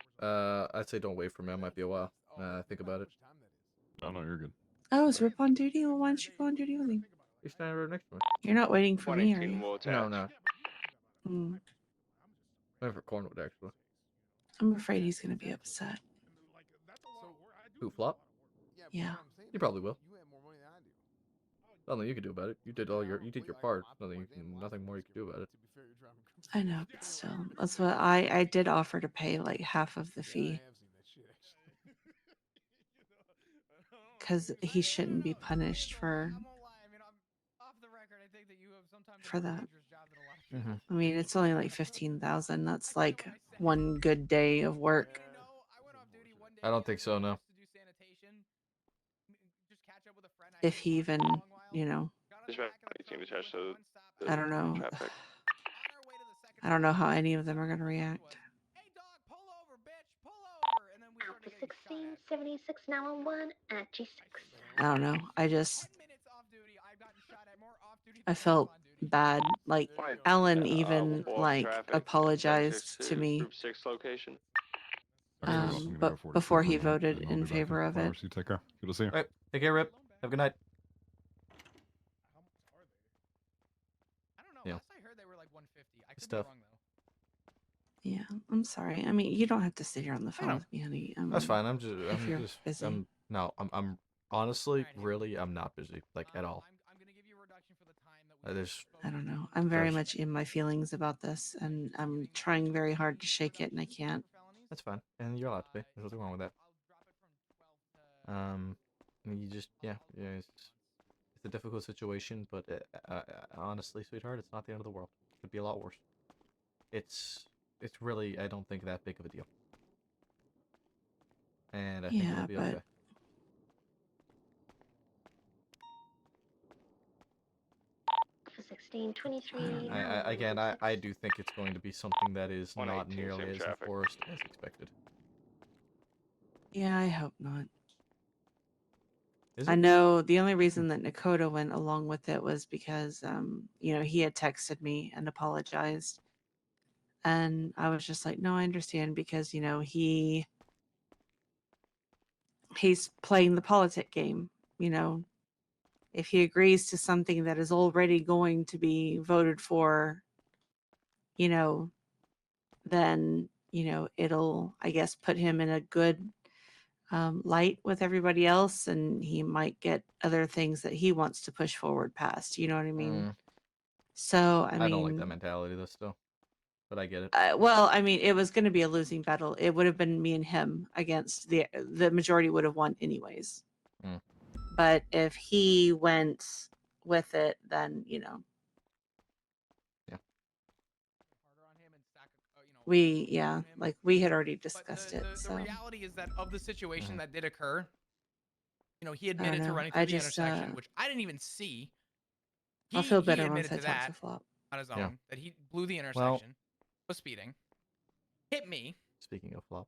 I'd say don't wait for me. I might be a while. Think about it. No, you're good. Oh, is Rip on duty? Well, why don't you go on duty with him? He's standing right next to me. You're not waiting for me, are you? No. Hmm. Waiting for Cornwood, actually. I'm afraid he's gonna be upset. Who, Flop? Yeah. He probably will. Nothing you can do about it. You did your part. Nothing more you can do about it. I know, but still, that's what I did offer to pay like half of the fee. Because he shouldn't be punished for that. I mean, it's only like 15,000. That's like one good day of work. I don't think so. No. If he even, I don't know. I don't know how any of them are gonna react. Alpha 1676 911 at G6. I don't know. I felt bad. Like Alan even like apologized to me. Group 6 location. But before he voted in favor of it. You take care. Good to see you. All right. Take care, Rip. Have a good night. I don't know. Yeah. Last I heard they were like 150. I could Stuff. be wrong though. Yeah, I'm sorry. I mean, you don't have to sit here on the phone with me, honey. That's fine. I'm busy. I'm honestly, really, I'm not busy, like, at all. I'm gonna give you a reduction for the time that I don't know. I'm very much in my feelings about this, and I'm trying very hard to shake it, and I can't. That's fine, and you're allowed to be. There's nothing wrong with that. You just, it's a difficult situation, but honestly, sweetheart, it's not the end of the world. It could be a lot worse. It's really, I don't think that big of a deal. And I think it'll be okay. For 1623. I do think it's going to be something that is not nearly as enforced as expected. Yeah, I hope not. I know the only reason that Nakota went along with it was because, he had texted me and apologized. And I was just like, no, I understand because, you know, he's playing the politic game, you know. If he agrees to something that is already going to be voted for, you know, then, you know, it'll, I guess, put him in a good light with everybody else, and he might get other things that he wants to push forward past. You know what I mean? So, I don't like that mean, mentality though. Still, but I get it. well, I mean, it was going to be a losing battle. It would have been me and him against the majority would have won anyways. Mm. But if he went with it, then, you know. Yeah. Like we had already discussed it. The So reality is that of the situation that did occur, you know, he I don't admitted to know. running I through the just, intersection, which I didn't even see. I'll feel He better once admitted I to talk to that Flop. on his own, Yeah. that he blew the Well- intersection, was speeding, hit me, Speaking of Flop,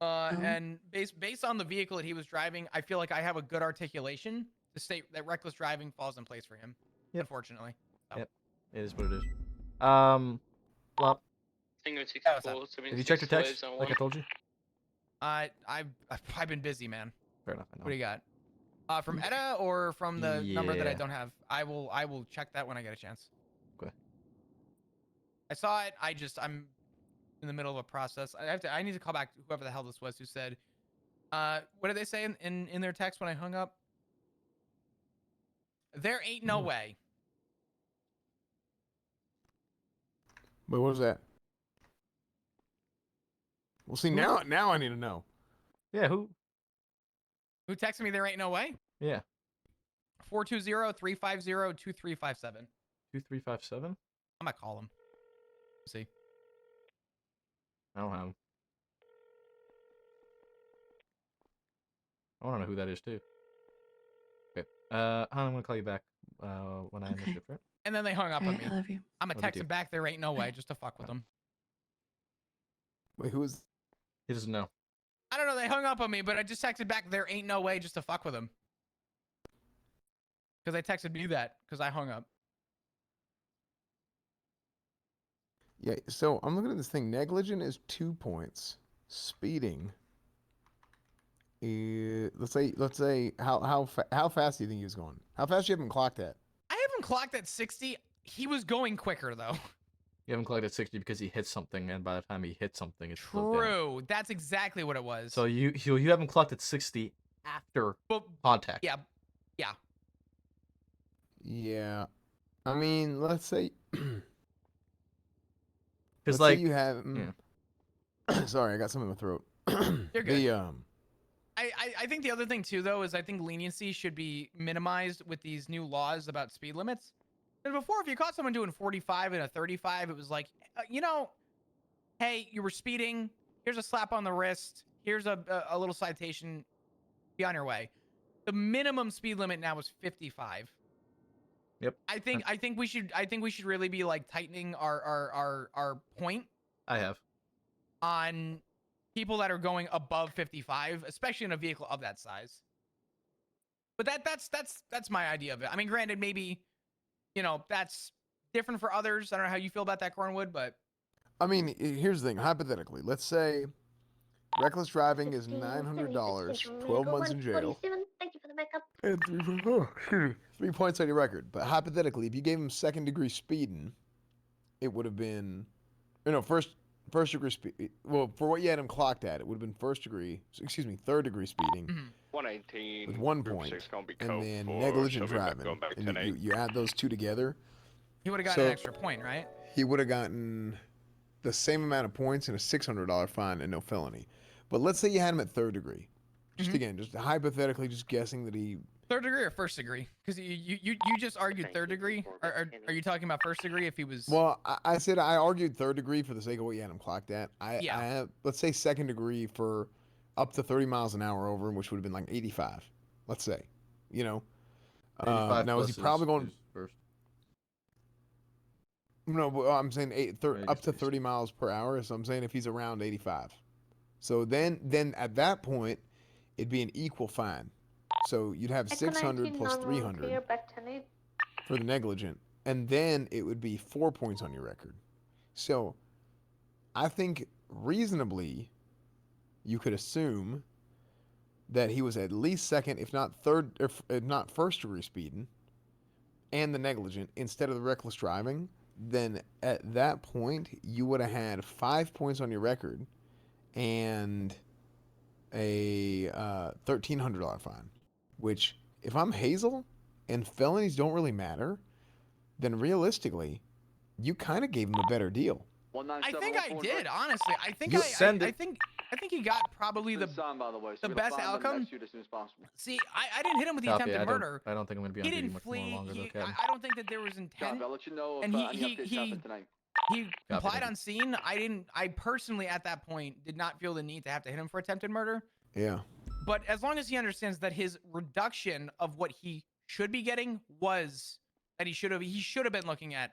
and based on the vehicle that he was driving, I feel like I have a good articulation to state that reckless driving falls in place for him. Yep. Unfortunately. So. Yep, it is what it is. Flop. Tango Yeah, what's up? 64, Have you checked your 76 text? lives on Like I 1. told you. I've been busy, man. Fair enough. I know. What do you got? From Etta or from the number that I Yeah. don't have? I will check that when I get a chance. Okay. I saw it. I'm in the middle of a process. I need to call back whoever the hell this was who said, what did they say in their text when I hung up? There ain't no way. Wait, what was that? Well, see, now I need to know. Yeah, who Who texted me there ain't no way? Yeah. 420-350-2357. 2357. I'm gonna call him. See. I don't have him. I want to know who that is too. Okay. I'm gonna call you back when I end the shift, right? And then they hung up on me. I love you. I'm gonna Love you text too. him back. There ain't no way, just to fuck with him. Wait, who is? He doesn't know. I don't know. They hung up on me, but I just texted back. There ain't no way, just to fuck with him. Because they texted me that because I hung up. Yeah. So I'm looking at this thing. Negligent is 2 points. Speeding. Let's say how fast do you think he was going? How fast you have him clocked at? I have him clocked at 60. He was going quicker though. You haven't clocked at 60 because he hit something, and by the time he hit something, it's slowed down. True. That's exactly what it was. So you haven't clocked at 60 after contact. Yeah. Yeah. Yeah. I mean, let's say. Because let's like say you have. Sorry, I got something in my throat. You're good. The I think the other thing too though is I think leniency should be minimized with these new laws about speed limits. Because before, if you caught someone doing 45 and a 35, it was like, you know, hey, you were speeding. Here's a slap on the wrist. Here's a little citation. Be on your way. The minimum speed limit now is 55. Yep. I think we should really be like tightening our point I have. on people that are going above 55, especially in a vehicle of that size. But that's my idea of it. I mean, granted, maybe, you know, that's different for others. I don't know how you feel about that, Cornwood, but I mean, here's the thing. Hypothetically, let's say reckless driving is $900, 12 months in jail, Thank you for the backup. and 3 points on your record. But hypothetically, if you gave him second-degree speeding, it would have been, first-degree speed. Well, for what you had him clocked at, it would have been third-degree speeding. 118. With 1 Group point, 6 gonna be and code then 4, negligent so we're driving, going back and 10-8. you add those two together. he would have gotten an extra point, right? He would have gotten the same amount of points and a $600 fine and no felony. But let's say you had him at third degree. Just again, just hypothetically, just guessing that he. Third degree or first degree? Because you just argued third degree. Are you talking about first degree? If he was. Well, I said I argued third degree for the sake of what you had him clocked at. I have, let's say second degree for up to 30 miles an hour over, which would have been like 85. Let's say, you know. Now is he probably going first? No, but I'm saying up to 30 miles per hour. So I'm saying if he's around 85. So then at that point, it'd be an equal fine. So you'd have 600 plus 300 for the negligent, and then it would be 4 points on your record. So I think reasonably, you could assume that he was at least second, if not third, if not first degree speeding, and the negligent instead of the reckless driving. Then at that point, you would have had 5 points on your record and a $1,300 fine. Which, if I'm Hazel and felonies don't really matter, then realistically, you kind of gave him a better deal. I think I did, honestly. I think You I think he got probably the by the way, so the we're gonna best find them outcome. next year as soon as possible. See, I didn't hit him with the Copy. attempted murder. I don't think I'm going to be on He duty didn't much more flee. longer, though, Captain. I don't think that there was intent. Copy, I'll let you know And if any updates happen tonight. he complied thank on scene. I personally at that point did not feel the need to have to hit him for attempted murder. Yeah. But as long as he understands that his reduction of what he should be getting was that he should have been looking at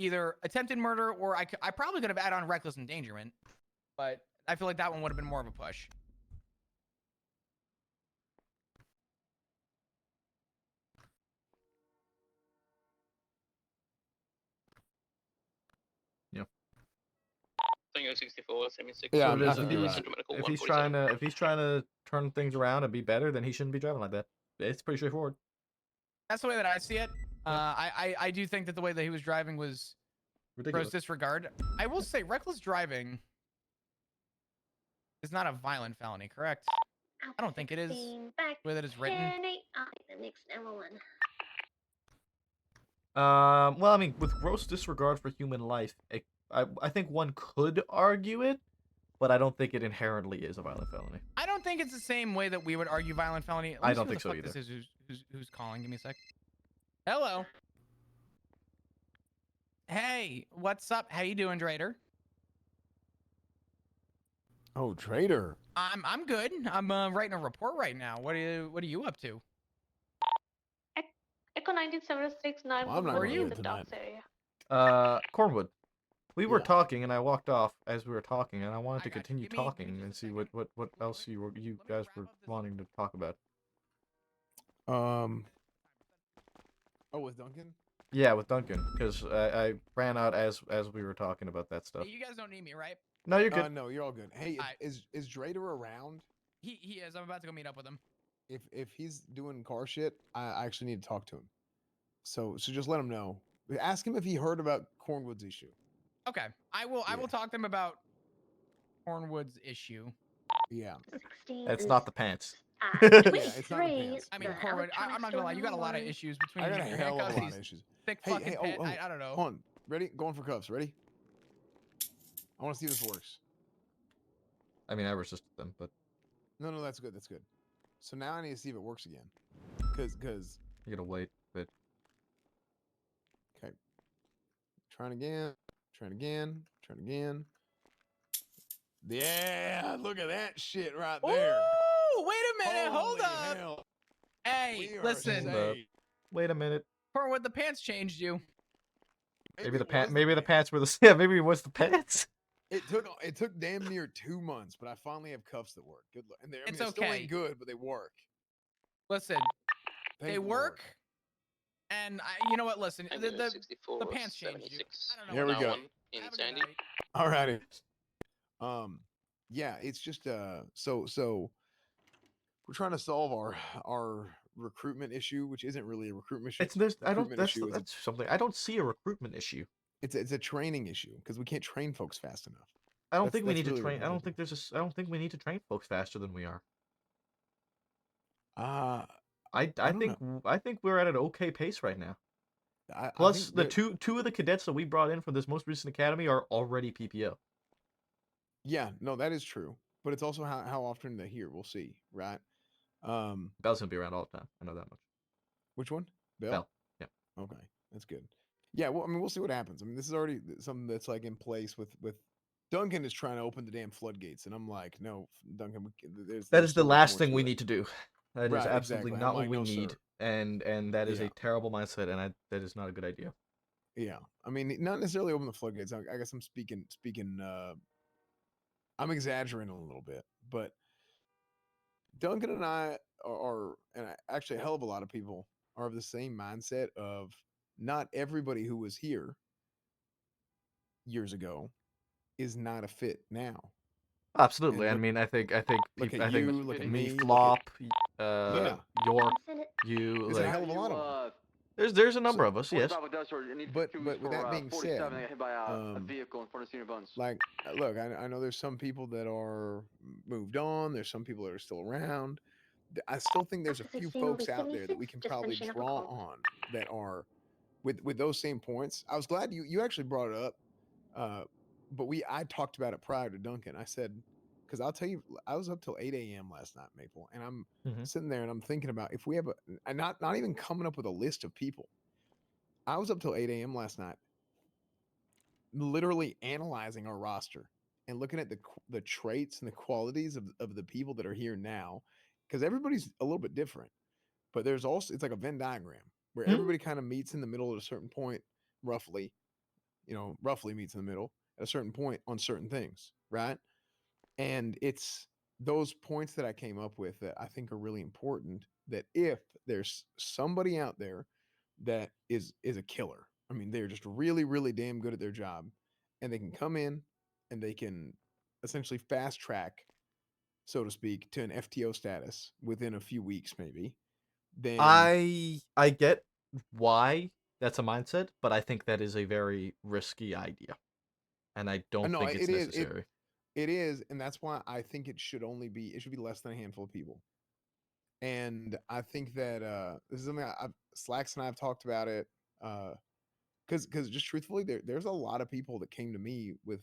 either attempted murder or I probably could have added on reckless endangerment, but I feel like that one would have been more of a push. Yeah. Tango 64, 76. Yeah, So I if think you're right. if he's trying to turn things around and be better, then he shouldn't be driving like that. It's pretty straightforward. That's the way that I see it. I do think that the way that he was driving was Ridiculous. gross disregard. I will say reckless driving is not a violent felony, correct? I don't think it is. The way that it's written. The next number one. Well, I mean, with gross disregard for human life, I think one could argue it, but I don't think it inherently is a violent felony. I don't think it's the same way that we would argue violent felony. Let me I see don't who think the so fuck either. This is who's calling? Give me a sec. Hello. Hey, what's up? How you doing, Drader? Oh, Trader. I'm good. I'm writing a report right now. What are you up to? Echo 1976 9 Well, I'm not Where are going you? to the bed docks tonight. area. Cornwood. We were Yeah. talking, and I walked off as we were talking, and I wanted to got you. continue Give me talking and see what else you guys were wanting to talk about. Oh, with Duncan? Yeah, with Duncan, because I ran out as we were talking about that stuff. You guys don't need me, right? No, you're good. No, you're all good. Hey, is Drader around? He is. I'm about to go meet up with him. If he's doing car shit, I actually need to talk to him. So just let him know. Ask him if he heard about Cornwood's issue. Okay, I will talk to him about Cornwood's issue. Yeah. It's not the pants. Yeah, it's not the pants. I mean, Cornwood, I'm not gonna lie. You got a lot of issues between I you got a and your hell of a handcuffs. lot of These issues. thick Hey, fucking pants. I don't know. Hold on. Ready? Going for cuffs. Ready? I want to see if this works. I mean, I resisted them, but No, that's good. That's good. So now I need to see if it works again. Cause you gotta wait a bit. Okay. Trying again. Yeah, look at that shit right there. Ooh, wait a minute. Hold Holy up. hell. Hey, We are listen. insane. Wait a minute. Cornwood, the pants changed you. Maybe the it was pants. Maybe the pants were the. Yeah, maybe it was the pants. It took damn near 2 months, but I finally have cuffs that work. Good luck. And they It's still okay. ain't good, but they work. Listen, Thank they the work. And you know what? Listen, Tango the 64, pants changed you. 76. I don't know. Here we what go. One in Have a good Sandy. night. Alrighty. Yeah, it's just so we're trying to solve our recruitment issue, which isn't really a recruitment issue. It's there's. I don't. Recruitment That's issue is that's something. I don't see a recruitment issue. it's a training issue because we can't train folks fast enough. I don't That's- think we that's need really to what train. it I don't is. think there's. I don't think we need to train folks faster than we are. I don't think I think we're at an okay pace right now. I Plus, think the that- two of the cadets that we brought in from this most recent academy are already PPO. Yeah, no, that is true. But it's also how often they're here. We'll see, right? Bell's gonna be around all the time. I know that much. Which one? Bell. Yeah. Okay, that's good. Yeah, well, I mean, we'll see what happens. I mean, this is already something that's like in place with Duncan is trying to open the damn floodgates, and I'm like, no, Duncan, That is the last thing we need to do. That is Right, absolutely exactly. I'm not like, what we "No, need, sir." and that is Yeah. a terrible mindset, and that is not a good idea. Yeah, I mean, not necessarily open the floodgates. I guess I'm speaking. I'm exaggerating a little bit, but Duncan and I and actually a hell of a lot of people are of the same mindset of not everybody who was here years ago is not a fit now. Absolutely. And I look, mean, I think look at I think you, look at me, me, look at Flop, yeah. York, you, There's a like hell of a lot of them. there's a number So, of us, yes. 45 with us, or it needs but twos with for that being 47. said, I got hit by a vehicle in front of Senior Buns. like, look, I know there's some people that are moved on. There's some people that are still around. I still think there's a After few 16 will be folks out there that we 76, can just probably finishing up a draw call. on that are with those same points. I was glad you actually brought it up, but I talked about it prior to Duncan. I said, because I'll tell you, I was up till 8 a.m. last night, Maple, and I'm sitting there and I'm thinking about if we have and not even coming up with a list of people. I was up till 8 a.m. last night, literally analyzing our roster and looking at the traits and the qualities of the people that are here now, because everybody's a little bit different. But there's also, it's like a Venn diagram where everybody kind of meets in the middle at a certain point, roughly, roughly meets in the middle at a certain point on certain things, right? And it's those points that I came up with that I think are really important, that if there's somebody out there that is a killer, I mean, they're just really, really damn good at their job, and they can come in and they can essentially fast track, so to speak, to an FTO status within a few weeks, maybe. Then I get why that's a mindset, but I think that is a very risky idea, and I don't no, think it's it is necessary. it is, and that's why I think it should be less than a handful of people. And I think that this is something Slacks and I have talked about it, because just truthfully, there's a lot of people that came to me with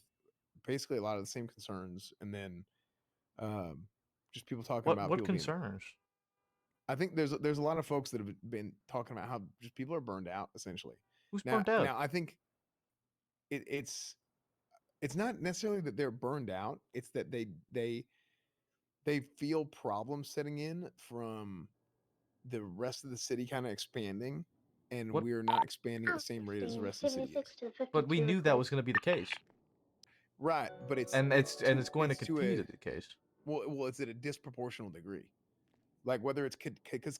basically a lot of the same concerns, and then just people talking about What people being. concerns? I think there's a lot of folks that have been talking about how just people are burned out, essentially. Who's burned out? Now I think it's not necessarily that they're burned out. It's that they feel problems setting in from the rest of the city kind of expanding, and What? we're not expanding at the same rate as the rest of the city is. But we knew that was going to be the case, Right, but it's and it's going to it's continue to be the case. well, it's at a disproportional degree. Like whether it's because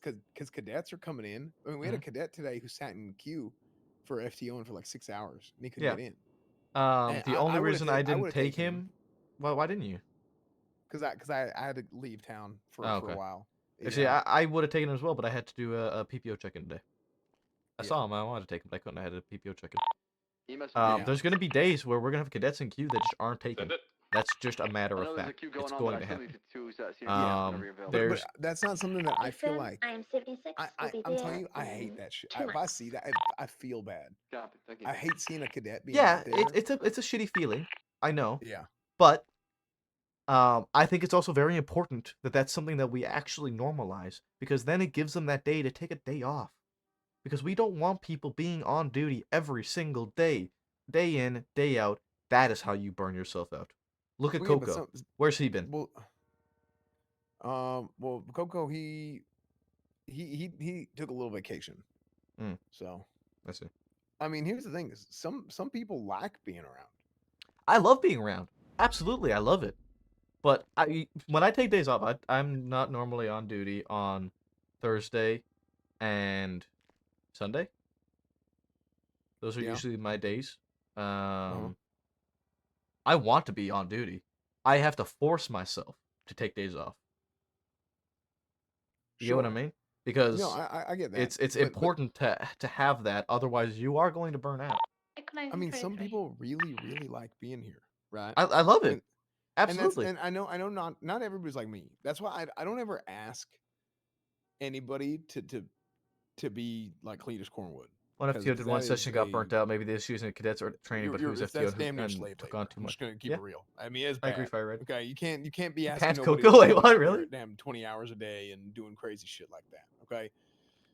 cadets are coming in. I mean, we had a cadet today who sat in queue for FTO for like 6 hours and he couldn't Yeah. get in. The only reason I didn't would've take taken him, well, why didn't you? Because I had to leave town for Oh, okay. a while. See, Yeah. I would have taken him as well, but I had to do a PPO check-in today. I Yeah. saw him. I wanted to take him, but I couldn't. I had a PPO check-in. Yeah. There's going to be days where we're going to have cadets in queue that just aren't taken. That's just a matter I of know there's a fact. queue It's going on, going but to I still happen. need to twos at Senior Buns whenever you're available. There's But that's not something that I feel like. I am 76. I'm telling you, I hate that shit. If I see that, I feel bad. Copy. Thank you. I hate seeing a cadet being yeah, out there. it's a shitty feeling. I know. Yeah. But I think it's also very important that that's something that we actually normalize, because then it gives them that day to take a day off. Because we don't want people being on duty every single day, day in, day out. That is how you burn yourself out. Look at Well, yeah, but Coco. Where's he been? Well, Coco, he took a little vacation. So I see. I mean, here's the thing: is some people like being around. I love being around. Absolutely, I love it. But when I take days off, I'm not normally on duty on Thursday and Sunday. Those are usually my days. I want to be on duty. I have to force myself to take days off. You get what I mean? Because No, I get that. It's important to have that. Otherwise, you are going to burn out. I mean, some people really like being here, right? I love it. Absolutely. And I know not everybody's like me. That's why I don't ever ask anybody to be like Cletus Cornwood. One FTO did one session, got burnt out. Maybe the issue isn't cadets or training, but who's FTO who took on too I'm much. just gonna keep it real. I mean, it's I bad. agree, Fire Red. Okay, you can't be asking Pants nobody Coco? to Wait, go what? out there Really? damn 20 hours a day and doing crazy shit like that. Okay,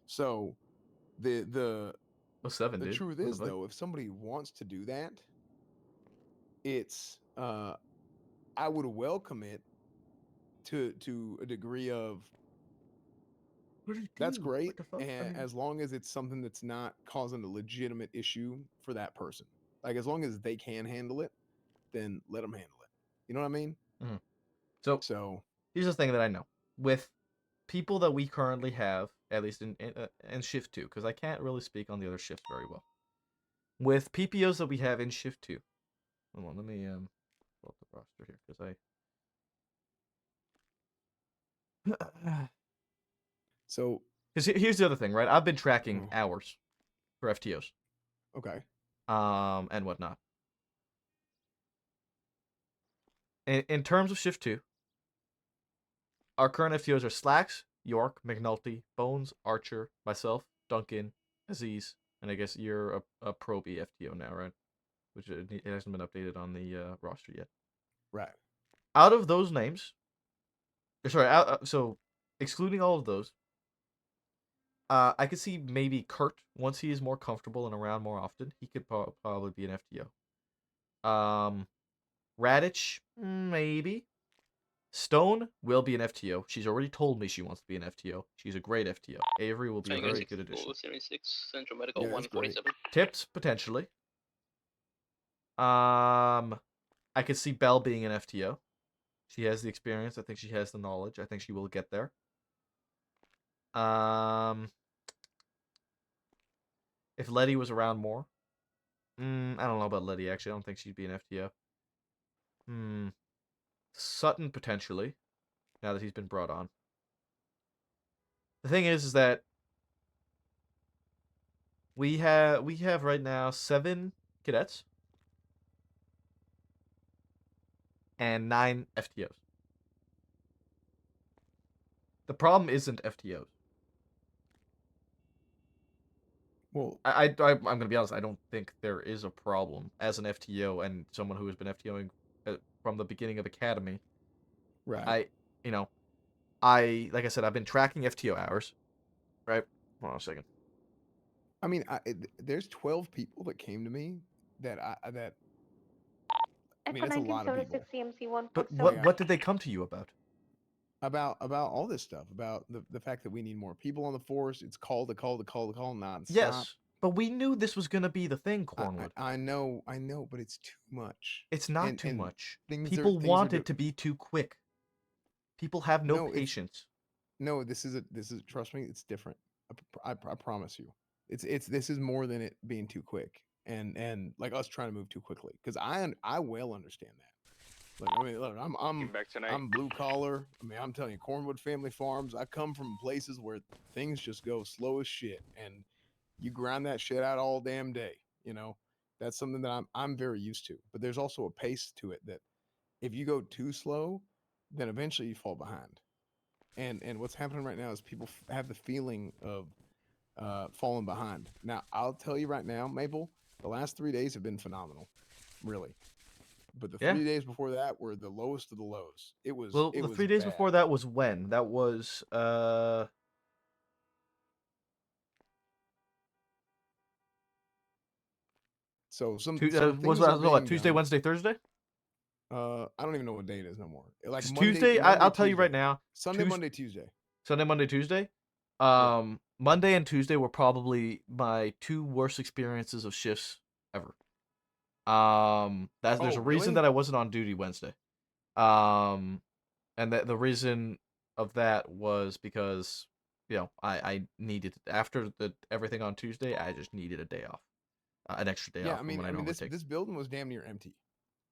so the 07, the dude. truth What the is fuck? though, if somebody wants to do that, it's I would welcome it to a degree of that's great, and as long as it's something that's not causing a legitimate issue for that person. Like as long as they can handle it, then let them handle it. You know what I mean? So here's the thing that I know with people that we currently have, at least in shift 2, because I can't really speak on the other shifts very well. With PPOs that we have in shift 2, Hold on, let me pull up the roster here because So, because here's the other thing, right? I've been tracking hours for FTOs. Okay. And whatnot. In terms of shift 2, our current FTOs are Slacks, York, McNulty, Bones, Archer, myself, Duncan, Aziz, and I guess you're a Pro B FTO now, right? Which it hasn't been updated on the roster yet. Right. Out of those names, sorry, so excluding all of those, I could see maybe Kurt, once he is more comfortable and around more often, he could probably be an FTO. Radich, maybe. Stone will be an FTO. She's already told me she wants to be an FTO. She's a great FTO. Avery will be a very good addition. 76, Central Medical Yeah, that's great. 147. Tips, potentially. I could see Belle being an FTO. She has the experience. I think she has the knowledge. I think she will get there. If Letty was around more. I don't know about Letty, actually. I don't think she'd be an FTO. Sutton, potentially. Now that he's been brought on. The thing is that we have right now 7 cadets and 9 FTOs. The problem isn't FTOs. Well, I'm gonna be honest. I don't think there is a problem as an FTO and someone who has been FTOing from the beginning of Academy. Right. Like I said, I've been tracking FTO hours. Right. Hold on a second. I mean, there's 12 people that came to me that I mean, that's a lot of people. CMC 1. But what did they come to you about? About all this stuff, about the fact that we need more people on the force. It's call nonstop. Yes, but we knew this was gonna be the thing, Cornwood. I know, but it's too much. It's not too much. Things People want it to be too quick. People have no patience. No, this is trust me, it's different. I promise you. This is more than it being too quick and like us trying to move too quickly, because I well understand that. Look, I mean, look, I'm blue collar. I mean, I'm telling you, Cornwood Family Farms. I come from places where things just go slow as shit, and you grind that shit out all damn day. You know, that's something that I'm very used to. But there's also a pace to it that if you go too slow, then eventually you fall behind. And what's happening right now is people have the feeling of falling behind. Now, I'll tell you right now, Maple, the last 3 days have been phenomenal, really. But the 3 days before that were the lowest of the lows. It was the 3 days before that was when? That was So some was that what, Tuesday, Wednesday, Thursday? I don't even know what day it is no more. Like Tuesday, I'll tell you right now. Sunday, Monday, Tuesday. Sunday, Monday, Tuesday. Monday and Tuesday were probably my 2 worst experiences of shifts ever. There's a reason that I wasn't on duty Wednesday. And the reason of that was because, you know, I needed, after everything on Tuesday, I just needed a day off, an extra day off. I mean, this building was damn near empty.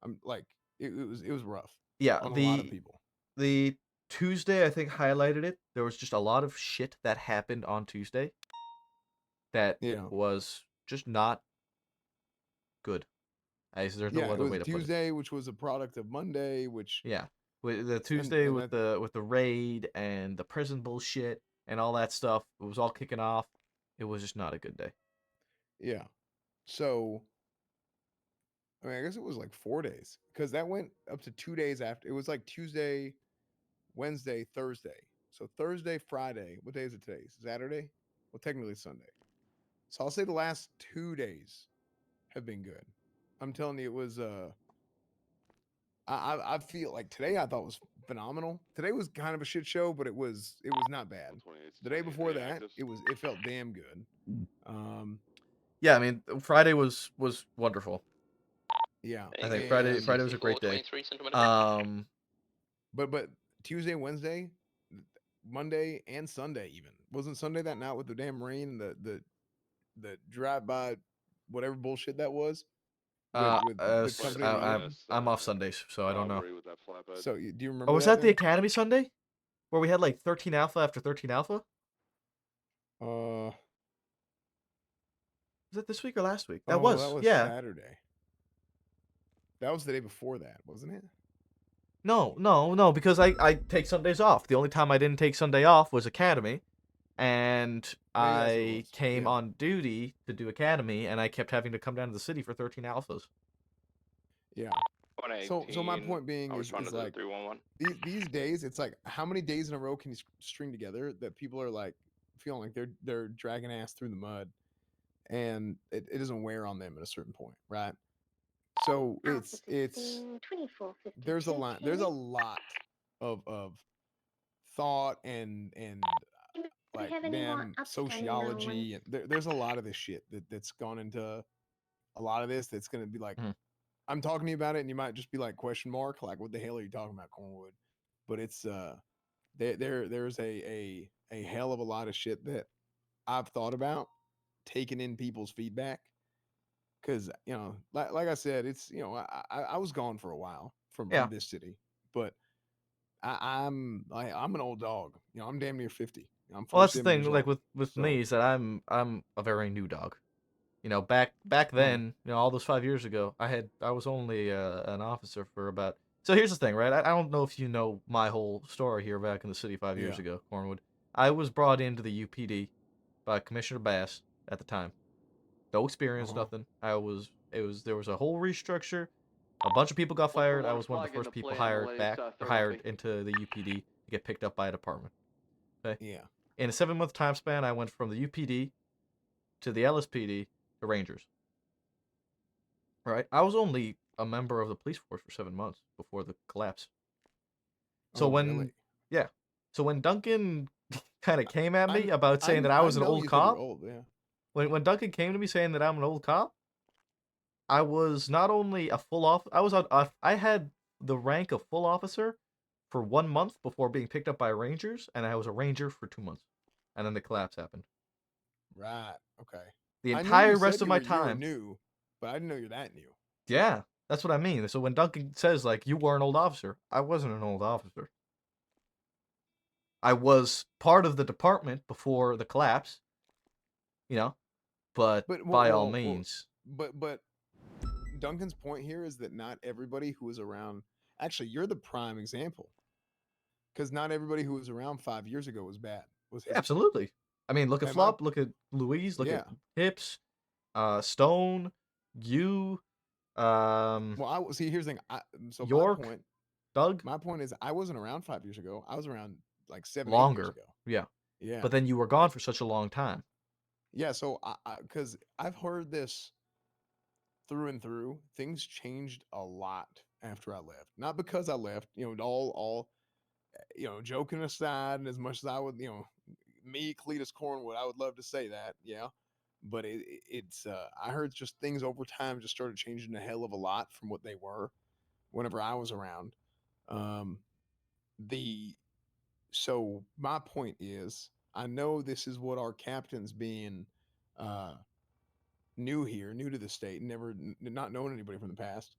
I'm like, it was rough. Yeah, on a lot of people. The Tuesday, I think, highlighted it. There was just a lot of shit that happened on Tuesday that was just not good. There's no other way to put it. Tuesday, which was a product of Monday, which with the Tuesday with the raid and the prison bullshit and all that stuff, it was all kicking off. It was just not a good day. Yeah. So, I mean, I guess it was like 4 days, because that went up to 2 days after. It was like Tuesday, Wednesday, Thursday. So Thursday, Friday. What day is it today? Saturday? Well, technically Sunday. So I'll say the last 2 days have been good. I'm telling you, it was I feel like today I thought was phenomenal. Today was kind of a shit show, but it was not bad. The day before that, it felt damn good. Yeah, I mean, Friday was wonderful. Yeah, I think Friday was a great day. But Tuesday, Wednesday, Monday, and Sunday even wasn't Sunday that night with the damn rain and the drive by, whatever bullshit that was. with the company that you- I'm off Sundays, so I don't know. Robbery with that flatbed. So do you remember? Oh, was that that the then? Academy Sunday, where we had like 13 Alpha after 13 Alpha? Uh, Was that this week or last week? that was Yeah. Saturday. That was the day before that, wasn't it? No, because I take Sundays off. The only time I didn't take Sunday off was Academy, and Maybe that's what it I was. came Yeah. on duty to do Academy, and I kept having to come down to the city for 13 Alphas. Yeah. So my point being is like 311. these days it's like how many days in a row can you string together that people are like feeling like they're dragging ass through the mud, and it doesn't wear on them at a certain point, right? So it's there's a lot of thought and like damn sociology and there's a lot of this shit that's gone into a lot of this that's going to be like I'm talking to you about it and you might just be like question mark like what the hell are you talking about, Cornwood? But it's there's a hell of a lot of shit that I've thought about taking in people's feedback because you know like I said it's you know I was gone for a while from this city, but I'm an old dog. You know, I'm damn near 50. I'm Well, that's the 47 years thing. Like old. with So, me is that I'm a very new dog. You know, back then, you know, all those 5 years ago, I was only an officer for about. So here's the thing, right? I don't know if you know my whole story here back in the city 5 years Yeah. ago, Cornwood. I was brought into the UPD by Commissioner Bass at the time. No experience, nothing. There was a whole restructure. A bunch of people got fired. I was one of the first people hired into the UPD to get picked up by a department. Okay. Yeah. In a 7-month time span, I went from the UPD to the LSPD to Rangers. Right. I was only a member of the police force for 7 months before the collapse. So really? yeah. So when Duncan kind of came at me about saying that I was an old you said you were cop, old, yeah. when Duncan came to me saying that I'm an old cop, I was not only a full off. I had the rank of full officer for 1 month before being picked up by Rangers, and I was a Ranger for 2 months, and then the collapse happened. Right. Okay. The I knew entire you rest said of my you were time. new, but I didn't know you're that new. Yeah, that's what I mean. So when Duncan says like you were an old officer, I wasn't an old officer. I was part of the department before the collapse, you know, but by all means. But Duncan's point here is that not everybody who was around. Actually, you're the prime example. Because not everybody who was around 5 years ago was bad. Was his point. Absolutely. I mean, look at And Flop, look at Louise, look at Hips, Stone, you, Well, I see. Here's the thing. So York, my point, Doug. My point is, I wasn't around 5 years ago. I was around like 7, 8 years Longer. ago. Yeah. Yeah. But then you were gone for such a long time. Yeah. So because I've heard this through and through, things changed a lot after I left. Not because I left. You know, all you know, joking aside, and as much as I would, you know, me, Cletus Cornwood, I would love to say that. Yeah. But it's I heard just things over time just started changing a hell of a lot from what they were whenever I was around. So my point is, I know this is what our captains being new here, new to the state, not knowing anybody from the past.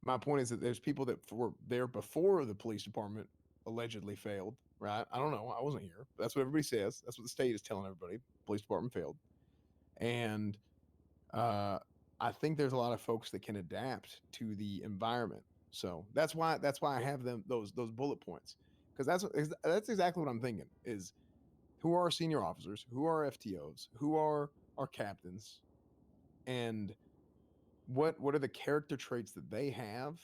My point is that there's people that were there before the police department allegedly failed, right? I don't know. I wasn't here. That's what everybody says. That's what the state is telling everybody. Police department failed. And I think there's a lot of folks that can adapt to the environment. So that's why I have those bullet points, because that's exactly what I'm thinking is who are our senior officers, who are FTOs, who are our captains, and what are the character traits that they have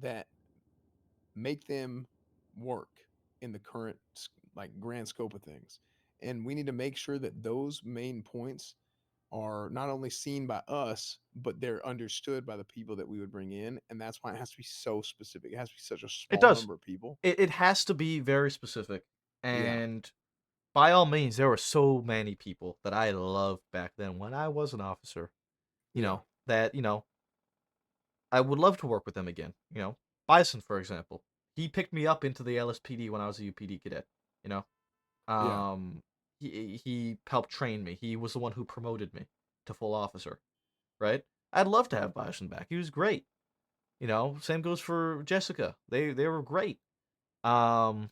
that make them work in the current like grand scope of things. And we need to make sure that those main points are not only seen by us, but they're understood by the people that we would bring in. And that's why it has to be so specific. It has to be such a small number of people. It has to be very specific. And by all means, there were so many people that I loved back then when I was an officer, you know, that, you know, I would love to work with them again. You know, Bison, for example, he picked me up into the LSPD when I was a UPD cadet, you know. He helped train me. He was the one who promoted me to full officer. right? I'd love to have Bison back. He was great. You know, same goes for Jessica. They were great. But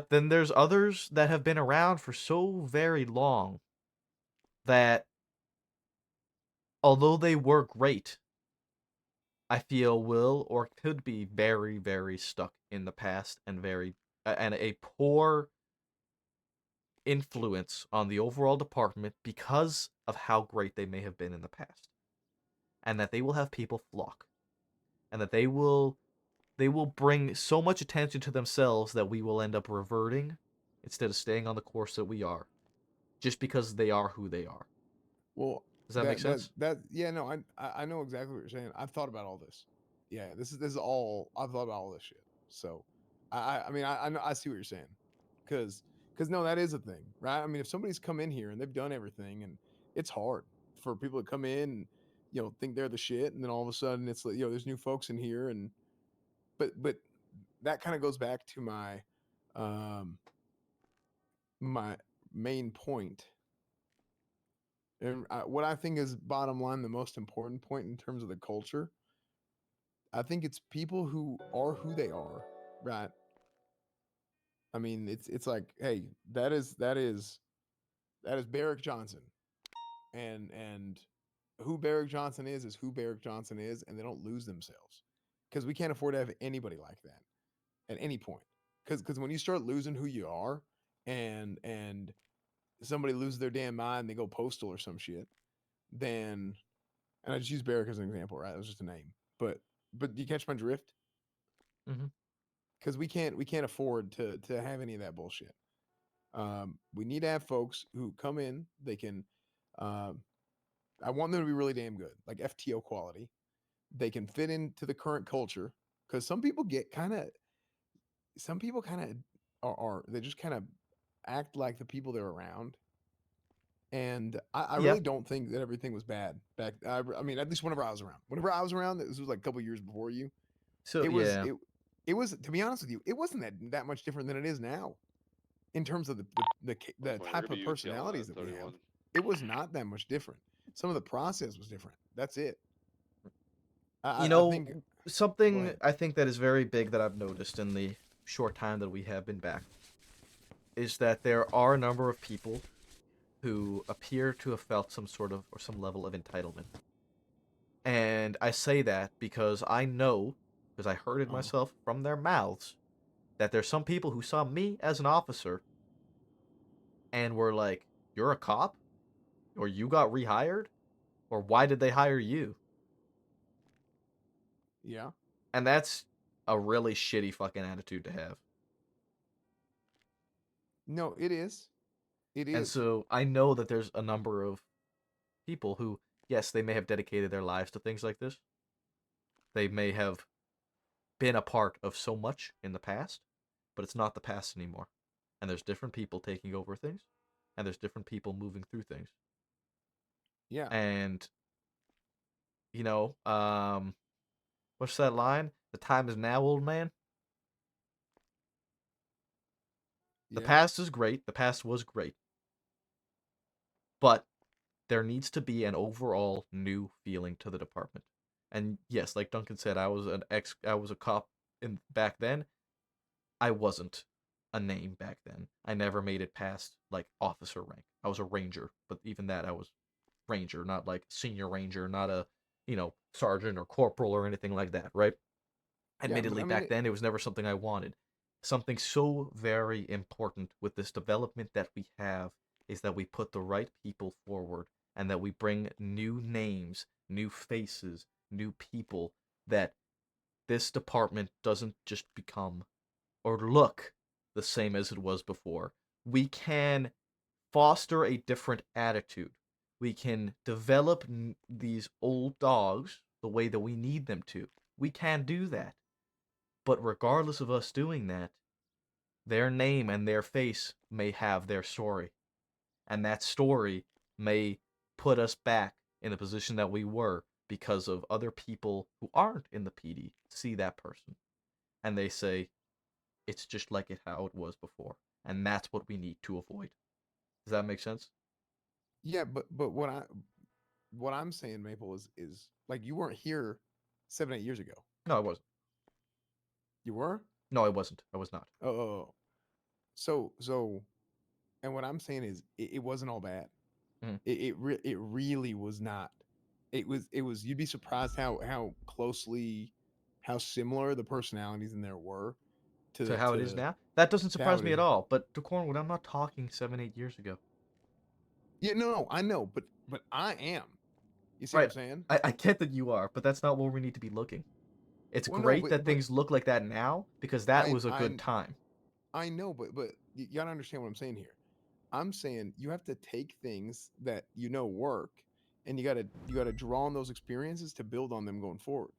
then there's others that have been around for so very long that although they were great, I feel will or could be very, very stuck in the past and very and a poor influence on the overall department because of how great they may have been in the past, and that they will have people flock, and that they will bring so much attention to themselves that we will end up reverting instead of staying on the course that we are, just because they are who they are. Well, Does that make sense? yeah, no, I know exactly what you're saying. I've thought about all this. Yeah, this is all I've thought about all this shit. So, I mean I know I see what you're saying, because no, that is a thing, right? I mean, if somebody's come in here and they've done everything, and it's hard for people to come in and think they're the shit, and then all of a sudden it's like there's new folks in here, and but that kind of goes back to um my main point. And what I think is bottom line, the most important point in terms of the culture, I think it's people who are who they are, right? I mean, it's like, hey, that is Barrick Johnson, and who Barrick Johnson is who Barrick Johnson is, and they don't lose themselves, because we can't afford to have anybody like that at any point. Because when you start losing who you are, and somebody loses their damn mind, they go postal or some shit, then, and I just use Barrick as an example, right? It was just a name, but you catch my drift? Mm-hmm. Because we can't afford to have any of that bullshit. We need to have folks who come in. They can. I want them to be really damn good, like FTO quality. They can fit into the current culture, because some people kind of are they just kind of act like the people they're around. And I Yeah. really don't think that everything was bad back. I mean, at least whenever I was around, this was like a couple years before you. So yeah. It was, to be honest with you, it wasn't that much different than it is now, in terms of the type of personalities that we have. It was not that much different. Some of the process was different. That's it. I think. Something I think that is very big that I've noticed in the short time that we have been back is that there are a number of people who appear to have felt some sort of or some level of entitlement. And I say that because I know, because I heard it myself from their mouths, that there's some people who saw me as an officer and were like, "You're a cop? Or you got rehired? Or why did they hire you?" Yeah. And that's a really shitty fucking attitude to have. No, it is. It is. And so I know that there's a number of people who, yes, they may have dedicated their lives to things like this. They may have been a part of so much in the past, but it's not the past anymore. And there's different people taking over things, and there's different people moving through things. Yeah. And what's that line? The time is now, old man. The past is great. The past was great. But there needs to be an overall new feeling to the department. And yes, like Duncan said, I was a cop back then. I wasn't a name back then. I never made it past like officer rank. I was a ranger, but even that I was ranger, not like senior ranger, not a, sergeant or corporal or anything like that, right? Admittedly, back then it was never something I wanted. Something so very important with this development that we have is that we put the right people forward, and that we bring new names, new faces, new people, that this department doesn't just become or look the same as it was before. We can foster a different attitude. We can develop these old dogs the way that we need them to. We can do that. But regardless of us doing that, their name and their face may have their story. And that story may put us back in the position that we were because of other people who aren't in the PD see that person. And they say, it's just like how it was before. And that's what we need to avoid. Does that make sense? Yeah, but what I'm saying, Maple, is like you weren't here 7, 8 years ago. No, I wasn't. You were? No, I wasn't. I was not. Oh. So, and what I'm saying is, it wasn't all bad. Mhm. It really was not. It was. You'd be surprised how closely, how similar the personalities in there were To how it is to now? That doesn't to how surprise it me is. at all. But to Cornwood, I'm not talking 7, 8 years ago. Yeah, no, I know, but I am. You see Right. what I'm saying? I get that you are, but that's not where we need to be looking. It's Well, no, great but- that but things look like that now because that was a good time. I know, but you gotta understand what I'm saying here. I'm saying you have to take things that you know work, and you gotta draw on those experiences to build on them going forward.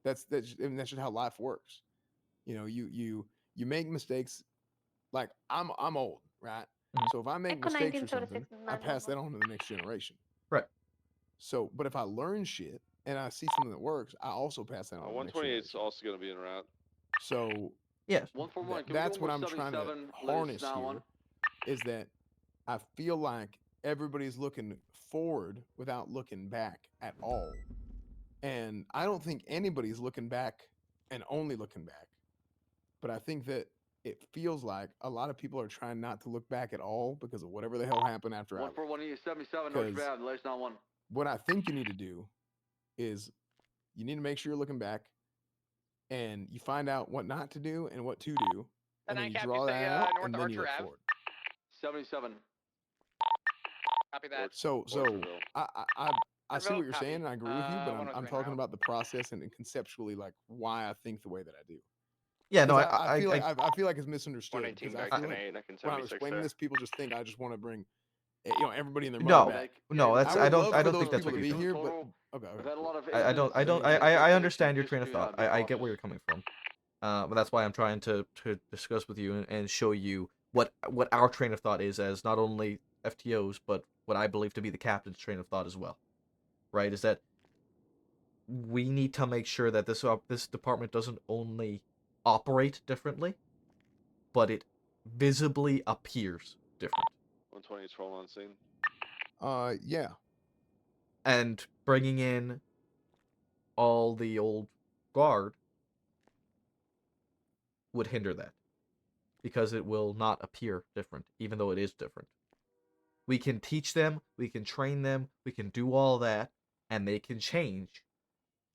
That's just how life works. You know, you make mistakes. Like I'm old, right? So if I make Echo mistakes or something, 1976 I pass that on to the next generation. Right. So, but if I learn shit and I see something that works, I also pass that on to the next 128 is generation. also going to be en route. So yes, 141. Can that's we what go I'm trying to 177? harness here. Is that I feel like everybody's looking forward without looking back at all, and I don't think anybody's looking back and only looking back. But I think that it feels like a lot of people are trying not to look back at all because of whatever the hell happened after I left. 141 North 'Cause Bad, latest 91. What I think you need to do is you need to make sure you're looking back and you find out what not to do and what to do, and then you draw that out and then you look forward. 77. Copy that. So Orchardville. I see what you're Copy. saying and I agree with you, but I'm 103 talking route. about the process and conceptually like why I think the way that I do. Yeah, no, 'Cause I feel like I feel like it's misunderstood 118 because I back feel to like 8, I can when I'm 76 explaining there. this, people just think I just want to bring everybody and their No, mother back. no, that's I would don't love I for don't those think that's people what to you're be doing. here, but okay. We've had a lot of I understand your train of thought. I get where you're coming from. But that's why I'm trying to discuss with you and show you what our train of thought is as not only FTOs but what I believe to be the captain's train of thought as well. Right? Is that we need to make sure that this department doesn't only operate differently, but it visibly appears different. 120 is roll on scene. Yeah. And bringing in all the old guard would hinder that because it will not appear different, even though it is different. We can teach them, we can train them, we can do all that, and they can change,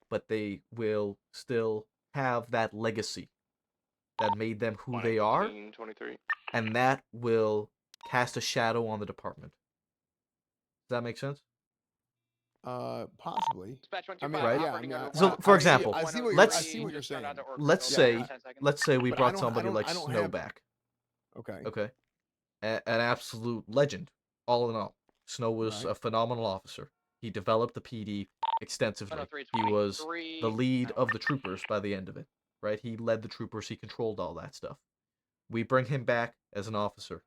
but they will still have that legacy that made them who they are, 23. and that will cast a shadow on the department. Does that make sense? Possibly. Dispatch I mean, Right? yeah. I mean, So, for example, I see what you're saying. let's say we But brought somebody like I don't Snow have- back. Okay. Okay. An absolute legend, all in all. Snow was Right. a phenomenal officer. He developed the PD extensively. 103, He was 23. the lead of the troopers by the end of it, right? He led the troopers. He controlled all that stuff. We bring him back as an officer,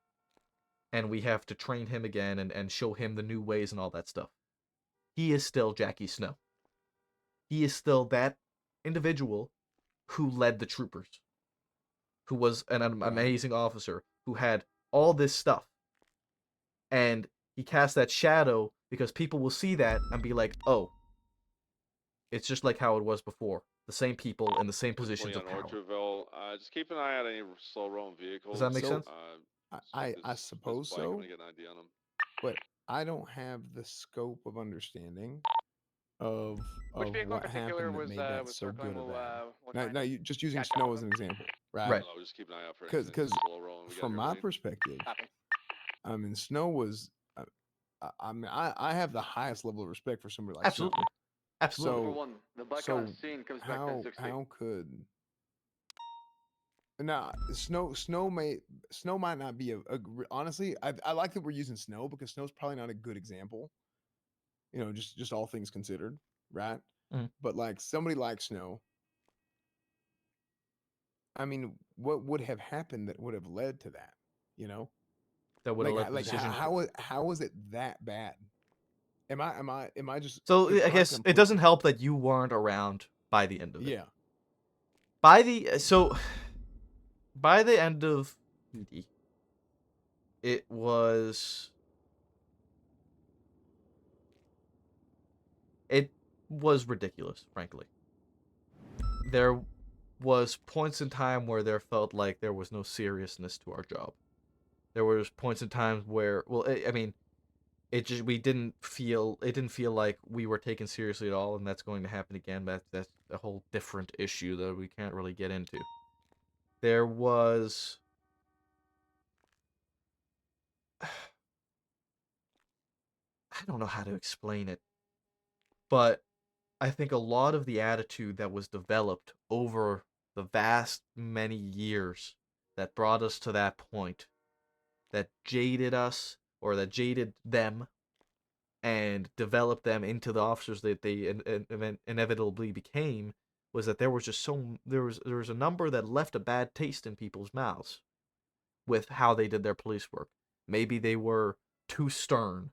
and we have to train him again and show him the new ways and all that stuff. He is still Jackie Snow. He is still that individual who led the troopers, who was an amazing officer, who had all this stuff. And he casts that shadow because people will see that and be like, oh, it's just like how it was before. The same people in the same positions 20 of on power. Orchardville. Just keep an eye out any slow rolling vehicles. Does that make sense? I suppose so. I'm gonna get an ID on them. But I don't have the scope of understanding of Which vehicle in what particular happened that was made that was so circling? good or We'll, bad. we'll Now, try now and you just using catch snow up as with an example, right? Right. I'll just keep an eye out for Because slow rolling. We got from my everybody. perspective, Copy. I mean, Snow was. I mean, I have the highest level of respect for somebody like Absolutely. Snow. Absolutely. For one, the bike So on scene comes back how 1060. how could now Snow might not be honestly I like that we're using Snow because Snow's probably not a good example. You know, just all things considered, right? Mhm. But like somebody like Snow, I mean, what would have happened that would have led to that? You know, That would have like led the like decision. how is it that bad? Am I just So I incorrect? guess I'm it doesn't pushing- help that you weren't around by the end of it. Yeah. By the end of PD, it was was ridiculous, frankly. There was points in time where there felt like there was no seriousness to our job. There was points in time where, well, I mean, it didn't feel like we were taken seriously at all, and that's going to happen again. But that's a whole different issue that we can't really get into. There was I don't know how to explain it, but I think a lot of the attitude that was developed over the vast many years that brought us to that point, that jaded us or that jaded them and developed them into the officers that they inevitably became, was that there was just there was a number that left a bad taste in people's mouths with how they did their police work. Maybe they were too stern,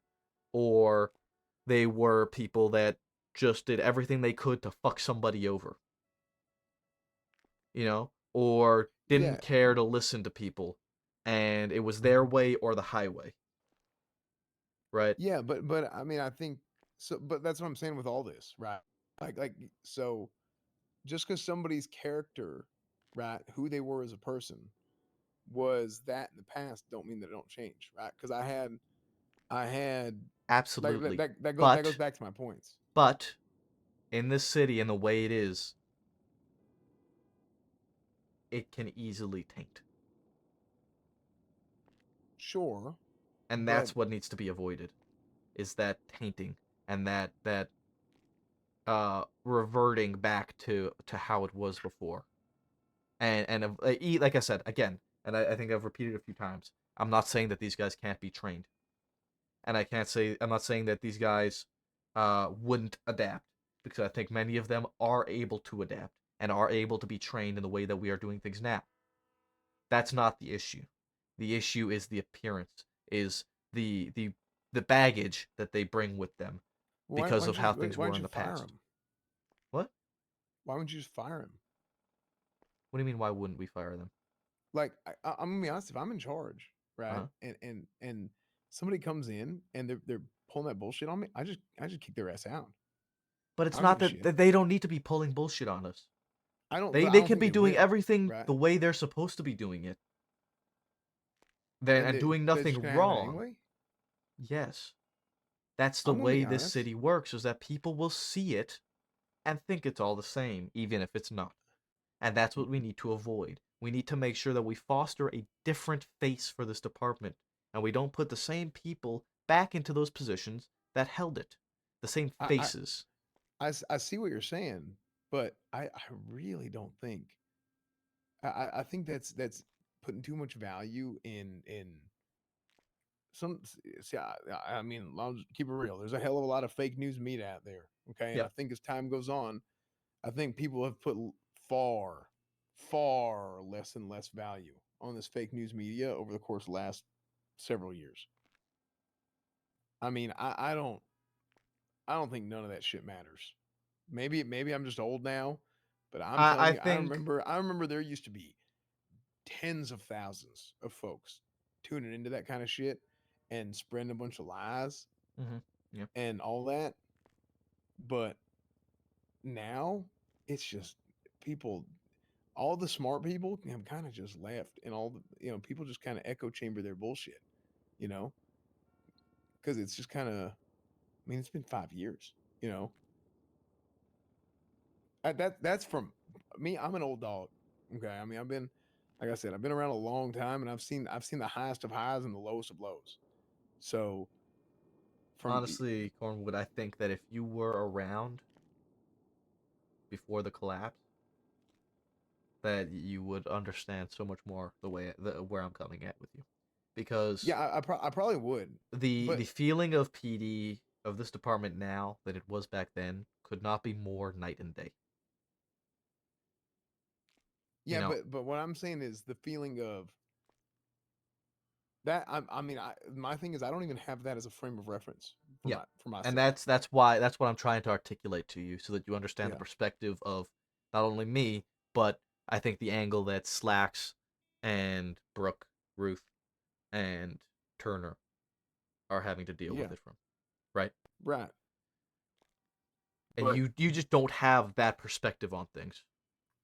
or they were people that just did everything they could to fuck somebody over. Or didn't care to listen to people, and it was their way or the highway. Right? Yeah, but I mean, I think so. But that's what I'm saying with all this, right? So, just because somebody's character, right, who they were as a person, was that in the past, don't mean that it don't change, right? Because I had Absolutely. that but goes back to my points. But in this city and the way it is, it can easily taint. Sure. And that's what needs to be avoided, is that tainting and that reverting back to how it was before. And like I said again, and I think I've repeated a few times, I'm not saying that these guys can't be trained, and I'm not saying that these guys wouldn't adapt, because I think many of them are able to adapt and are able to be trained in the way that we are doing things now. That's not the issue. The issue is the appearance, is the baggage that they bring with them because of how things were in the past. What? Why wouldn't you just fire him? What do you mean? Why wouldn't we fire them? Like, I'm gonna be honest. If I'm in charge, right, and somebody comes in and they're pulling that bullshit on me, I just kick their ass out. But it's not that they don't need to be pulling bullshit on us. They don't can be think doing will, everything right? the way they're supposed to be doing it. And doing that's just nothing gonna happen wrong. anyway? Yes. That's the I'm gonna be way this honest. city works, is that people will see it and think it's all the same, even if it's not. And that's what we need to avoid. We need to make sure that we foster a different face for this department, and we don't put the same people back into those positions that held it. The same faces. I see what you're saying, but I really don't think. I think that's putting too much value in some. See, I mean, I'll just keep it real. There's a hell of a lot of fake news media out there. Okay, and I think as time goes on, I think people have put far less and less value on this fake news media over the course of the last several years. I mean, I don't think none of that shit matters. Maybe I'm just old now, but I'm telling you, I remember there used to be tens of thousands of folks tuning into that kind of shit and spreading a bunch of lies and all that. But now it's just people, all the smart people have kind of just left, and all the people just kind of echo chamber their bullshit, because it's just kind of. I mean, it's been 5 years, That's from me. I'm an old dog. Okay, I mean, like I said, I've been around a long time, and I've seen the highest of highs and the lowest of lows. So, Honestly, Cornwood, I think that if you were around before the collapse, that you would understand so much more where I'm coming at with you, because I probably would. The feeling of PD of this department now that it was back then could not be more night and day. Yeah, but what I'm saying is the feeling of that. I mean, my thing is I don't even have that as a frame of reference for myself. And that's what I'm trying to articulate to you, so that you understand the perspective of not only me, but I think the angle that Slacks and Brooke, Ruth, and Turner are having to deal with it from. Right? Right. and But- you just don't have that perspective on things.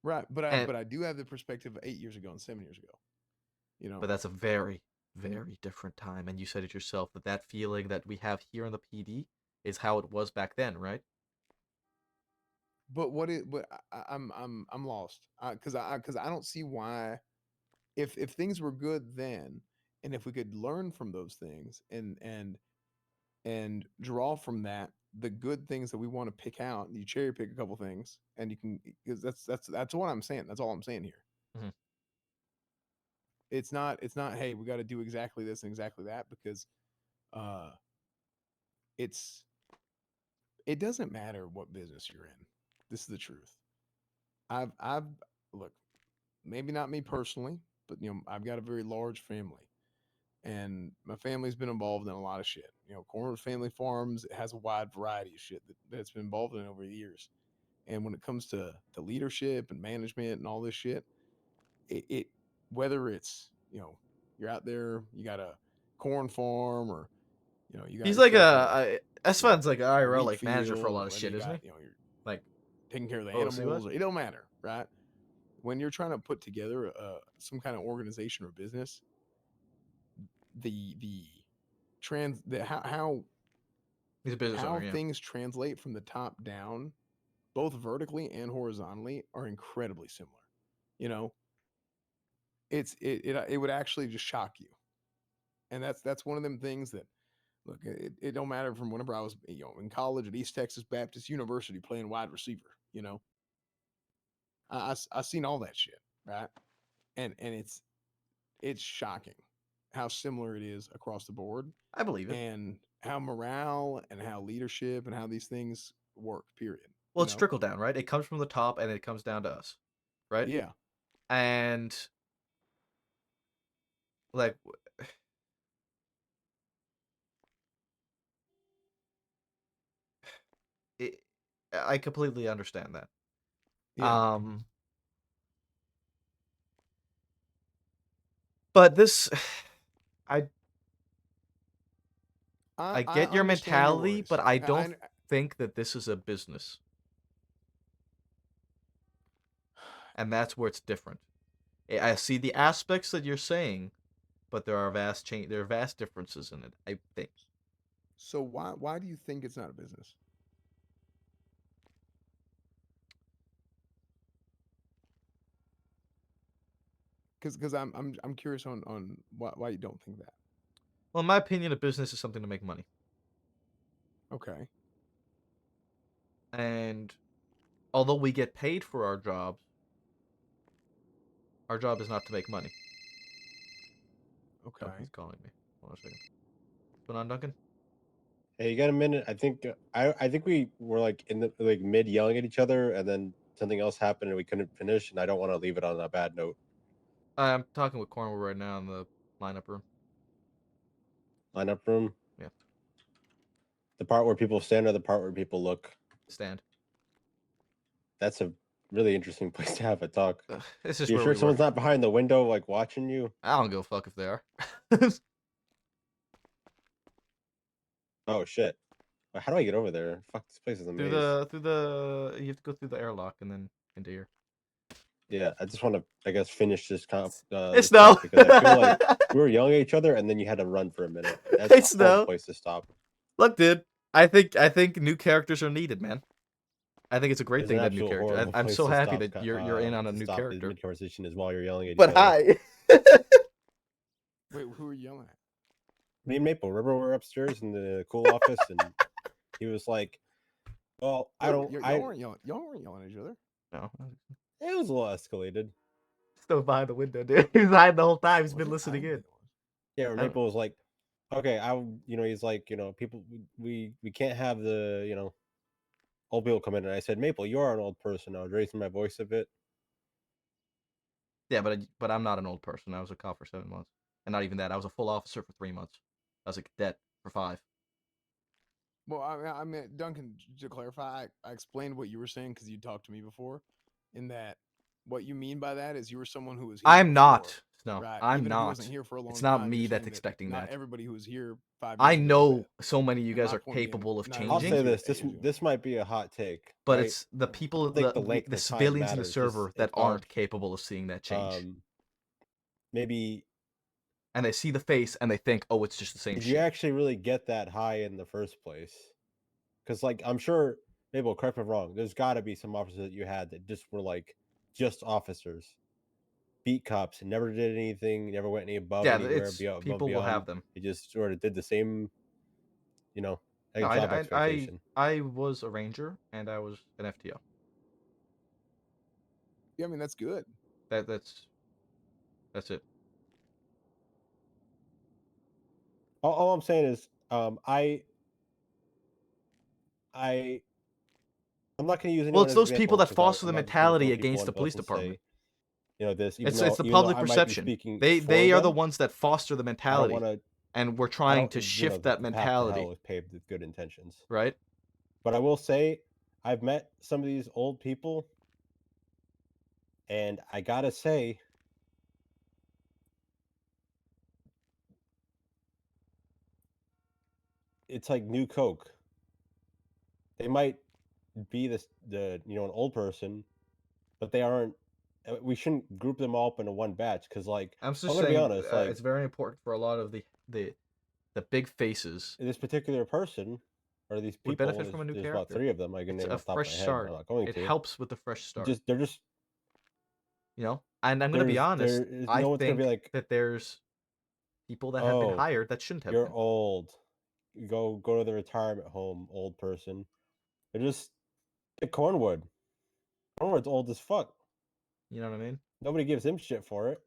Right, but And- I do have the perspective of 8 years ago and 7 years ago. You know, But that's a very, very different time, and you said it yourself that feeling that we have here in the PD is how it was back then, right? but I'm lost because I don't see why if things were good then, and if we could learn from those things and draw from that the good things that we want to pick out, you cherry pick a couple things, and you can, because that's what I'm saying. That's all I'm saying here. Mhm. It's not hey, we got to do exactly this and exactly that, because it doesn't matter what business you're in. This is the truth. I've look, maybe not me personally, but I've got a very large family, and my family's been involved in a lot of shit. Cornwood Family Farms, it has a wide variety of shit that's been involved in over the years. And when it comes to leadership and management and all this shit, it whether it's you're out there, you got a corn farm, or you got He's like yourself Sven's like an IRL wheat like manager for a field, lot or of whether shit, you isn't got, he? you're Like taking care of the Oh, see what? animals. It don't matter, right? When you're trying to put together some kind of organization or business, the how He's a business owner, yeah. things translate from the top down, both vertically and horizontally, are incredibly similar. It would actually just shock you, and that's one of them things that, look, it don't matter from whenever I was in college at East Texas Baptist University playing wide receiver. I seen all that shit, right? And it's shocking how similar it is across the board. I believe it. And how morale and how leadership and how these things work, period. Well, it's trickle down, right? It comes from the top and it comes down to us, right? Yeah. And like I completely understand that. Yeah. But this I I get your understand mentality, worries. but I don't think that this is a business. And that's where it's different. I see the aspects that you're saying, but there are vast differences in it, I think. So why do you think it's not a business? Because I'm curious on why you don't think that. Well, in my opinion, a business is something to make money. Okay. And although we get paid for our job is not to make money. Okay. Duncan's calling me. Hold on a second. What's going on, Duncan? Hey, you got a minute? I think I think we were like in the mid yelling at each other, and then something else happened and we couldn't finish, and I don't want to leave it on a bad note. I'm talking with Cornwall right now in the lineup room. Lineup room? Yeah. The part where people stand or the part where people look? Stand. That's a really interesting place to have a talk. This is You where sure we someone's were. not behind the window, like watching you? I don't give a fuck if they are. Oh shit! How do I get over there? Fuck, this place is a maze. You have to go through the airlock and then into here. Yeah, I just want to, I guess, finish this It's this no. talk, because I feel like we were yelling at each other, and then you had to run for a minute. That's It's a horrible no. place to stop. Look, dude. I think new characters are needed, man. I think it's a great It's thing an that new absolute character. horrible I'm place so to happy stop, that you're in on a to new stop character. Mid conversation is while you're yelling at But each other. hi. Wait, who are you yelling at? Me and Maple. Remember, we were upstairs in the cool office, and he was like, "Well, I don't. Y'all weren't yelling at each other. No. It was a little escalated. Still behind the window, dude. He was hiding the whole time. He's been listening in. Yeah, where Maple was like, "Okay, he's like, people, we can't have the, old people come in." And I said, "Maple, you are an old person." I was raising my voice a bit. Yeah, but I'm not an old person. I was a cop for 7 months, and not even that. I was a full officer for 3 months. I was a cadet for 5. Well, I mean, Duncan, to clarify, I explained what you were saying because you talked to me before, in that what you mean by that is you were someone who was here I'm before. not. No, Right. I'm Even if you not. wasn't here for a long It's not time, me you're that's saying that expecting not that. everybody who was here 5 years I ago did know that. so many of you And guys my are point being, capable of not I'll everyone's changing, say here this. ages ago. This might be a hot take, but right? it's the people, I think the length the of time civilians in the matters. server Just that about, aren't capable of seeing that change, maybe. and they see the face and they think, oh, it's just the same Did shit. you actually really get that high in the first place? Because, like, I'm sure, Mabel, correct me if I'm wrong, there's got to be some officers that you had that just were, like, just officers. Beat cops and never did anything, never went any above Yeah, anywhere, it's above people will beyond. have them. They just sort of did the same, No, job expectation. I was a ranger and I was an FTO. Yeah, I mean that's good. That's it. All I'm saying is, I'm not going to use anyone Well, it's as an those people example that 'cause foster the I'm not just gonna mentality throw people against under the police bus and department. say, this, It's even the though public I might be perception. speaking They for are the them, ones that foster the I don't mentality, want to. and we're I trying don't, to shift that the path to hell mentality, is paved with good intentions. right? But I will say, I've met some of these old people, and I gotta say, it's like new Coke. They might be an old person, but they aren't. We shouldn't group them all up into one batch because, like, I'm just I'm gonna be saying, honest. Like, it's very important for a lot of the big faces. this particular person or these Would people, benefit from a new there's about character. 3 of them I can It's name a off the top of fresh my head. start. I'm not going It to. helps with the fresh start. They're just. And I'm gonna be honest. There is I no one's gonna think be like, that there's people that have been oh, hired that shouldn't have you're been. old. Go to the retirement home, old person. They're just like Cornwood. Cornwood's old as fuck. You know what I mean? Nobody gives him shit for it.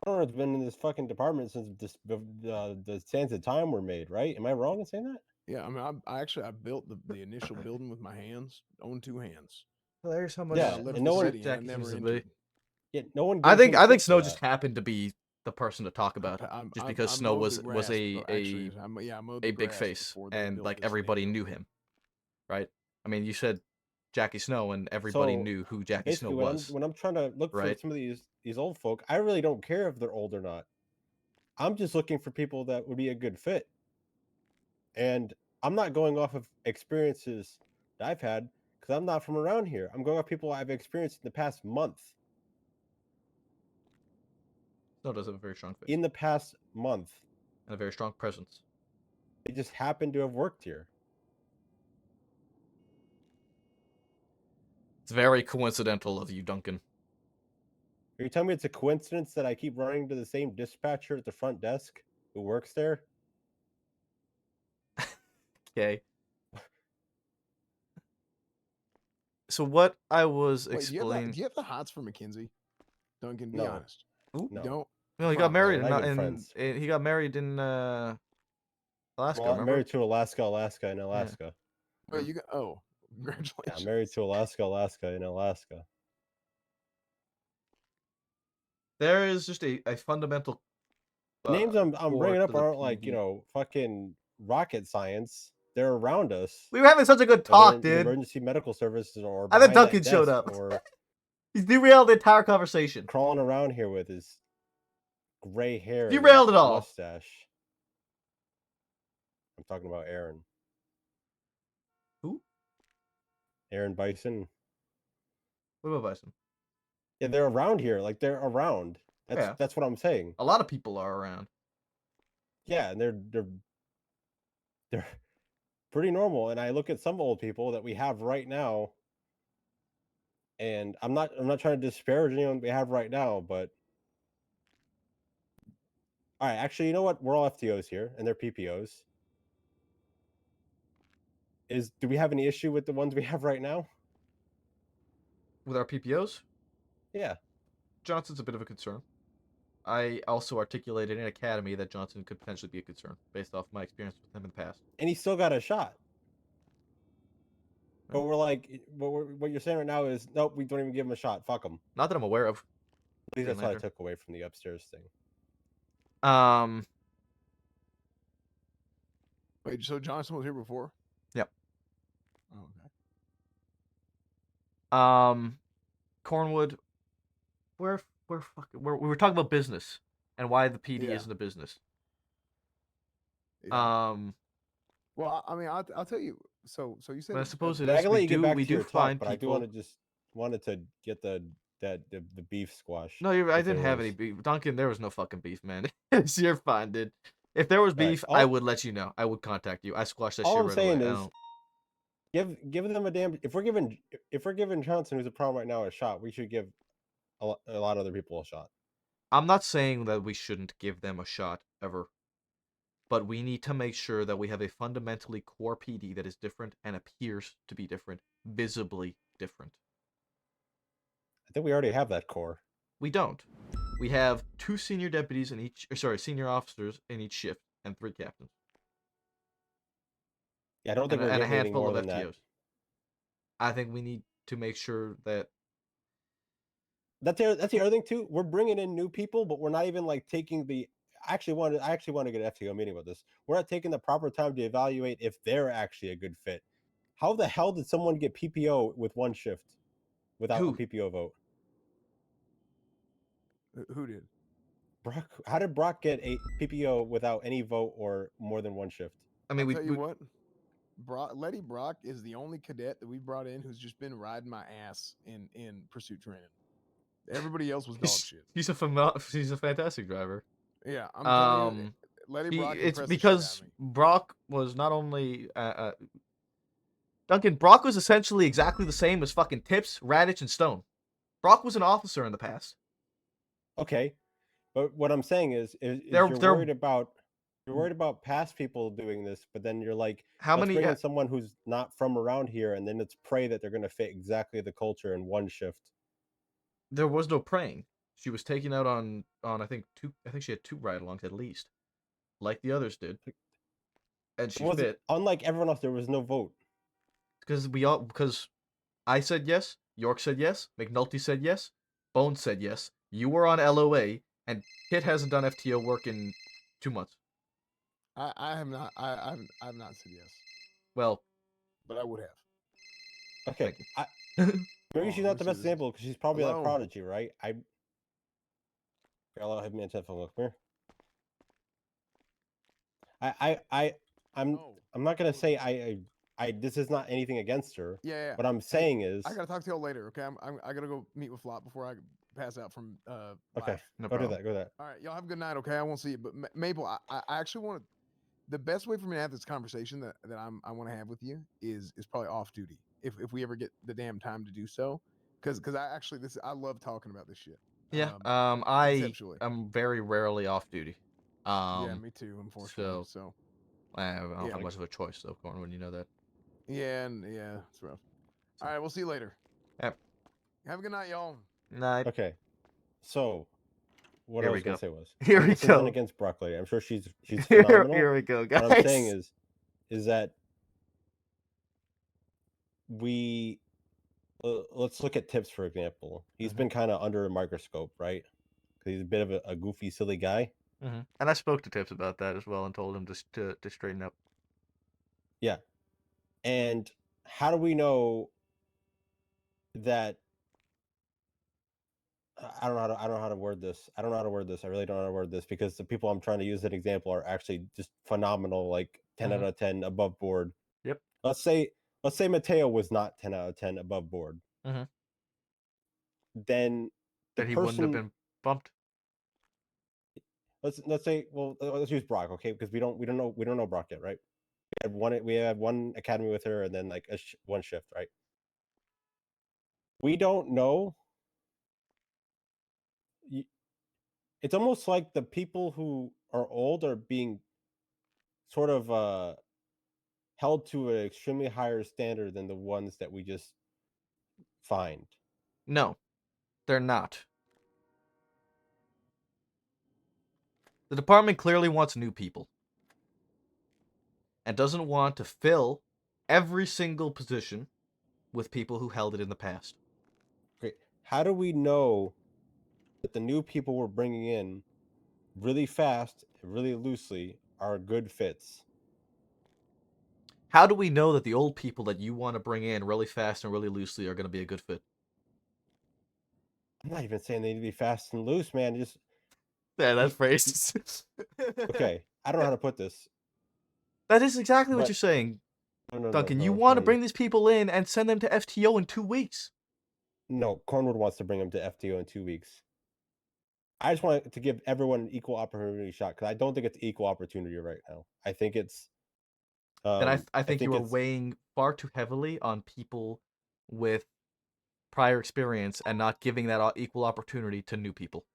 Cornwood's been in this fucking department since the sands of time were made, right? Am I wrong in saying that? Yeah, I mean, I built the initial building with my hands, own 2 hands. There's how much Yeah, I lived and no one. city, and I never entered. Yeah, no one. I Gives him think shit for Snow that. just happened to be the person to talk about, just because I Snow mowed was the grass, actually. I mowed the a big grass face, before they and built like this everybody thing. knew him, right? I mean, you said Jackie Snow, and everybody So, knew who Jackie Snow basically, was. when I'm trying to look for right? some of these old folk, I really don't care if they're old or not. I'm just looking for people that would be a good fit. And I'm not going off of experiences that I've had because I'm not from around here. I'm going off people I've experienced in the past month. Snow does have a very strong face. In the past month. And a very strong presence. They just happen to have worked here. It's very coincidental of you, Duncan. Are you telling me it's a coincidence that I keep running to the same dispatcher at the front desk who works there? Okay. So what I was Wait, explaining. do you have the hots for McKinsey? Duncan, be No. honest. Ooh. You don't? No, he got married Not even friends. he got married in Alaska. Well, remember? married to Alaska in Alaska. Well, you got congratulations. Yeah, married to Alaska in Alaska. There is just a fundamental names I'm core bringing up to the aren't like, PV. fucking rocket science. They're around us. We were having such a good Whether talk, in dude. emergency medical services or And then behind Duncan that showed desk up. or He's derailed the entire conversation. crawling around here with his gray hair. and Derailed his it all. Mustache. I'm talking about Aaron. Who? Aaron Bison. What about Bison? Yeah, they're around here. Like, they're around. That's what I'm saying. A lot of people are around. Yeah, and they're pretty normal. And I look at some old people that we have right now, and I'm not trying to disparage anyone we have right now, but all right, actually, you know what? We're all FTOs here, and they're PPOs. Do we have any issue with the ones we have right now? With our PPOs? Yeah. Johnson's a bit of a concern. I also articulated in Academy that Johnson could potentially be a concern based off my experience with him in the past. And he still got a shot. But we're like, what you're saying right now is, nope, we don't even give him a shot. Fuck him. Not that I'm aware of. At least that's what I took away from the upstairs thing. Wait, so Johnson was here before? Yep. Oh, okay. Cornwood, we were talking about business and why the PD Yeah. isn't a business. Yeah. Well, I mean, I'll tell you. So you said I suppose I it is. can let you get back to your talk, find but I do people. want to just wanted to get the beef squash. No, I if there didn't have any was. beef. Duncan, there was no fucking beef, man. You're fine, dude. If there was All right, beef, I would let you know. I would contact you. I squashed that All shit I'm right saying away. is, give them a damn. If we're giving Johnson, who's a problem right now, a shot, we should give a lot of other people a shot. I'm not saying that we shouldn't give them a shot ever, but we need to make sure that we have a fundamentally core PD that is different and appears to be different, visibly different. I think we already have that core. We don't. We have 2 senior deputies in each, senior officers in each shift, and 3 captains. Yeah, I don't think we're and a getting anything handful more of than FTOs. that. I think we need to make sure that. That's the other thing too. We're bringing in new people, but we're not even like taking the. I actually want to get an FTO meeting about this. We're not taking the proper time to evaluate if they're actually a good fit. How the hell did someone get PPO with 1 shift without a PPO vote? Who did? Brock. How did Brock get a PPO without any vote or more than 1 shift? I mean, I'll tell you what. Letty Brock is the only cadet that we brought in who's just been riding my ass in pursuit training. Everybody else was dog shit. He's a fantastic driver. Yeah, I'm telling you, Letty Brock It's impressed the shit out because of me. Brock was not only Duncan. Brock was essentially exactly the same as fucking Tips, Radich, and Stone. Brock was an officer in the past. Okay, but what I'm saying is They're worried about past people doing this, but then you're like, let's bring in someone who's not from around here, and then let's pray that they're going to fit exactly the culture in 1 shift. There was no praying. She was taken out on I think 2. I think she had 2 ride-alongs at least, like the others did, and she fit. Unlike everyone else, there was no vote. Because I said yes, York said yes, McNulty said yes, Bones said yes. You were on LOA, and Kit hasn't done FTO work in 2 months. I have not. I've not said yes. Well, but I would have. Okay. Maybe she's not the best example because she's probably like Prodigy, right? I'll have me on telephone. Look here. I'm not gonna say I this is not anything against her. Yeah. What I'm saying is I gotta talk to y'all later. Okay, I gotta go meet with Flop before I pass out from okay. live. Go do that. All right, y'all have a good night. Okay, I won't see you. But Maple, I actually want the best way for me to have this conversation that I want to have with you is probably off duty if we ever get the damn time to do so. Because I love talking about this shit. Yeah. I'm very rarely off duty. Yeah, me too. Unfortunately, so I don't have much of a choice though, Corn, when you know that. Yeah, it's rough. All right, we'll see you later. Yep. Have a good night, y'all. Night. Okay. So, what I was gonna say was, Here we this go. isn't against Broccoli. I'm sure she's phenomenal. Here we go, guys. What I'm saying is that let's look at Tips for example. He's been kind of under a microscope, right? Because he's a bit of a goofy, silly guy. And I spoke to Tips about that as well and told him to straighten up. Yeah. And how do we know that? I don't know how to word this. I really don't know how to word this because the people I'm trying to use as an example are actually just phenomenal, like 10 out of 10 above board. Yep. Let's say Mateo was not 10 out of 10 above board. Then he wouldn't have been bumped. Let's say, well, let's use Brock, okay? Because we don't know Brock yet, right? We had one academy with her, and then like 1 shift, right? We don't know. It's almost like the people who are old are being sort of held to an extremely higher standard than the ones that we just find. No, they're not. The department clearly wants new people and doesn't want to fill every single position with people who held it in the past. Great. How do we know that the new people we're bringing in really fast, really loosely, are good fits? How do we know that the old people that you want to bring in really fast and really loosely are going to be a good fit? I'm not even saying they need to be fast and loose, man. Just yeah, that phrase. okay. I don't know how to put this. That is exactly what But- you're saying, No, Duncan. no, You no, want to no. bring these people in and send them to FTO in 2 weeks. No, Cornwood wants to bring him to FTO in 2 weeks. I just want to give everyone an equal opportunity shot because I don't think it's equal opportunity right now. I think it's. And I think you are it's weighing far too heavily on people with prior experience and not giving that equal opportunity to new people.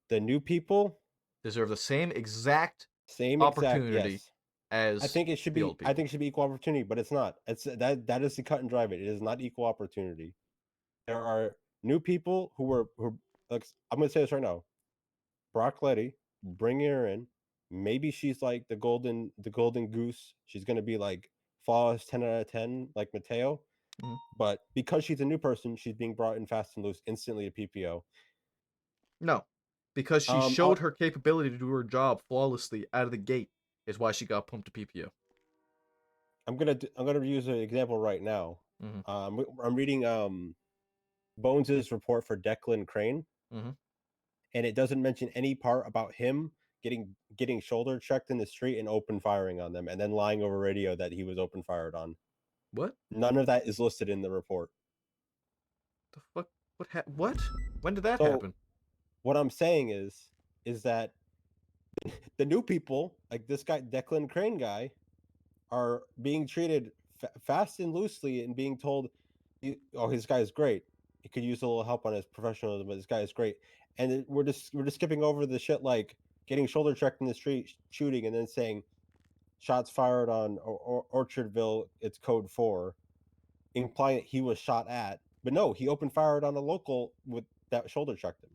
The new people deserve the same exact opportunity yes. as I think it should the be. old people. I think it should be equal opportunity, but it's not. It's that is the cut and dry of it. It is not equal opportunity. There are new people who like I'm gonna say this right now. Brock Letty, bring her in. Maybe she's like the golden goose. She's gonna be like flawless 10 out of 10, like Mateo. Mhm. But because she's a new person, she's being brought in fast and loose instantly to PPO. No, because she I'll- showed her capability to do her job flawlessly out of the gate is why she got pumped to PPO. I'm gonna use an example right now. Mhm. I'm reading Bones's report for Declan Crane, Mhm. and it doesn't mention any part about him getting shoulder checked in the street and open firing on them, and then lying over radio that he was open fired on. What? None of that is listed in the report. The fuck? What? When did that So, happen? what I'm saying is that the new people, like this guy, Declan Crane guy, are being treated fast and loosely and being told, "Oh, this guy is great. He could use a little help on his professionalism, but this guy is great." And we're just skipping over the shit like getting shoulder checked in the street, shooting, and then saying, "Shots fired on Orchardville. It's code 4," implying that he was shot at. But no, he opened fired on a local with that shoulder checked him.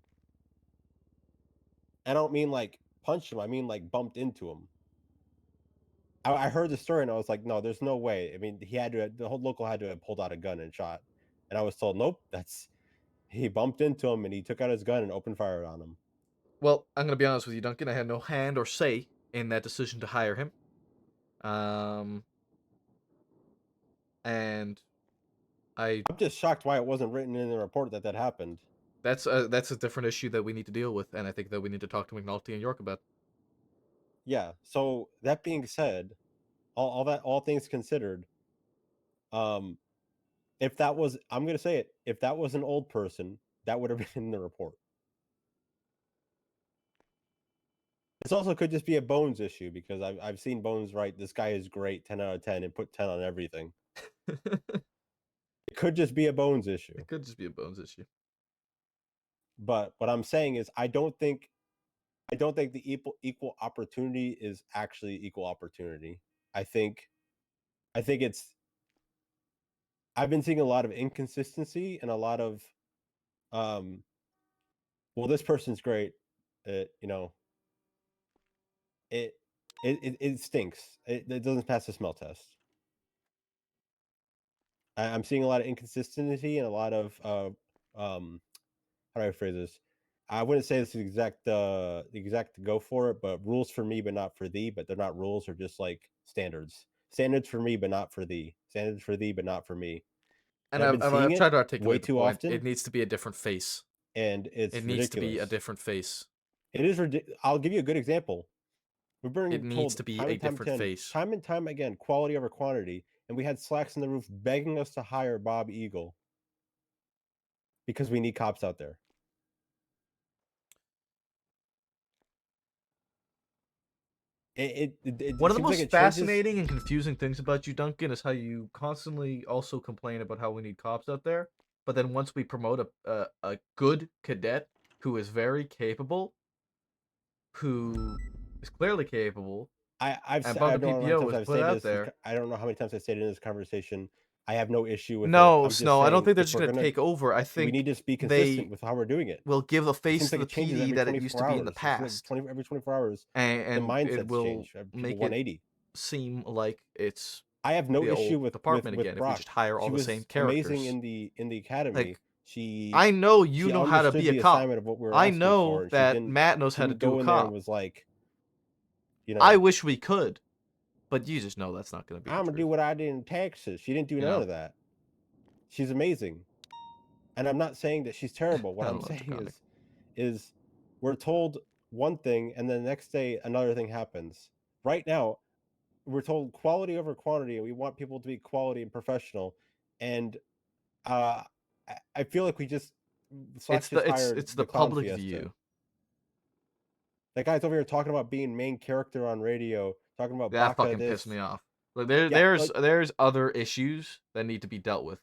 I don't mean like punched him. I mean like bumped into him. I heard the story and I was like, no, there's no way. I mean, the whole local had to have pulled out a gun and shot. And I was told, nope, he bumped into him and he took out his gun and opened fire on him. Well, I'm gonna be honest with you, Duncan. I had no hand or say in that decision to hire him. And I'm just shocked why it wasn't written in the report that happened. That's a different issue that we need to deal with, and I think that we need to talk to McNulty and York about. Yeah. So that being said, all things considered, if that was, I'm gonna say it, if that was an old person, that would have been in the report. This also could just be a Bones issue because I've seen Bones write, "This guy is great, 10 out of 10," and put 10 on everything. It could just be a Bones issue. It could just be a Bones issue. But what I'm saying is, I don't think the equal opportunity is actually equal opportunity. I think it's. I've been seeing a lot of inconsistency and a lot of, well, this person's great. You know, it stinks. It doesn't pass the smell test. I'm seeing a lot of inconsistency and a lot of how do I phrase this? I wouldn't say this is the exact go for it, but rules for me but not for thee. But they're not rules; they're just like standards. Standards for me but not for thee. Standards for thee but not for me. And I've been I've seeing tried to it articulate way the too point. often. It needs to be a different face, and it needs to be a ridiculous. different face. It is ridiculous. I'll give you a good example. We're being It needs told to be time a and time different again, face. time and time again, quality over quantity, and we had slacks in the roof begging us to hire Bob Eagle because we need cops out there. One of the seems like most it changes- fascinating and confusing things about you, Duncan, is how you constantly also complain about how we need cops out there. But then once we promote a good cadet who is very capable, who is clearly capable, I've and said, I Bunker don't know how many PPO times was I've put stated out this. there. I don't know how many times I stated in this conversation. I have no issue with it. No, I'm just Snow, I don't saying, think they're if just we're going to take over. I we think need to just be they consistent with how we're doing it. will give a It face seems to like the it changes PD every that it used to 24 be in the hours. It seems past. like every 24 hours, And the mindsets it will change. People make 180. it seem like it's I have no the issue old with department with again if we Brock. just hire She all the was same amazing characters. in the academy. Like, She I know you she know how to understood be a the cop. assignment of what we were I asking know for, and that Matt knows how to didn't do go a in there and cop. was like, I wish we could. But you just know that's not going to be. I'm gonna do what I did in Texas. She didn't do none know. of that. She's amazing, and I'm not saying that she's terrible. What I I'm love saying is we're told one thing, and then the next day another thing happens. Right now, we're told quality over quantity, and we want people to be quality and professional. And I feel like we just Slack just hired it's the the Clown public Fiesta. view. That guy's over here talking about being main character on radio, talking about That Baka fucking this. pissed me off. Like Yeah, like, there's other issues that need to be dealt with.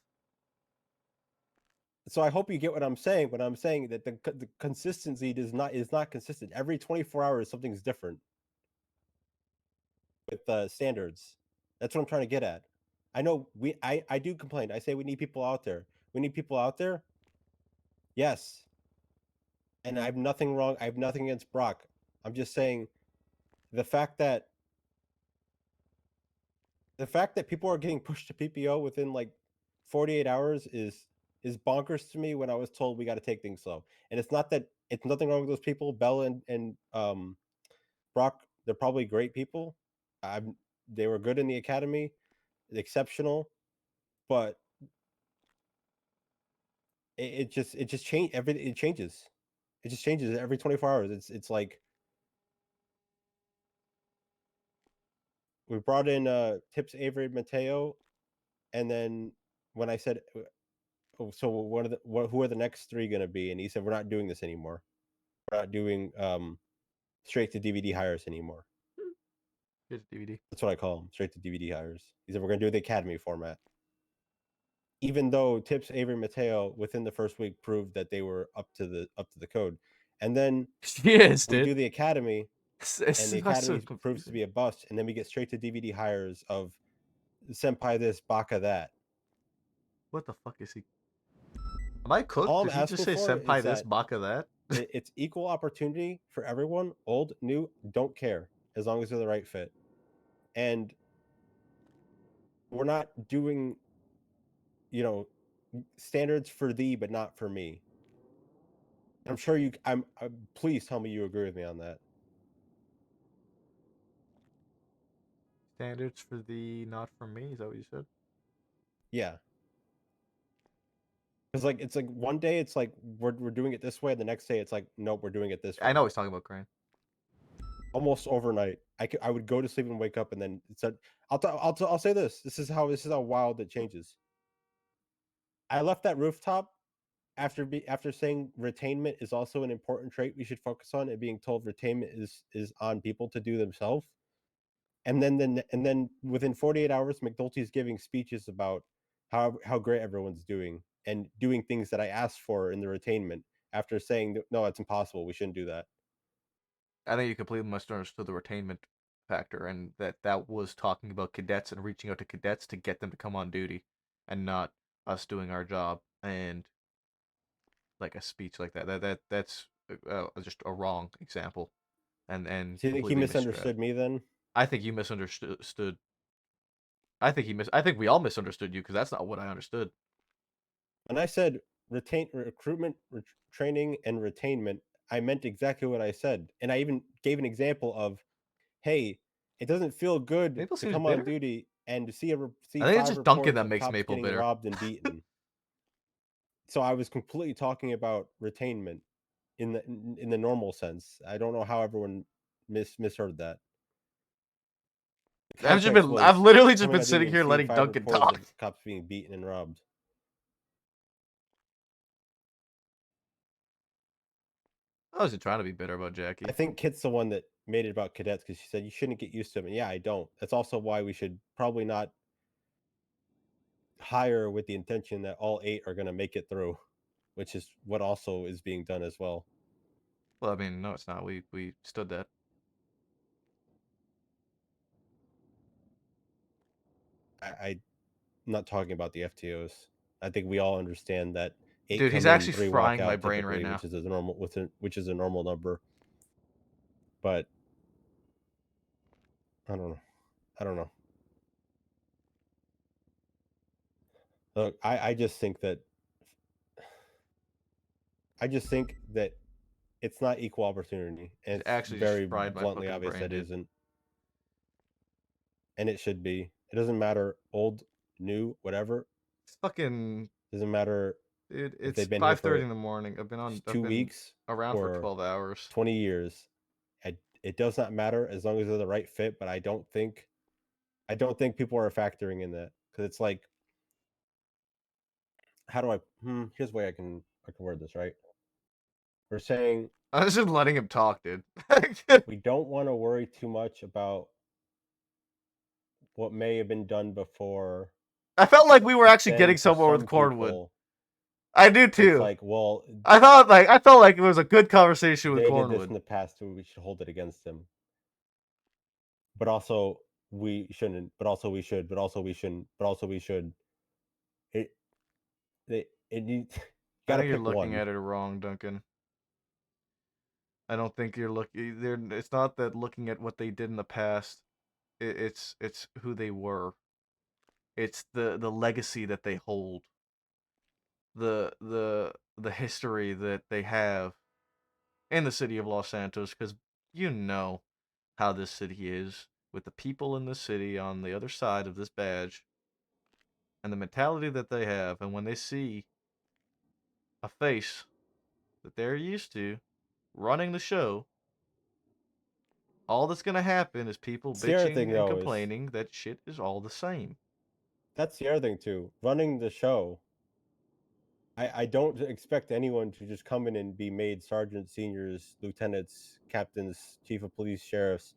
so I hope you get what I'm saying. When I'm saying that the consistency is not consistent. Every 24 hours, something's different with standards. That's what I'm trying to get at. I know I do complain. I say we need people out there. We need people out there. Yes. And I have nothing wrong. I have nothing against Brock. I'm just saying the fact that people are getting pushed to PPO within like 48 hours is bonkers to me when I was told we got to take things slow. And it's nothing wrong with those people. Bella and Brock, they're probably great people. They were good in the academy, exceptional, but it just changed everything. It changes. It just changes every 24 hours. It's like we brought in Tips Avery Mateo, and then when I said, "Oh, so who are the next three going to be?" and he said, "We're not doing this anymore. We're not doing straight to DVD hires anymore." Here's a DVD. That's what I call them, straight to DVD hires. He said, "We're going to do the academy format." Even though Tips Avery Mateo within the first week proved that they were up to the code, and then Yes, we dude. do the academy, It's and the not so academy proves to be a bust, and then we get straight to DVD hires of Senpai this, Baka that. What the fuck is he? Am I cooked? All I'm Did he just asking say for senpai is this, that baka that? it's equal opportunity for everyone, old, new, don't care, as long as they're the right fit. And we're not doing, standards for thee, but not for me. I'm sure please tell me you agree with me on that. Standards for the not for me. Is that what you said? Yeah. Because it's like one day it's like we're doing it this way, the next day it's like nope, we're doing it this way. I know he's talking about Crane. Almost overnight, I would go to sleep and wake up, and then it said, I'll say this. This is how wild it changes. I left that rooftop after saying retainment is also an important trait we should focus on, and being told retainment is on people to do themselves. And then within 48 hours, McNulty's giving speeches about how great everyone's doing and doing things that I asked for in the retainment after saying that, no, it's impossible. We shouldn't do that. I think you completely misunderstood the retainment factor, and that was talking about cadets and reaching out to cadets to get them to come on duty, and not us doing our job and like a speech like that. That's just a wrong example, and Do you think he completely misunderstood me then? I think you misunderstood. I think we all misunderstood you because that's not what I understood. When I said recruitment, training, and retainment, I meant exactly what I said, and I even gave an example of, hey, it doesn't feel good Maple to seems come bitter. on duty and see I think it's 5 just Duncan reports that of makes cops Maple getting bitter. robbed and beaten. So I was completely talking about retainment in the normal sense. I don't know how everyone misheard that. The context was I've literally just coming been on duty sitting and here seeing letting 5 Duncan reports talk. of cops being beaten and robbed. I wasn't trying to be bitter about Jackie. I think Kit's the one that made it about cadets because she said you shouldn't get used to them. And yeah, I don't. That's also why we should probably not hire with the intention that all 8 are going to make it through, which is what also is being done as well. Well, I mean, no, it's not. We stood that. I'm not talking about the FTOs. I think we all understand that 8 Dude, come he's in, actually 3 walk frying my out brain right typically, now. which is a normal number. But I don't know. Look, I just think that it's not equal opportunity, and it's Actually just very fried my bluntly fucking obvious brain, that dude. isn't. and it should be. It doesn't matter old, new, whatever. It's fucking. Doesn't matter Dude, if it's they've been here 5:30 for in the morning. I've been 2 weeks around for or 12 hours. 20 years. It does not matter as long as they're the right fit. But I don't think people are factoring in that, because it's like, how do I? Here's the way I can word this right. We're saying I was just letting him talk, dude. we don't want to worry too much about what may have been done before. I felt like we were but actually then getting for somewhere with some Cornwood. people, I do too. It's like, well, I felt like it was a good conversation with they did this in Cornwood. the past, so we should hold it against them. But also we shouldn't. But also we should. But also we shouldn't. But also we should. It needs. You I gotta think you're pick looking one. at it wrong, Duncan. I don't think you're looking. It's not that looking at what they did in the past. It's who they were. It's the legacy that they hold. The history that they have in the city of Los Santos, because you know how this city is with the people in the city on the other side of this badge and the mentality that they have, and when they see a face that they're used to running the show, all that's gonna happen is people That's the other bitching thing, and though, is complaining that shit is all the same. that's the other thing too. Running the show, I don't expect anyone to just come in and be made sergeants, seniors, lieutenants, captains, chief of police, sheriffs.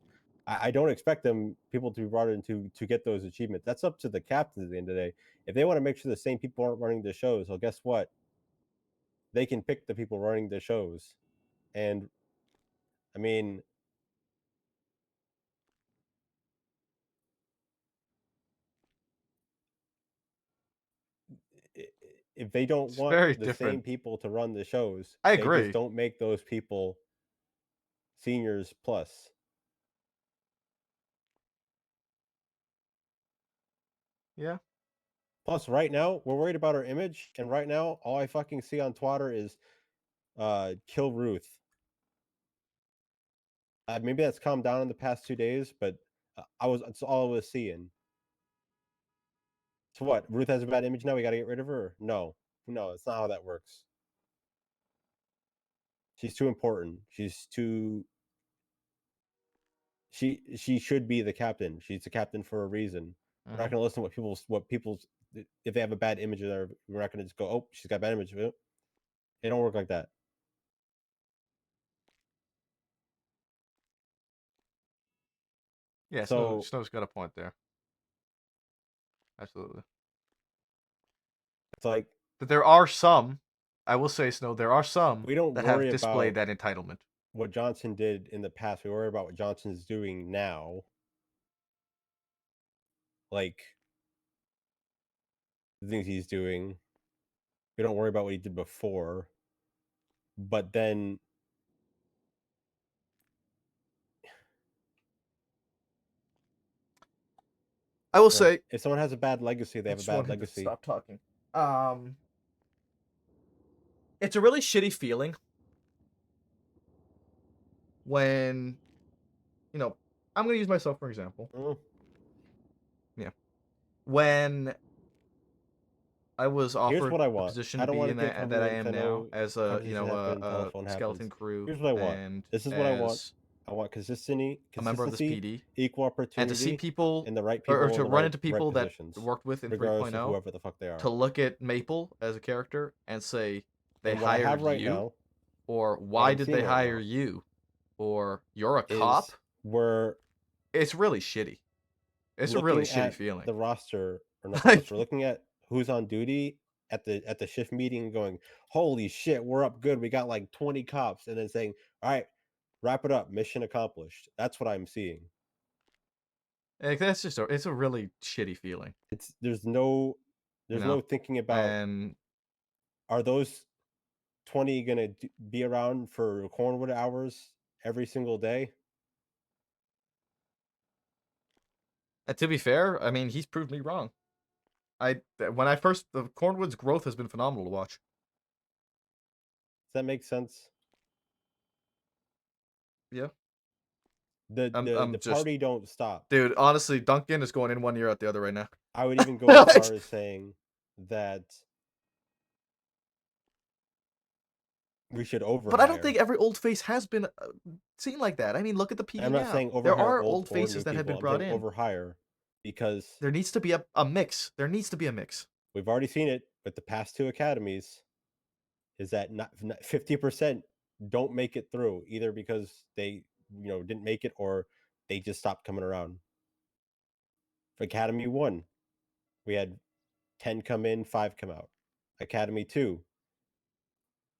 I don't expect people to be brought in to get those achievements. That's up to the captains at the end of the day. If they want to make sure the same people aren't running the shows, well, guess what? They can pick the people running the shows. And I mean, if they don't It's want very the same different. people to run the shows, I they agree. just don't make those people seniors plus. Yeah. Plus, right now we're worried about our image, and right now all I fucking see on Twitter is kill Ruth. Maybe that's calmed down in the past 2 days, but that's all I was seeing. So what? Ruth has a bad image now. We got to get rid of her? No, it's not how that works. She's too important. She's too. She should be the captain. She's the captain for a reason. We're not going to listen to what people's if they have a bad image of her. We're not going to just go, oh, she's got a bad image. It don't work like that. Yeah, So Snow's got a point there. Absolutely. It's like, but there are some, I will say, Snow, there are some we don't that have worry displayed about that entitlement. what Johnson did in the past. We worry about what Johnson's doing now. Like the things he's doing. We don't worry about what he did before. But then I will say, if someone has a bad legacy, they I have a just want bad him to legacy. stop talking. It's a really shitty feeling when, I'm going to use myself for example. Yeah. When I was offered what I a want. position I to don't be want in to give that I company am names. I now know as a, conversation happen, telephone skeleton happens. crew. Here's what I want. And This is what I want. as I want consistency, a member of this PD, equal opportunity, and to see people, and the right people, or to in the run right, into people that positions, worked with in regardless 3.0, of whoever the fuck they are. to look at Maple as a character and say they And what I have hired right you, now, or why I'm did seeing they right hire now, you, or you're a is cop. we're It's really shitty. It's a really looking shitty at feeling. the roster, or not the roster. We're looking at who's on duty at the shift meeting and going, holy shit, we're up good. We got like 20 cops, and then saying, all right, wrap it up, mission accomplished. That's what I'm seeing. Like, that's just it's a really shitty feeling. There's no thinking about, and are those 20 gonna be around for Cornwood hours every single day? To be fair, I mean, he's proved me wrong. The Cornwood's growth has been phenomenal to watch. Does that make sense? Yeah. The just, party don't stop. dude. Honestly, Duncan is going in one ear out the other right now. I would even go as far as saying that we should overhire. But I don't think every old face has been seen like that. I mean, look at the PD I'm not now. saying overhire There are old old or new faces that have people. been brought I'm in. saying overhire because There needs to be a mix. There needs to be a mix. we've already seen it with the past 2 academies. Is that not 50% don't make it through either because they didn't make it or they just stopped coming around. For Academy 1, we had 10 come in, 5 come out. Academy 2,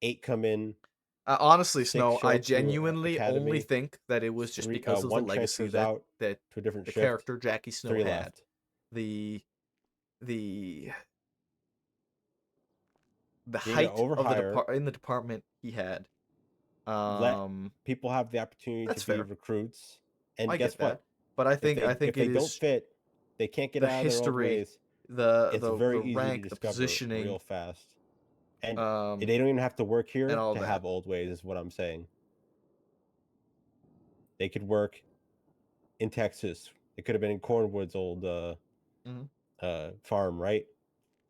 8 come in. Honestly, 6 Snow, show I up to genuinely only Academy, think that it was just because of the 1 legacy transfers that out that to a different the shift, character Jackie Snow 3 had. left. The You need to height of the overhire, in the department he had. let people have the opportunity That's to be fair. recruits. And I guess get that. what? But I If think they it don't is fit, they can't get the out of their old history, ways. the It's very easy rank, to the discover positioning, real fast. And um, they don't even have to work here and all to that. have old ways, is what I'm saying. They could work in Texas. It could have been in Cornwood's old Mhm. farm, right?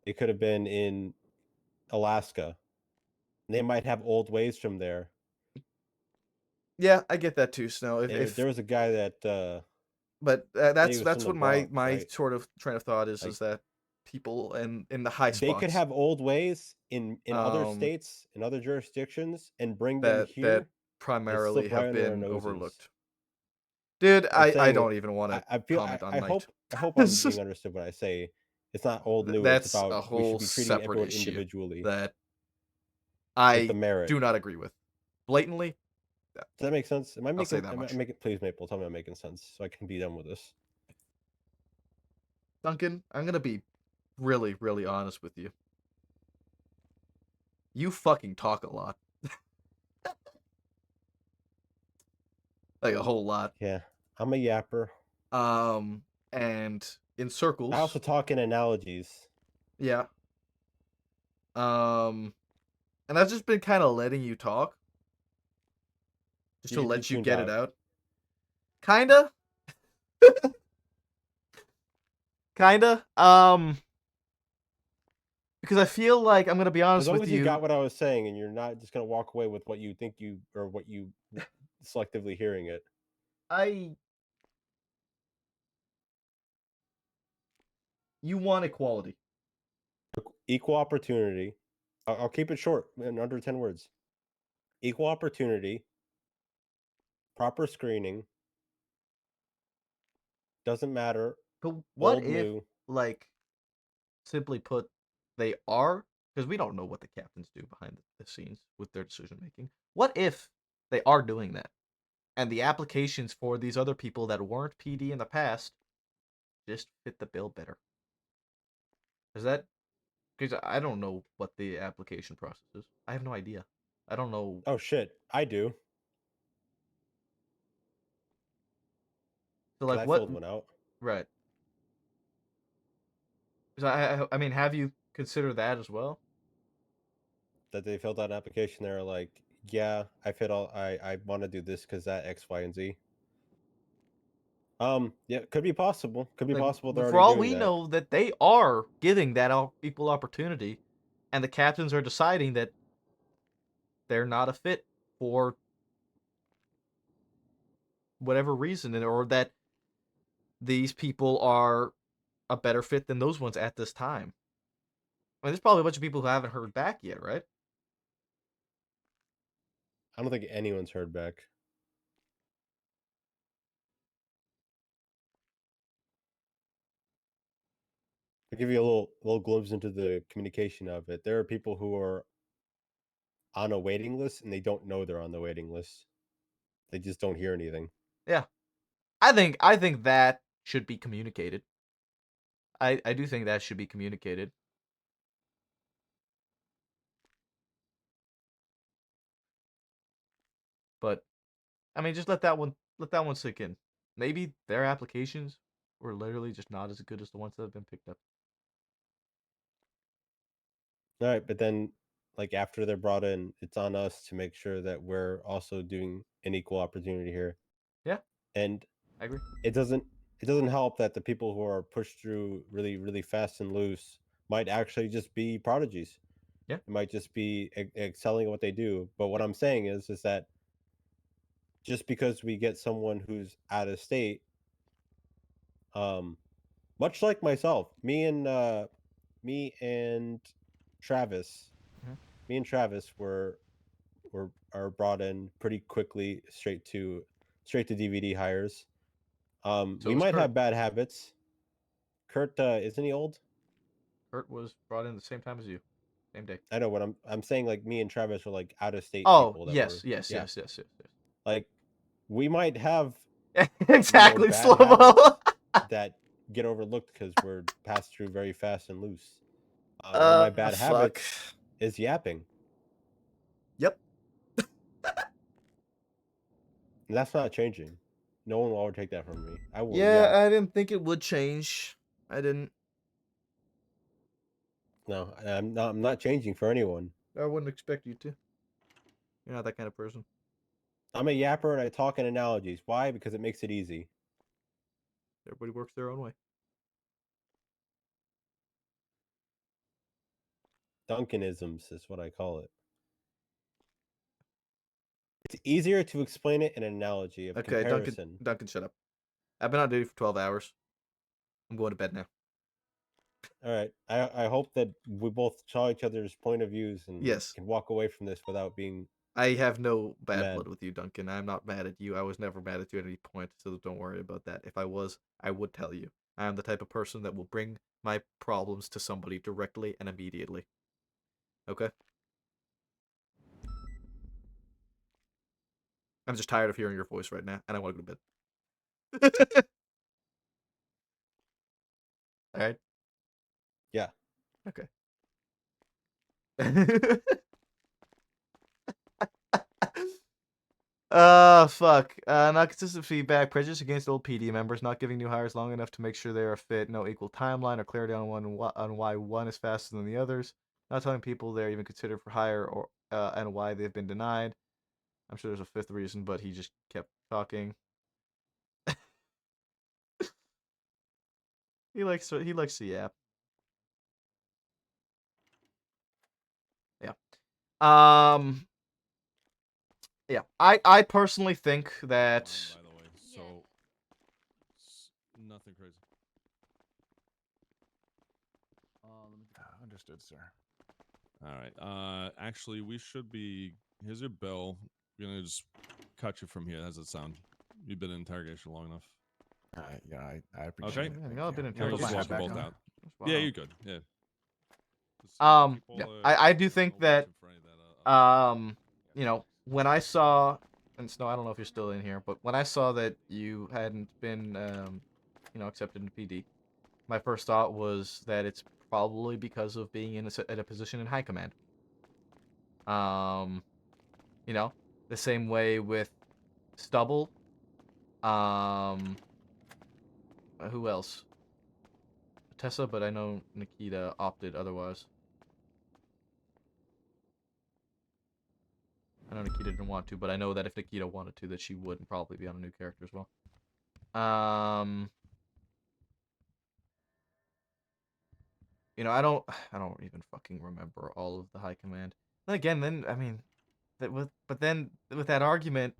It could have been in Alaska. They might have old ways from there. Yeah, I get that too, Snow. There was a guy that but he that's was from the what my Bronx, right? sort of train of thought is Like, is that people in the high they could spots have old ways in other um states, in other jurisdictions, and bring them that here and primarily slip right have under our been noses. overlooked. Dude, I'm I saying don't even want to I feel comment on I Knight. hope I'm being understood when I say it's not old new. It's That's about a we should whole be treating separate everyone issue individually that with the I merit. do not agree with. Blatantly. Does that make sense? Am I I'll say making? that Am I much. making? Please, Maple, tell me I'm making sense so I can be done with this. Duncan, I'm gonna be really, really honest with you. You fucking talk a lot. Like a whole lot. Yeah, I'm a yapper. And in circles. I also talk in analogies. Yeah. And I've just been kind of letting you talk. Just to You let you tuned get it out. out. Kinda. Kinda. Because I feel like I'm gonna be honest As long with as you got what I was saying, and you're not just gonna walk away with what you think you or what you selectively hearing it. You want equality. Equal opportunity. I'll keep it short in under 10 words. Equal opportunity. Proper screening. Doesn't matter. But what old, if, new. like, simply put, they are? Because we don't know what the captains do behind the scenes with their decision making. What if they are doing that, and the applications for these other people that weren't PD in the past just fit the bill better? Is that? Because I don't know what the application process is. I have no idea. I don't know. Oh shit, I do. So 'Cause like I what? filled one out. Right. So I mean, have you considered that as well? That they filled out an application. They're like, yeah, I fit all. I want to do this because that X, Y, and Z. Yeah, could be possible. Could be Like, possible they're for already all doing we that. know, that they are giving that equal opportunity, and the captains are deciding that they're not a fit for whatever reason, or that these people are a better fit than those ones at this time. I mean, there's probably a bunch of people who haven't heard back yet, right? I don't think anyone's heard back. To give you a little glimpse into the communication of it, there are people who are on a waiting list and they don't know they're on the waiting list. They just don't hear anything. Yeah, I think that should be communicated. I do think that should be communicated. But I mean, just let that one sink in. Maybe their applications were literally just not as good as the ones that have been picked up. All right, but then like after they're brought in, it's on us to make sure that we're also doing an equal opportunity here. Yeah. And I agree. It doesn't help that the people who are pushed through really fast and loose might actually just be prodigies. Yeah. It might just be excelling at what they do. But what I'm saying is that just because we get someone who's out of state, much like myself, me and Travis, Mhm. me and Travis are brought in pretty quickly straight to DVD hires. So We was might Kurt. have bad habits. Kurt, isn't he old? Kurt was brought in the same time as you, same day. I know, but I'm saying like me and Travis are like out of state Oh people that yes, were yes, yeah. yes, yes, yes, Like we might have exactly, bad Slow-mo. habits that get overlooked because we're passed through very fast and loose. One of my bad Fuck. habits is yapping. Yep. And that's not changing. No one will ever take that from me. I will Yeah, yap. I didn't think it would change. I didn't. No, I'm not changing for anyone. I wouldn't expect you to. You're not that kind of person. I'm a yapper and I talk in analogies. Why? Because it makes it easy. Everybody works their own way. Duncanisms is what I call it. It's easier to explain it in an analogy of Okay, comparison. Duncan, shut up. I've been on duty for 12 hours. I'm going to bed now. All right. I hope that we both saw each other's point of views and Yes. can walk away from this without being. I have no bad mad. blood with you, Duncan. I'm not mad at you. I was never mad at you at any point, so don't worry about that. If I was, I would tell you. I am the type of person that will bring my problems to somebody directly and immediately. Okay? I'm just tired of hearing your voice right now, and I want to go to bed. Alright? Yeah. Okay. Fuck. Not consistent feedback, prejudice against old PD members, not giving new hires long enough to make sure they are fit, no equal timeline or clarity on why one is faster than the others, not telling people they're even considered for hire or and why they've been denied. I'm sure there's a fifth reason, but he just kept talking. He likes the yap. Yeah. Yeah. I personally think that. By the way, so nothing crazy. Understood, sir. All right. Actually, we should be. Here's your bill. We're gonna just cut you from here. How's it sound? You've been in interrogation long enough. Yeah, I appreciate Okay. it. Yeah, y'all have been Yeah, interrogated. just Put my walk hat you back both on. out. Wow. Yeah, you're good. Yeah. Yeah. I do think that you know, when I saw, and Snow, I don't know if you're still in here, but when I saw that you hadn't been you know, accepted in PD, my first thought was that it's probably because of being in a position in high command. You know, the same way with Stubble. Who else? Tessa, but I know Nikita opted otherwise. I know Nikita didn't want to, but I know that if Nikita wanted to, that she would probably be on a new character as well. You know, I don't even fucking remember all of the high command. Then again, then I mean, but then with that argument,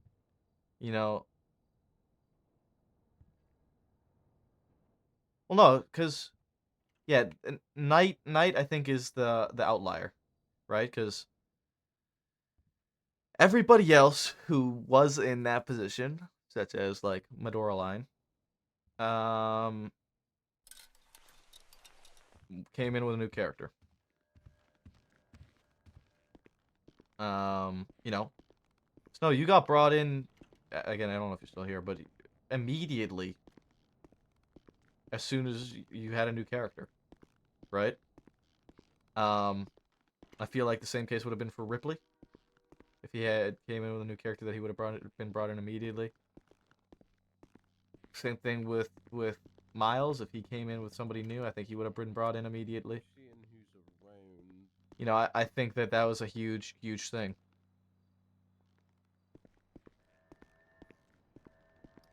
you know, well, no, because yeah, Knight I think is the outlier, right? Because everybody else who was in that position, such as like Medora Line, came in with a new character. You know, Snow, you got brought in again. I don't know if you're still here, but immediately, as soon as you had a new character, right? I feel like the same case would have been for Ripley. If he had came in with a new character, that he would have been brought in immediately. Same thing with Miles. If he came in with somebody new, I think he would have been brought in immediately. You know, I think that was a huge thing.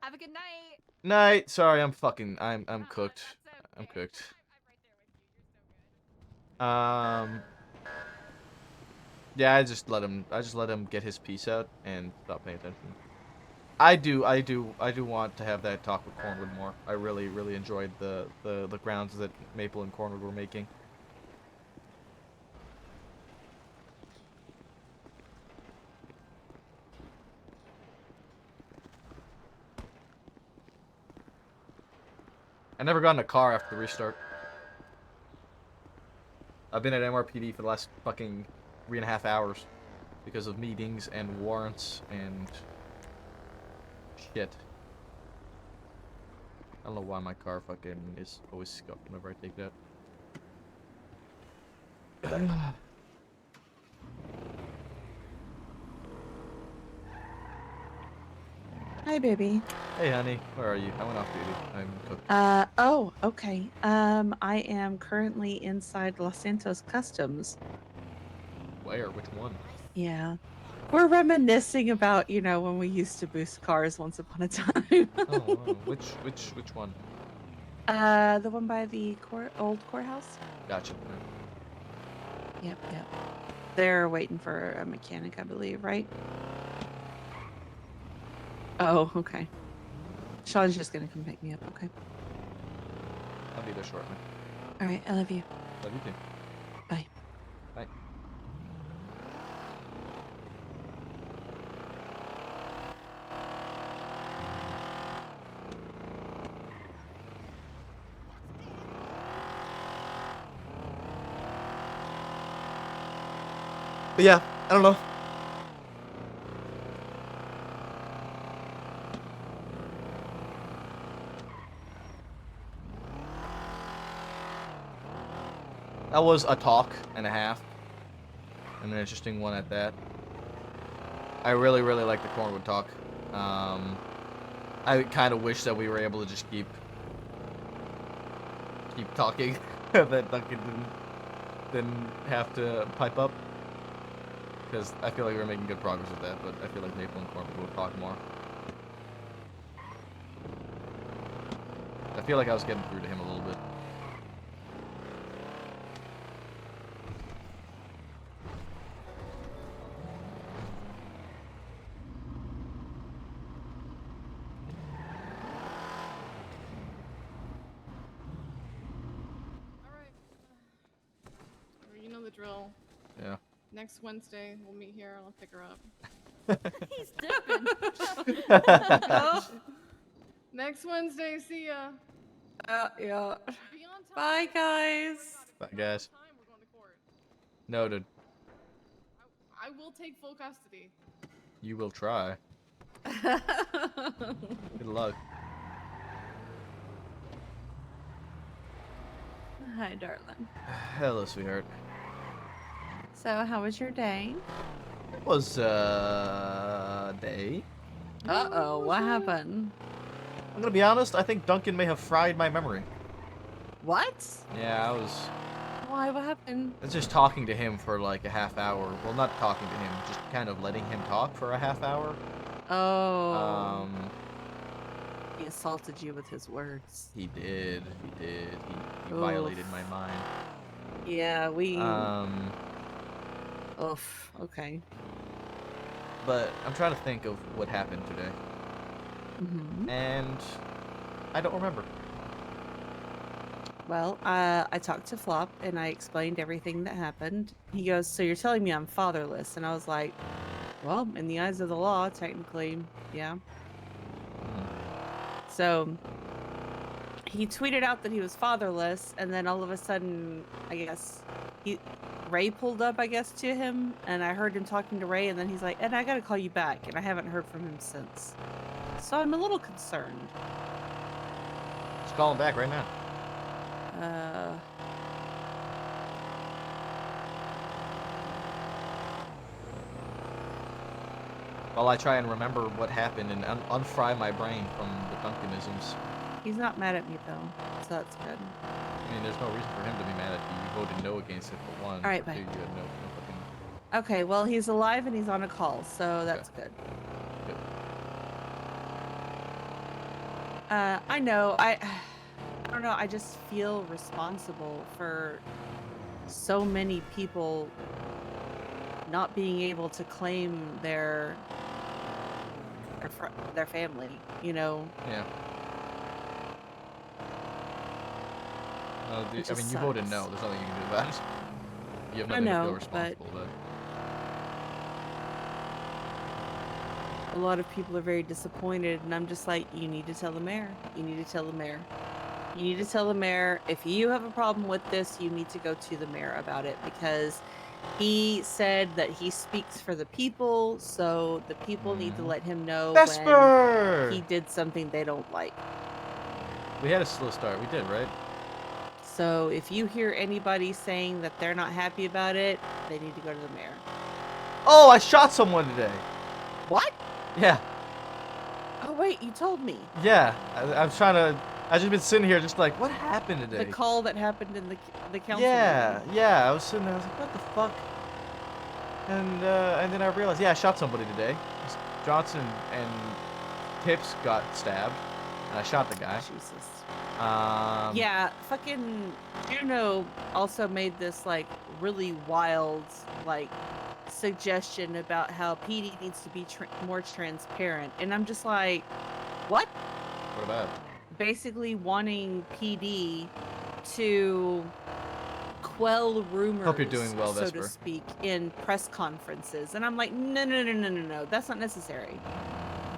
Have a good night. Night. Sorry, I'm cooked. I'm cooked. Yeah, I just let him get his piece out and stop paying attention. I do want to have that talk with Cornwood more. I really enjoyed the grounds that Maple and Cornwood were making. I never got in a car after the restart. I've been at MRPD for the last fucking 3.5 hours because of meetings and warrants and shit. I don't know why my car fucking is always scuffed whenever I take it out. Hi, baby. Hey, honey. Where are you? I went off duty. I'm cooked. Oh, okay. I am currently inside Los Santos Customs. Where? Which one? Yeah. We're reminiscing about, when we used to boost cars once upon a time. Oh, which one? The one by the old courthouse. Gotcha. Yep. They're waiting for a mechanic, I believe, right? Oh, okay. Sean's just gonna come pick me up, okay? I'll be there shortly. All right, I love you. Love you too. Bye. Bye. But yeah, I don't know. That was a talk and a half. And an interesting one at that. I really like the Cornwood talk. I kind of wish that we were able to just keep talking. That Duncan didn't have to pipe up. Because I feel like we were making good progress with that, but I feel like Maple and Cornwood would talk more. I feel like I was getting through to him a little bit. You know the drill. Yeah. Next Wednesday, we'll meet here and I'll pick her up. He's dipping. Next Wednesday, see ya. Yeah. Bye, guys. Bye, guys. Noted. I will take full custody. You will try. Good luck. Hi, darling. Hello, sweetheart. So, how was your day? It was, day. Uh-oh, what happened? I'm gonna be honest, I think Duncan may have fried my memory. What? Yeah, Why, what happened? I was just talking to him for like a half hour. Well, not talking to him, just kind of letting him talk for a half hour. Oh. He assaulted you with his words. He did. He violated my mind. Yeah, we... Oof, okay. But I'm trying to think of what happened today. And I don't remember. Well, I talked to Flop and I explained everything that happened. He goes, so you're telling me I'm fatherless? And I was like, well, in the eyes of the law, technically, yeah. So he tweeted out that he was fatherless, and then all of a sudden, I guess, Ray pulled up, I guess, to him, and I heard him talking to Ray, and then he's like, and I gotta call you back, and I haven't heard from him since. So I'm a little concerned. Just call him back right now. While I try and remember what happened and unfry my brain from the Duncanisms. He's not mad at me, though, so that's good. I mean, there's no reason for him to be mad at you. You voted no against it for one. All right, for bye. two, you had no fucking... Okay, well, he's alive and he's on a call, so that's good. I know. I don't know. I just feel responsible for so many people not being able to claim their family. You know. Yeah. It I just mean, you voted sucks. no. There's nothing you can do about it. You have I nothing to feel know, responsible but about. a lot of people are very disappointed, and I'm just like, you need to tell the mayor. You need to tell the mayor. You need to tell the mayor, if you have a problem with this, you need to go to the mayor about it, because he said that he speaks for the people, so the people need to let him know when Vesper! he did something they don't like. We had a slow start. We did, right? So if you hear anybody saying that they're not happy about it, they need to go to the mayor. Oh, I shot someone today. What? Yeah. Oh, wait, you told me. Yeah. I'm trying to... I've just been sitting here just like, what happened today? The call that happened in the council Yeah, meeting. yeah. I was sitting there. I was like, what the fuck? And then I realized, yeah, I shot somebody today. Johnson and Tips got stabbed, and I shot the guy. Jesus. Yeah. Fucking Juno also made this like really wild like suggestion about how PD needs to be more transparent, and I'm just like, what? What about? Basically wanting PD to quell rumors, Hope you're doing well, so Vesper. to speak, in press conferences, and I'm like, no, that's not necessary.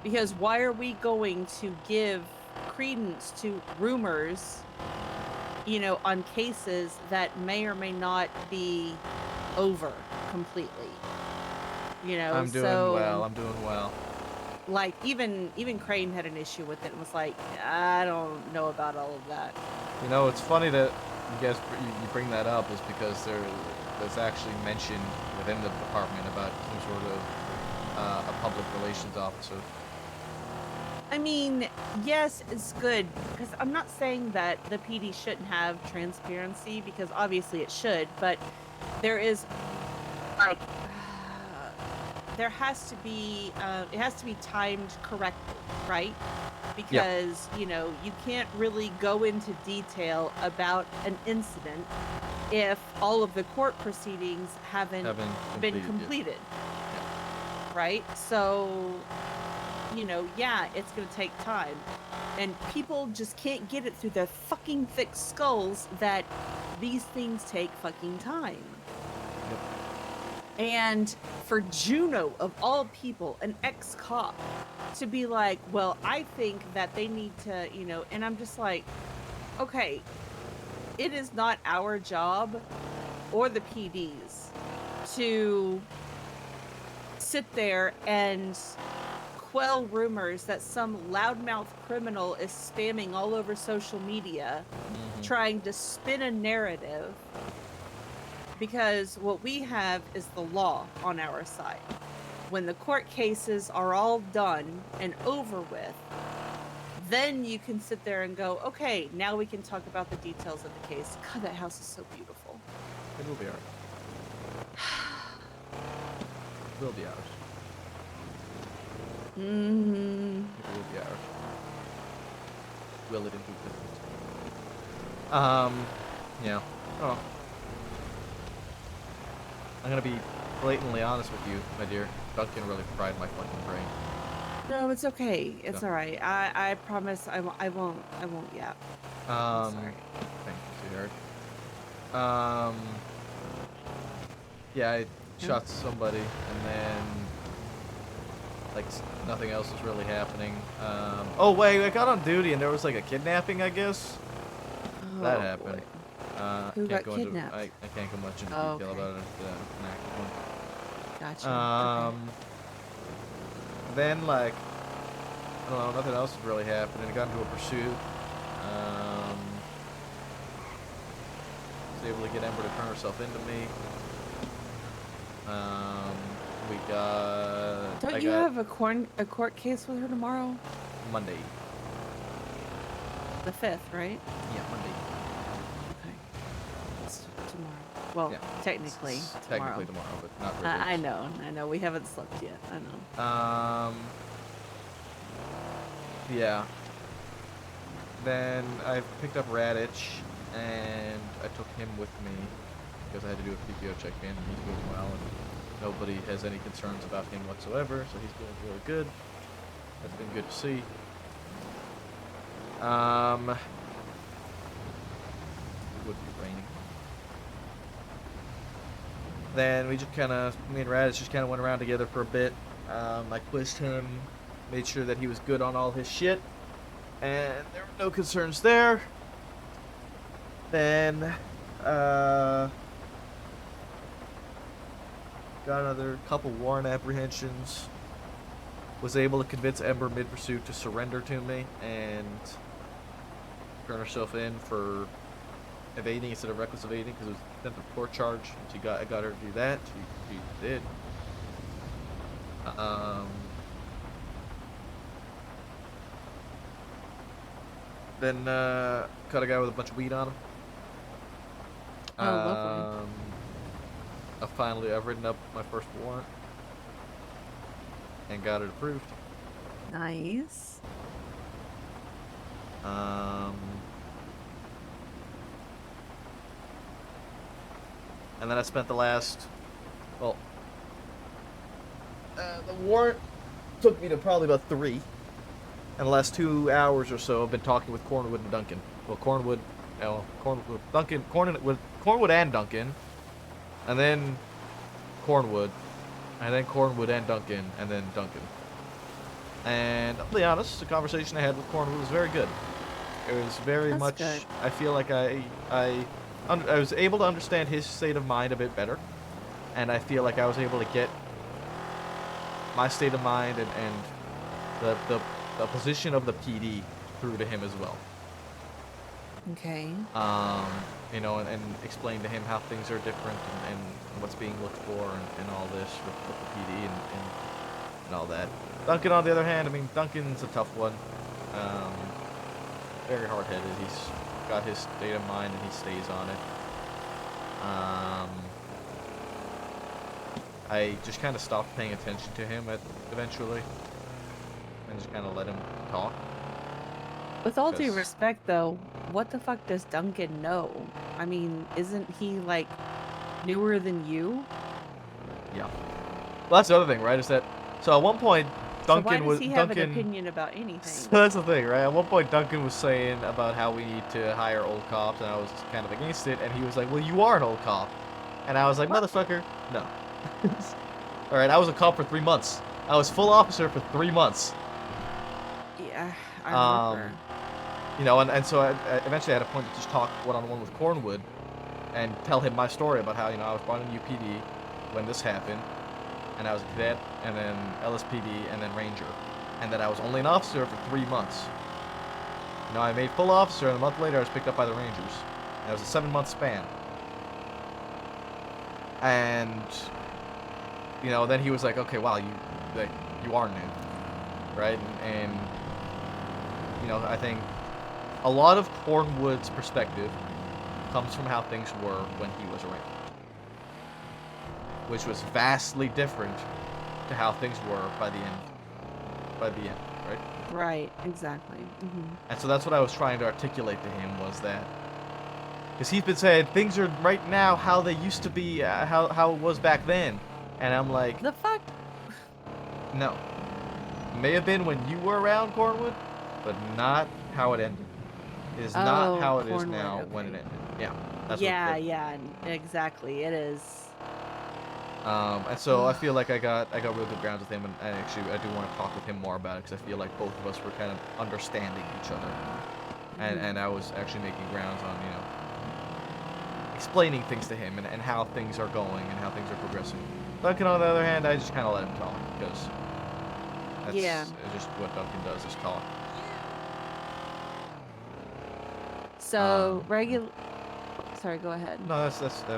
Because why are we going to give credence to rumors, you know, on cases that may or may not be over completely? You know, I'm doing well. I'm doing well. Like even Crane had an issue with it and was like, I don't know about all of that. You know, it's funny that you guys you bring that up is because there's actually mention within the department about some sort of a public relations officer. I mean, yes, it's good, because I'm not saying that the PD shouldn't have transparency, because obviously it should, but there is, like, there has to be, it has to be timed correctly, right? Because, you know, you can't really go into detail about an incident if all of the court proceedings haven't been completed. Right? So, you know, yeah, it's going to take time. And people just can't get it through their fucking thick skulls that these things take fucking time. And for Juno, of all people, an ex-cop, to be like, well, I think that they need to, you know, and I'm just like, okay, it is not our job or the PD's to sit there and quell rumors that some loudmouth criminal is spamming all over social media, trying to spin a narrative, because what we have is the law on our side. When the court cases are all done and over with, then you can sit there and go, okay, now we can talk about the details of the case. God, that house is so beautiful. It will be ours. It will be ours. Mm-hmm. It will be ours. Will it indeed? Yeah. Oh. I'm gonna be blatantly honest with you, my dear. Duncan really fried my fucking brain. No, it's okay. It's So. all right. I promise I won't yap. I'm sorry. Thank you, sweetheart. Yeah, I shot somebody, and then like nothing else was really happening. Oh wait, I got on duty, and there was like a kidnapping, I guess. That happened. Who can't got go kidnapped? Into, I can't go much into Oh, detail okay. about it. An active one. Gotcha. Then like, I don't know, nothing else was really happening. I got into a pursuit. Was able to get Ember to turn herself into me. We got. Don't you have a court case with her tomorrow? Monday. The 5th, right? Yeah, Monday. Okay. It's tomorrow. Well, Yeah. technically It's tomorrow. technically tomorrow, but not really. I know. We haven't slept yet. I know. Yeah. then I picked up Raditch, and I took him with me because I had to do a PPO check-in, and he's doing well, and nobody has any concerns about him whatsoever, so he's doing really good. That's been good to see. It would be raining. Then we just me and Raditch just kind of went around together for a bit. I quizzed him, made sure that he was good on all his shit, and there were no concerns there. Then, got another couple warrant apprehensions. Was able to convince Ember mid-pursuit to surrender to me and turn herself in for evading instead of reckless evading because it was contempt of court charge. I got her to do that. She did. Then caught a guy with a bunch of weed on him. Oh, lovely. I've written up my first warrant and got it approved. Nice. And then I spent the last, the warrant took me to probably about 3. And the last 2 hours or so, I've been talking with Cornwood and Duncan. Well, Cornwood and Duncan, and then Cornwood, and then Cornwood and Duncan, and then Duncan. And I'll be honest, the conversation I had with Cornwood was very good. It was very That's much. good. I feel like I was able to understand his state of mind a bit better, and I feel like I was able to get my state of mind and the position of the PD through to him as well. Okay. You know, and explain to him how things are different and what's being looked for and all this with the PD and all that. Duncan, on the other hand, I mean, Duncan's a tough one. Very hard-headed. He's got his state of mind and he stays on it. I just kind of stopped paying attention to him eventually and just kind of let him talk. With all due Because- respect, though, what the fuck does Duncan know? I mean, isn't he, like, newer than you? Yeah. Well, that's the other thing, right? Is that so at one point Duncan so why does he have an opinion about anything? So that's the thing, right? At one point Duncan was saying about how we need to hire old cops, and I was kind of against it, and he was like, "Well, you are an old cop," and I was like, "Motherfucker, no." All right, I was a cop for 3 months. I was full officer for 3 months. Yeah, I remember. You know, and so I eventually had a point to just talk one-on-one with Cornwood and tell him my story about how, you know, I was brought in UPD when this happened, and I was a cadet, and then LSPD, and then Ranger, and that I was only an officer for 3 months. You know, I made full officer, and a month later I was picked up by the Rangers. And it was a 7-month span. And, you know, then he was like, okay, wow, you are new, right? And you know, I think a lot of Cornwood's perspective comes from how things were when he was around, which was vastly different to how things were by the end, right? Right, exactly. And so that's what I was trying to articulate to him, was that, because he's been saying things are right now how they used to be, how it was back then, and I'm like, the fuck? No. May have been when you were around, Cornwood, but not how it ended. It is not how it is Cornwood, now when it okay. ended. Yeah. That's Yeah, what, yeah, exactly. It is. and so I feel like I got real good grounds with him, and actually I do want to talk with him more about it, because I feel like both of us were kind of understanding each other, and I was actually making grounds on, you know, explaining things to him and how things are going and how things are progressing. Duncan, on the other hand, I just kind of let him talk, because that's just what Duncan does, is talk. So regular. Sorry, go ahead. No, that was it. I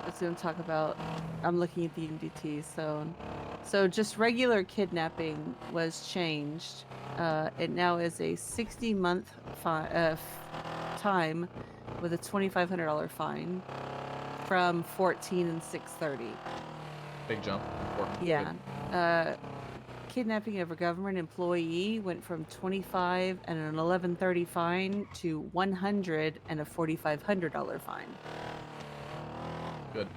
was going to talk about. I'm looking at the MDT. So just regular kidnapping was changed. It now is a 60-month time with a $2,500 fine from 14 and 630. Big jump. Important. Yeah. kidnapping of a government employee went from 25 and an 1130 fine to 100 and a $4,500 fine. Good.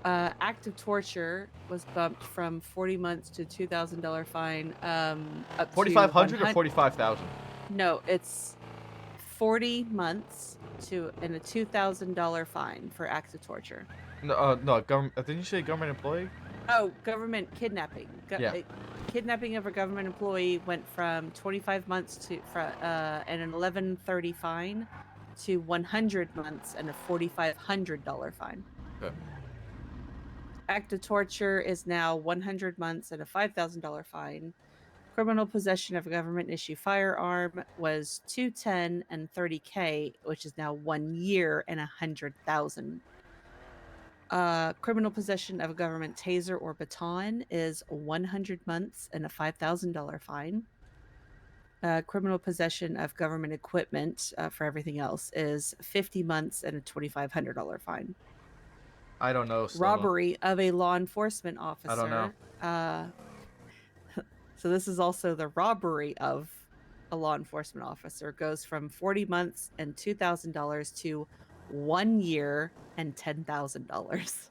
Act of torture was bumped from 40 months to $2,000 fine. Up 4,500 to or 45,000? No, it's 40 months to and a $2,000 fine for acts of torture. No, no, government. Didn't you say government employee? Oh, government kidnapping. Yeah. Kidnapping of a government employee went from 25 months to and an 1130 fine to 100 months and a $4,500 fine. Okay. Act of torture is now 100 months and a $5,000 fine. Criminal possession of a government issue firearm was 210 and 30K, which is now 1 year and 100,000. Criminal possession of a government taser or baton is 100 months and a $5,000 fine. Criminal possession of government equipment for everything else is 50 months and a $2,500 fine. I don't know. Robbery of a law enforcement officer. I don't know. So this is also the robbery of a law enforcement officer goes from 40 months and $2,000 to 1 year and $10,000.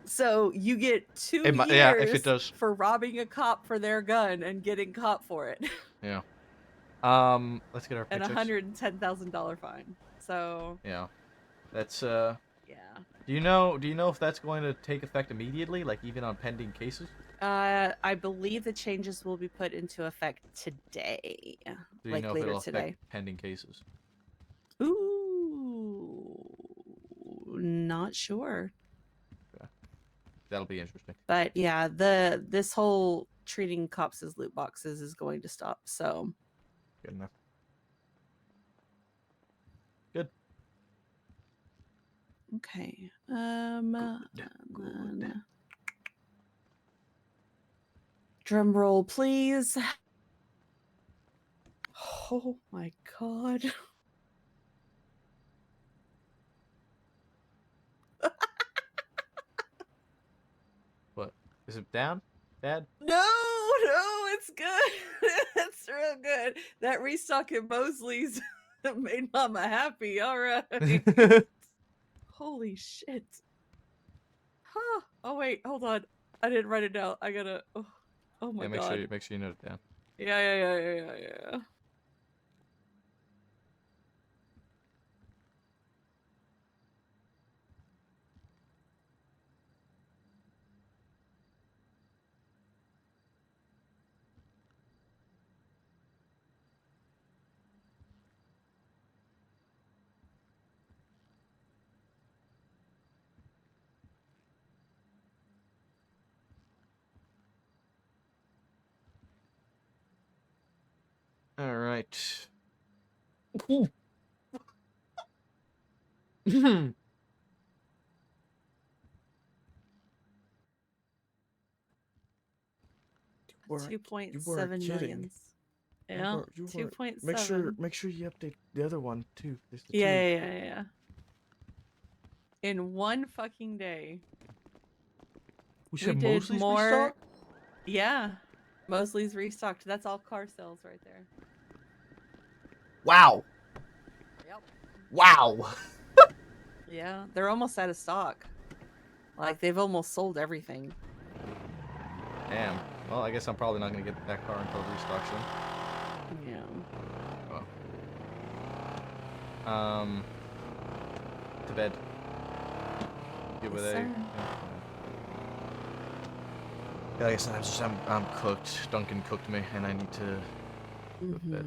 So you get 2 years yeah, if it does. for robbing a cop for their gun and getting caught for it. Yeah. Let's get our And pictures. $110,000 fine. So Yeah. That's yeah. Do you know if that's going to take effect immediately, like even on pending cases? I believe the changes will be put into effect today. Do you like know if later it'll today. affect pending cases? Ooh, not sure. Okay. That'll be interesting. But yeah, this whole treating cops as loot boxes is going to stop. So Good enough. Good. Okay. Good. Drum roll, please. Oh my god. What? Is it down? Bad? No, it's good. It's real good. That restock at Mosley's made Mama happy. All right. Holy shit. Huh. Oh wait, hold on. I didn't write it down. I gotta. Oh my Yeah, god. make sure you note it down. Yeah. All right. Two point seven million. You Yeah. weren't- 2.7. Make sure you update the other one too. There's the two. Yeah. In one fucking day. We said did Mosley's more. restock? Yeah. Mosley's restocked. That's all car sales right there. Wow. Yep. Wow. Yeah, they're almost out of stock. Like they've almost sold everything. Damn. Well, I guess I'm probably not gonna get that car until restock soon. Yeah. Well. To bed. Get with Yes, a. sir. Yeah, I guess I'm cooked. Duncan cooked me, and I need to go to bed.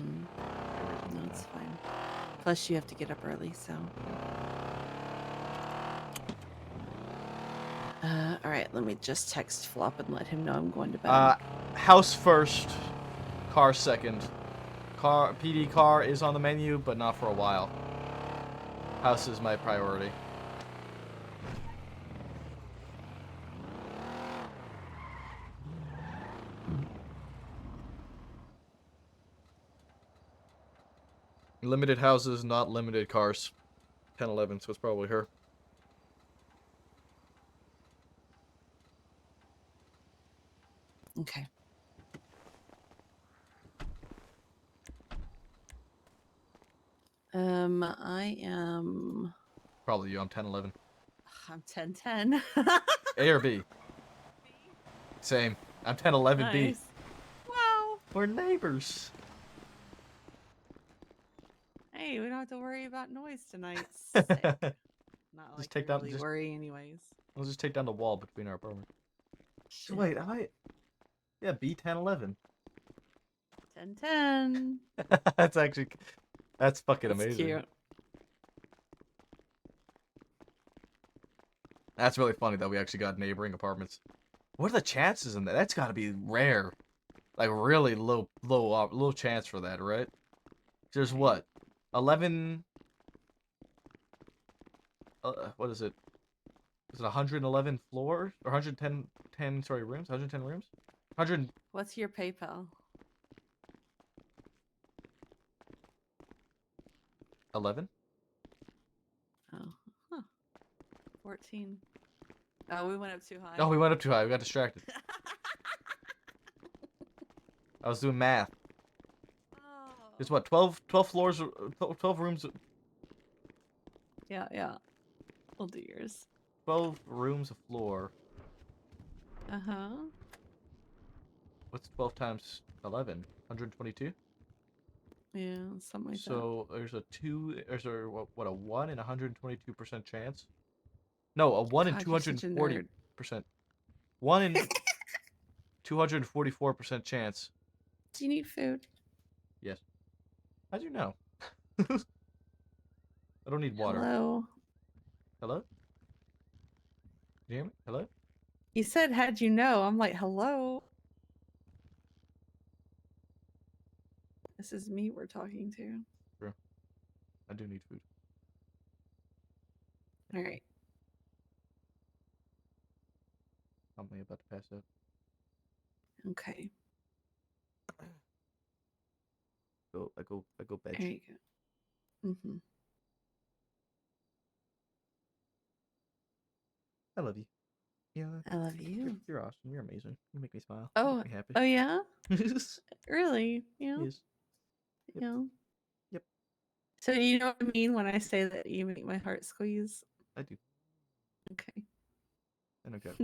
No, it's fine. Plus, you have to get up early, so. All right, let me just text Flop and let him know I'm going to bed. House first, car second. PD car is on the menu, but not for a while. House is my priority. Limited houses, not limited cars. 10-11, so it's probably her. Okay. I am. Probably you. I'm 10-11. I'm 10-10. A or B? Same. I'm 10-11 B. Nice. Wow. We're neighbors. Hey, we don't have to worry about noise tonight. Sick. Not like take we down. really worry, anyways. We'll just take down the wall between our apartments. So wait, am I? Yeah, B 10-11. 10-10. That's actually. That's fucking That's amazing. cute. That's really funny that we actually got neighboring apartments. What are the chances in that? That's got to be rare. Like really low chance for that, right? There's what? 11. What is it? Is it 111 floors or 110 sorry rooms? 110 rooms? 100. What's your PayPal? 11? Oh, huh. 14. Oh, we went up too high. Oh, we went up too high. We got distracted. I was doing math. There's what? 12 floors, 12 rooms. Yeah, yeah. We'll do yours. 12 rooms a floor. Uh-huh. What's 12 times 11? 122? Yeah, something like that. So there's a 2, there's a, what, a 1 in 122% chance? No, a 1 in God, you're such a nerd. 240%. 1 in 244% chance. Do you need food? Yes. How'd you know? I don't need water. Hello? Hello? Can you hear me? Hello? You said, how'd you know? I'm like, hello? This is me we're talking to. True. I do need food. All right. I'm about to pass out. Okay. I go bed. There you go. Mm-hmm. I love you. Yeah. I love you. You're awesome. You're amazing. You make me smile. You Oh, make me happy. oh yeah? Really? Yeah. Yes. Yep. Yeah. Yep. So you know what I mean when I say that you make my heart squeeze? I do. Okay. I don't get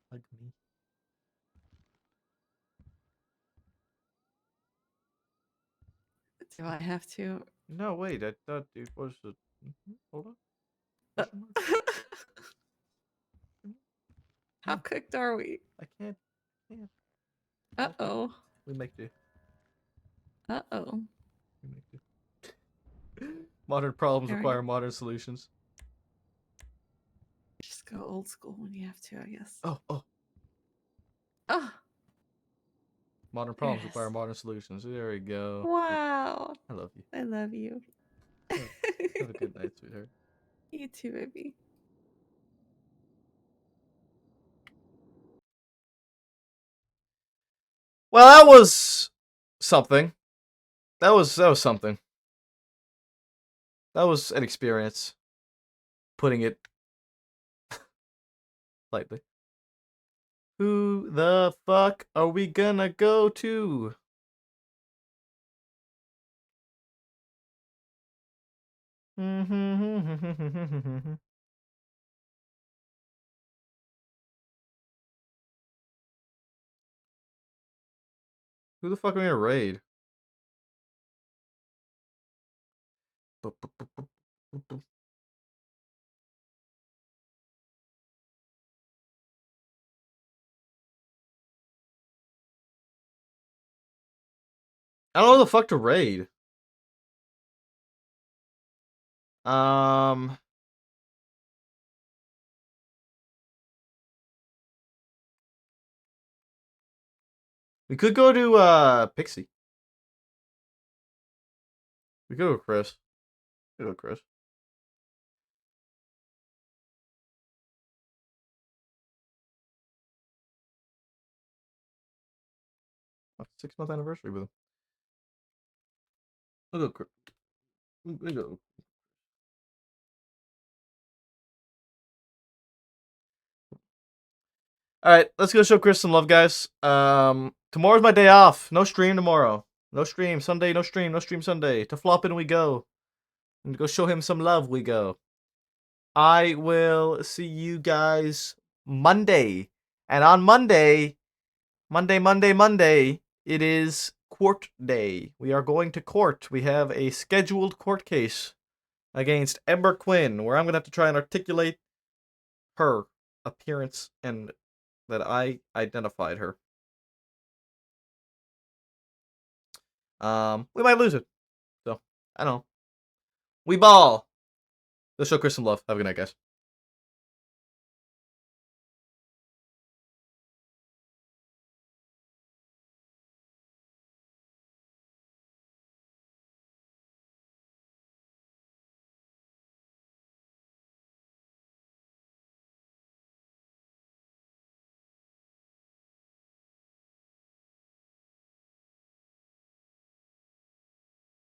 Hug me. Do I have to? No, wait. I thought it was a. Hold on. How cooked are we? I can't. Yeah. Uh-oh. We make do. Uh-oh. We make do. Modern problems All right. require modern solutions. Just go old school when you have to, I guess. Oh. Oh. Modern problems require modern solutions. There we go. Wow. I love you. I love you. Have a good night, sweetheart. You too, baby. Well, that was something. That was something. That was an experience. Putting it lightly. Who the fuck are we gonna go to? Who the fuck are we gonna raid? I don't know who the fuck to raid. We could go to Pixie. We could go to Chris. We could go to Chris. Oh, 6-month anniversary with him. We'll go Chris. We'll go. All right, let's go show Chris some love, guys. Tomorrow's my day off. No stream tomorrow. No stream Sunday. No stream. No stream Sunday. To Floppin' we go. And go show him some love. We go. I will see you guys Monday, and on Monday, it is court day. We are going to court. We have a scheduled court case against Ember Quinn, where I'm gonna have to try and articulate her appearance and that I identified her. We might lose it. So, I don't know. We ball. Let's show Chris some love. Have a good night, guys.